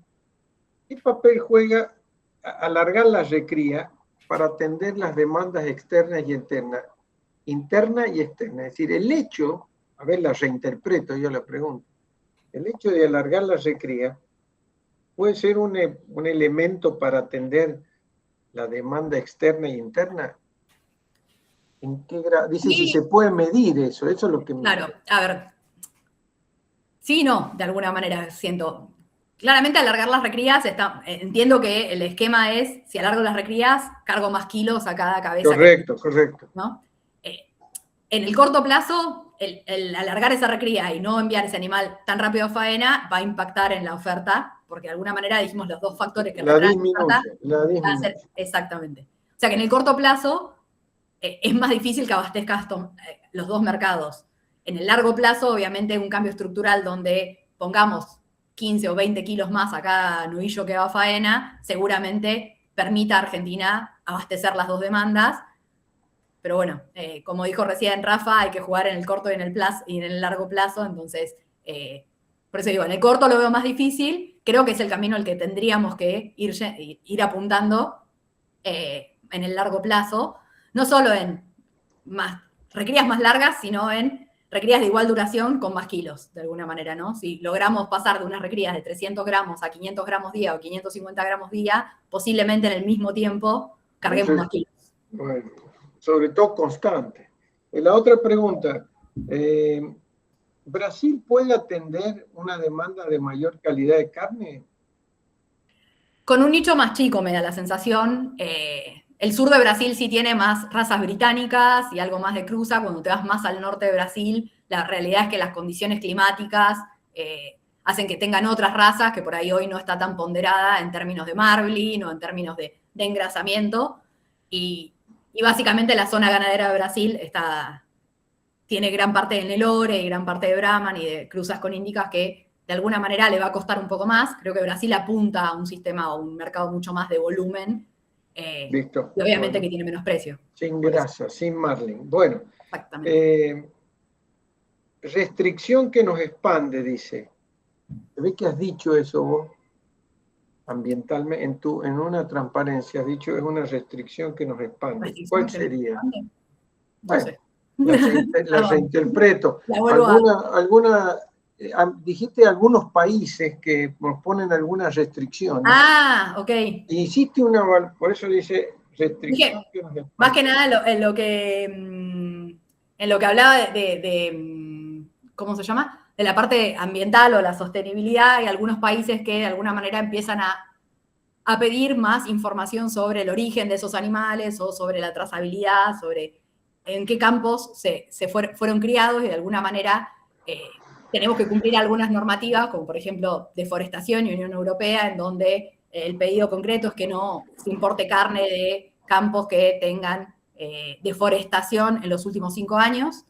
¿qué papel juega alargar la recría para atender las demandas externas y internas? Interna y externa. Es decir, el hecho, a ver, la reinterpreto yo la pregunta, el hecho de alargar la recría puede ser un elemento para atender la demanda externa y interna. ¿En qué grado? Dice, Sí. si se puede medir eso es lo que... Claro, a ver. Sí, no, de alguna manera siento. Claramente alargar las recrías, entiendo que el esquema es, si alargo las recrías, cargo más kilos a cada cabeza. Correcto, correcto. ¿No? En el corto plazo, el alargar esa recría y no enviar ese animal tan rápido a faena va a impactar en la oferta, porque de alguna manera dijimos los dos factores que La retraen disminuye, la disminuye. Exactamente. O sea que en el corto plazo es más difícil que abastezcas los dos mercados. En el largo plazo, obviamente, un cambio estructural donde pongamos 15 o 20 kilos más a cada novillo que va a faena, seguramente permita a Argentina abastecer las dos demandas. Pero bueno, como dijo recién Rafa, hay que jugar en el corto y en el largo plazo. Entonces, por eso digo, en el corto lo veo más difícil. Creo que es el camino al que tendríamos que ir apuntando en el largo plazo. No solo en recrías más largas, sino en recrías de igual duración con más kilos, de alguna manera, ¿no? Si logramos pasar de unas recrías de 300 gramos a 500 gramos día o 550 gramos día, posiblemente en el mismo tiempo carguemos más kilos. Bueno, sobre todo constante. La otra pregunta, ¿Brasil puede atender una demanda de mayor calidad de carne? Con un nicho más chico me da la sensación. El sur de Brasil sí tiene más razas británicas y algo más de cruza. Cuando te vas más al norte de Brasil, la realidad es que las condiciones climáticas hacen que tengan otras razas que por ahí hoy no está tan ponderada en términos de marbling o en términos de engrasamiento. Y básicamente la zona ganadera de Brasil tiene gran parte de Nelore y gran parte de Brahman y de cruzas con índicas que de alguna manera le va a costar un poco más. Creo que Brasil apunta a un sistema o un mercado mucho más de volumen. Listo. Y obviamente bueno, que tiene menos precio. Sin grasa, sin marling. Bueno, exactamente. Restricción que nos expande, dice. ¿Ves que has dicho eso vos? Ambientalmente, en una transparencia has dicho es una restricción que nos expande. ¿Cuál sería? No sé. La reinterpreto. Dijiste algunos países que nos ponen algunas restricciones. Ah, ok. Y hiciste por eso dice restricción. Dije, más que nada en lo que hablaba de ¿cómo se llama? De la parte ambiental o la sostenibilidad, y algunos países que de alguna manera empiezan a pedir más información sobre el origen de esos animales o sobre la trazabilidad, sobre en qué campos fueron criados, y de alguna manera tenemos que cumplir algunas normativas, como por ejemplo deforestación y Unión Europea, en donde el pedido concreto es que no se importe carne de campos que tengan deforestación en los últimos 5 años,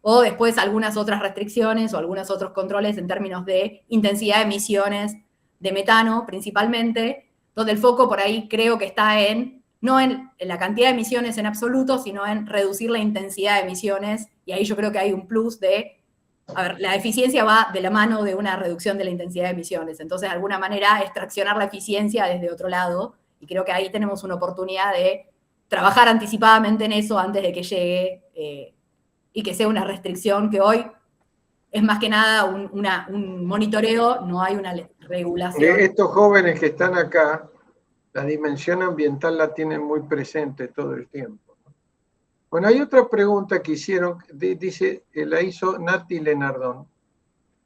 o después algunas otras restricciones o algunos otros controles en términos de intensidad de emisiones de metano principalmente, donde el foco por ahí creo que está no en la cantidad de emisiones en absoluto, sino en reducir la intensidad de emisiones, y ahí yo creo que hay un plus la eficiencia va de la mano de una reducción de la intensidad de emisiones, entonces de alguna manera extraccionar la eficiencia desde otro lado, y creo que ahí tenemos una oportunidad de trabajar anticipadamente en eso antes de que llegue y que sea una restricción que hoy es más que nada un monitoreo, no hay una regulación. Estos jóvenes que están acá, la dimensión ambiental la tienen muy presente todo el tiempo. Bueno, hay otra pregunta que hicieron, dice, la hizo Nati Lenardón.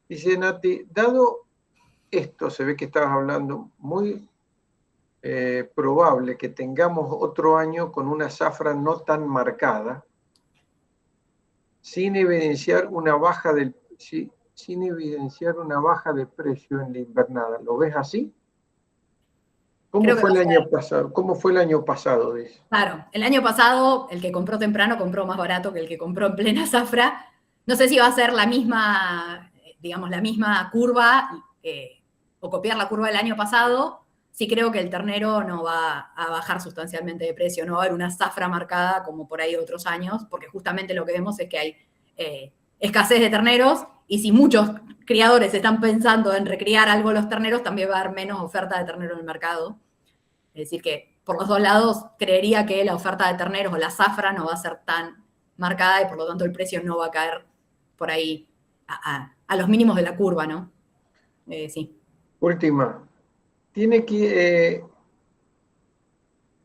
Dice Nati, dado esto, se ve que estabas hablando, muy probable que tengamos otro año con una zafra no tan marcada, sin evidenciar una baja de precio en la invernada. ¿Lo ves así? ¿Cómo fue el año pasado? ¿Cómo fue el año pasado? Dice. Claro, el año pasado el que compró temprano compró más barato que el que compró en plena zafra. No sé si va a ser la misma, digamos, la misma curva o copiar la curva del año pasado. sí creo que el ternero no va a bajar sustancialmente de precio, no va a haber una zafra marcada como por ahí otros años, porque justamente lo que vemos es que hay escasez de terneros, y si muchos criadores están pensando en recriar algo los terneros, también va a haber menos oferta de ternero en el mercado. Es decir, que por los dos lados creería que la oferta de terneros o la zafra no va a ser tan marcada, y por lo tanto el precio no va a caer por ahí a los mínimos de la curva, ¿no? Sí. Última.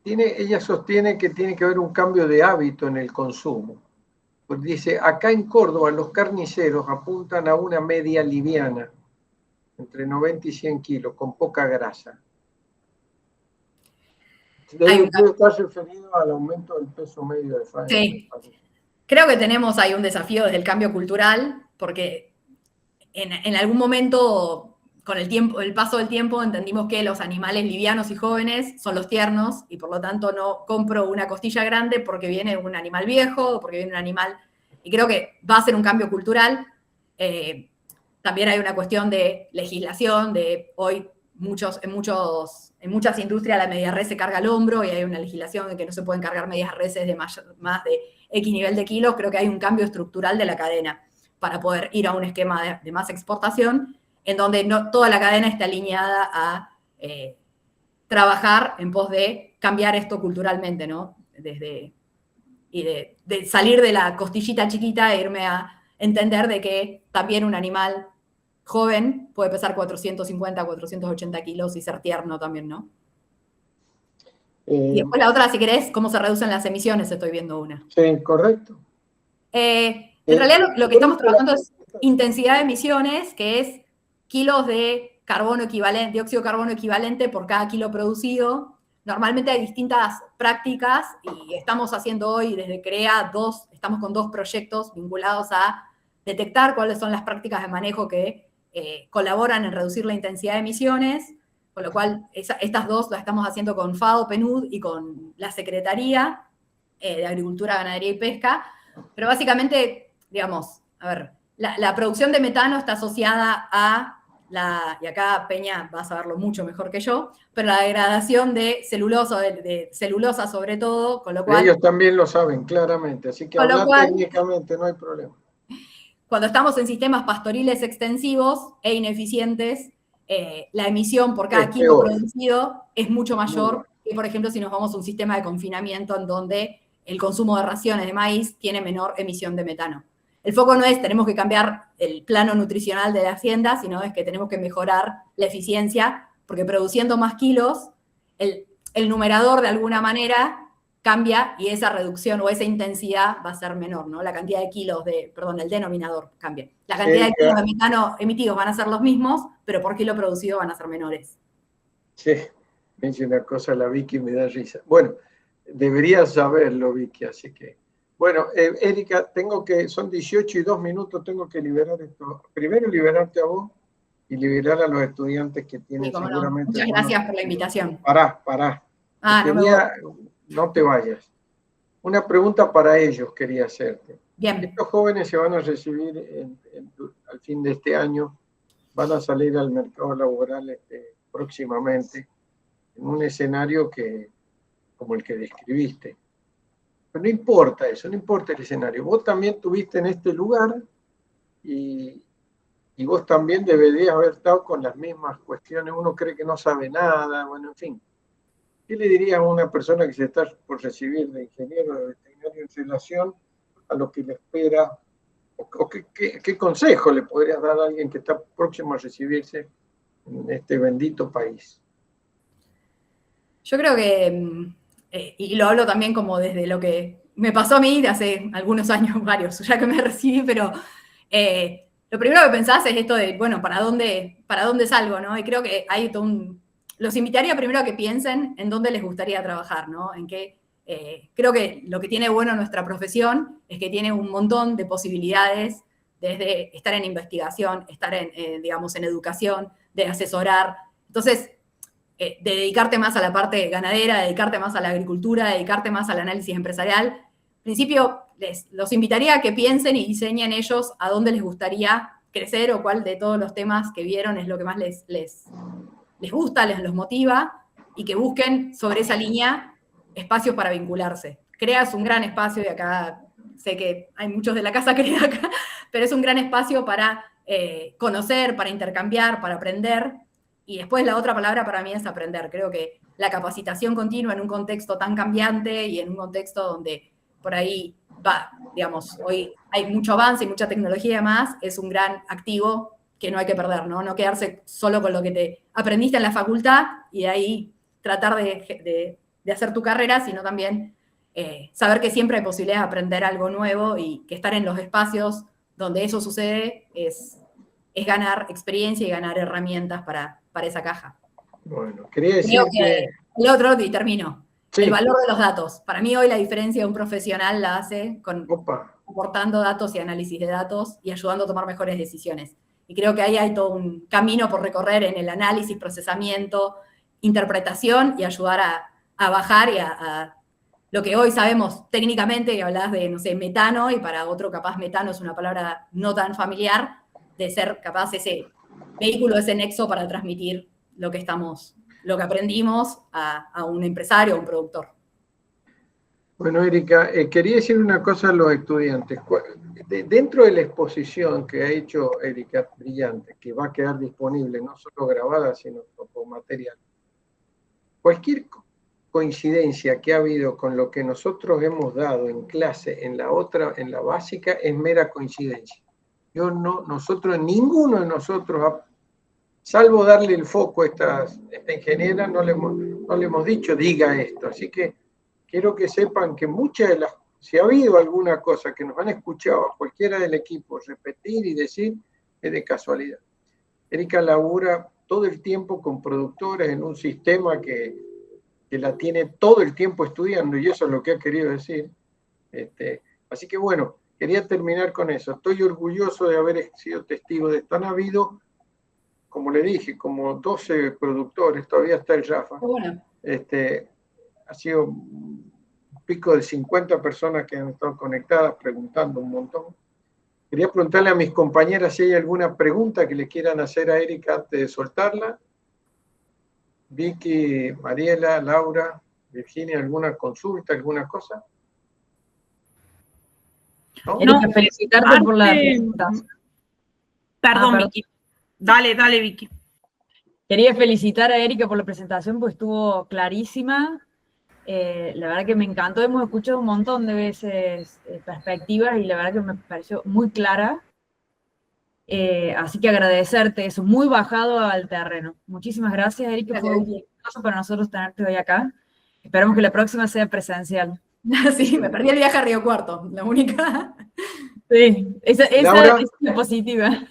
Ella sostiene que tiene que haber un cambio de hábito en el consumo. Pues dice, acá en Córdoba los carniceros apuntan a una media liviana, entre 90 y 100 kilos, con poca grasa. Puede estar referido al aumento del peso medio de faena. Sí. Creo que tenemos ahí un desafío desde el cambio cultural, porque en algún momento, con el paso del tiempo, entendimos que los animales livianos y jóvenes son los tiernos, y por lo tanto no compro una costilla grande porque viene un animal viejo o porque viene un animal... Y creo que va a ser un cambio cultural. También hay una cuestión de legislación, de hoy en muchas industrias la media res se carga al hombro, y hay una legislación de que no se pueden cargar medias reses de más de X nivel de kilos. Creo que hay un cambio estructural de la cadena para poder ir a un esquema de más exportación, en donde no toda la cadena está alineada a trabajar en pos de cambiar esto culturalmente, ¿no? De salir de la costillita chiquita e irme a entender de que también un animal joven puede pesar 450, 480 kilos y ser tierno también, ¿no? Y después la otra, si querés, cómo se reducen las emisiones, estoy viendo una. Sí, correcto. En realidad lo que estamos trabajando es intensidad de emisiones, que es kilos de carbono equivalente, dióxido de carbono equivalente por cada kilo producido. Normalmente hay distintas prácticas, y estamos haciendo hoy desde CREA estamos con 2 proyectos vinculados a detectar cuáles son las prácticas de manejo que colaboran en reducir la intensidad de emisiones, con lo cual estas 2 las estamos haciendo con FAO, PNUD y con la Secretaría de Agricultura, Ganadería y Pesca. Pero básicamente, digamos, a ver, la producción de metano está asociada a y acá Peña va a saberlo mucho mejor que yo, pero la degradación de celulosa, de celulosa sobre todo, con lo cual... Ellos también lo saben claramente, así que hablar técnicamente no hay problema. Cuando estamos en sistemas pastoriles extensivos e ineficientes, la emisión por cada kilo producido es mucho mayor que, por ejemplo, si nos vamos a un sistema de confinamiento en donde el consumo de raciones de maíz tiene menor emisión de metano. El foco no es tenemos que cambiar el plano nutricional de la hacienda, sino es que tenemos que mejorar la eficiencia, porque produciendo más kilos, el numerador de alguna manera cambia, y esa reducción o esa intensidad va a ser menor, ¿no? La cantidad de kilos el denominador cambia. La cantidad de kilos de metano emitidos van a ser los mismos, pero por kilo producido van a ser menores. Sí, me dice una cosa la Vicky y me da risa. Bueno, deberías saberlo, Vicky, así que... Bueno, Erika, son 18 y 2 minutos, tengo que liberar esto. Primero liberarte a vos y liberar a los estudiantes que tienen seguramente... Muchas gracias por la invitación. Pará. No te vayas. Una pregunta para ellos quería hacerte. Bien. Estos jóvenes se van a recibir al fin de este año, van a salir al mercado laboral próximamente, en un escenario como el que describiste. Pero no importa eso, no importa el escenario. Vos también estuviste en este lugar y vos también deberías haber estado con las mismas cuestiones. Uno cree que no sabe nada, bueno, en fin. ¿Qué le dirías a una persona que se está por recibir de ingeniero de veterinario en relación a lo que le espera? ¿O qué consejo le podrías dar a alguien que está próximo a recibirse en este bendito país? Yo creo que... y lo hablo también como desde lo que me pasó a mí de hace algunos años, varios, ya que me recibí, pero lo primero que pensás es esto de, bueno, ¿para dónde salgo, no? Y creo que hay los invitaría primero a que piensen en dónde les gustaría trabajar, ¿no? Creo que lo que tiene bueno nuestra profesión es que tiene un montón de posibilidades, desde estar en investigación, estar digamos, en educación, de asesorar. Entonces, de dedicarte más a la parte ganadera, dedicarte más a la agricultura, dedicarte más al análisis empresarial. En principio, los invitaría a que piensen y diseñen ellos a dónde les gustaría crecer, o cuál de todos los temas que vieron es lo que más les gusta, los motiva, y que busquen sobre esa línea espacios para vincularse. CREA es un gran espacio, y acá sé que hay muchos de la casa CREA acá, pero es un gran espacio para conocer, para intercambiar, para aprender. Y después la otra palabra para mí es aprender. Creo que la capacitación continua en un contexto tan cambiante y en un contexto donde por ahí digamos, hoy hay mucho avance y mucha tecnología y demás, es un gran activo que no hay que perder, ¿no? No quedarse solo con lo que te aprendiste en la facultad y de ahí tratar de hacer tu carrera, sino también saber que siempre hay posibilidad de aprender algo nuevo y que estar en los espacios donde eso sucede es ganar experiencia y ganar herramientas para esa caja. Bueno, quería decir que... El otro, y termino, sí. El valor de los datos. Para mí hoy la diferencia de un profesional la hace aportando datos y análisis de datos y ayudando a tomar mejores decisiones. Y creo que ahí hay todo un camino por recorrer en el análisis, procesamiento, interpretación y ayudar a bajar y a lo que hoy sabemos técnicamente, que hablas de, no sé, metano, y para otro capaz metano es una palabra no tan familiar, de ser capaz ese vehículo, ese nexo para transmitir lo que aprendimos a un empresario, a un productor. Bueno, Erika, quería decir una cosa a los estudiantes. Dentro de la exposición que ha hecho Erika, brillante, que va a quedar disponible, no solo grabada, sino como material, cualquier coincidencia que ha habido con lo que nosotros hemos dado en clase, en la básica, es mera coincidencia. Ninguno de nosotros, salvo darle el foco a esta ingeniera, no le hemos dicho diga esto. Así que quiero que sepan que si ha habido alguna cosa que nos han escuchado a cualquiera del equipo repetir y decir, es de casualidad. Erika labura todo el tiempo con productores en un sistema que la tiene todo el tiempo estudiando, y eso es lo que ha querido decir. Así que bueno, quería terminar con eso. Estoy orgulloso de haber sido testigo de esto. Han habido, como le dije, como 12 productores, todavía está el Rafa. Bueno. Ha sido un pico de 50 personas que han estado conectadas, preguntando un montón. Quería preguntarle a mis compañeras si hay alguna pregunta que le quieran hacer a Erika antes de soltarla. Vicky, Mariela, Laura, Virginia, ¿alguna consulta, alguna cosa? ¿No? Erika, felicitarte por la presentación. Perdón, Vicky. Dale, Vicky. Quería felicitar a Erika por la presentación, pues estuvo clarísima. La verdad que me encantó. Hemos escuchado un montón de veces perspectivas y la verdad que me pareció muy clara. Así que agradecerte eso, muy bajado al terreno. Muchísimas gracias, Erika. Fue un gusto para nosotros tenerte hoy acá. Esperamos que la próxima sea presencial. Sí, me perdí el viaje a Río Cuarto, la única. Sí, esa es la positiva.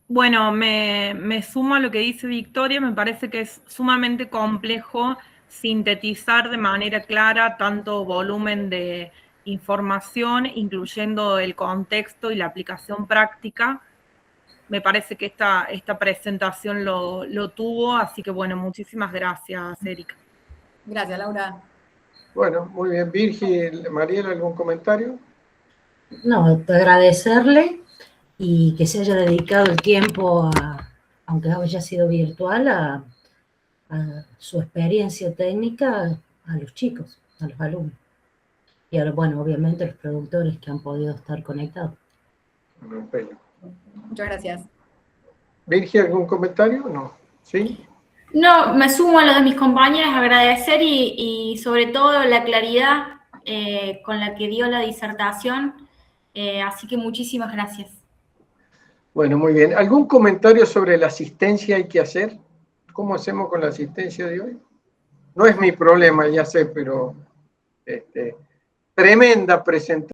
Bueno, me sumo a lo que dice Victoria. Me parece que es sumamente complejo sintetizar de manera clara tanto volumen de información, incluyendo el contexto y la aplicación práctica. Me parece que esta presentación lo tuvo, así que bueno, muchísimas gracias, Erika. Gracias, Laura. Bueno, muy bien. Virgi, Mariela, ¿algún comentario? No, agradecerle y que se haya dedicado el tiempo, aunque haya sido virtual, a su experiencia técnica a los chicos, a los alumnos. Y ahora, bueno, obviamente los productores que han podido estar conectados. Muchas gracias. Virgi, ¿algún comentario? No. ¿Sí? No, me sumo a los de mis compañeras, agradecer y sobre todo la claridad con la que dio la disertación. Así que muchísimas gracias. Bueno, muy bien. ¿Algún comentario sobre la asistencia hay que hacer? ¿Cómo hacemos con la asistencia de hoy? No es mi problema, ya sé, pero tremenda presentación.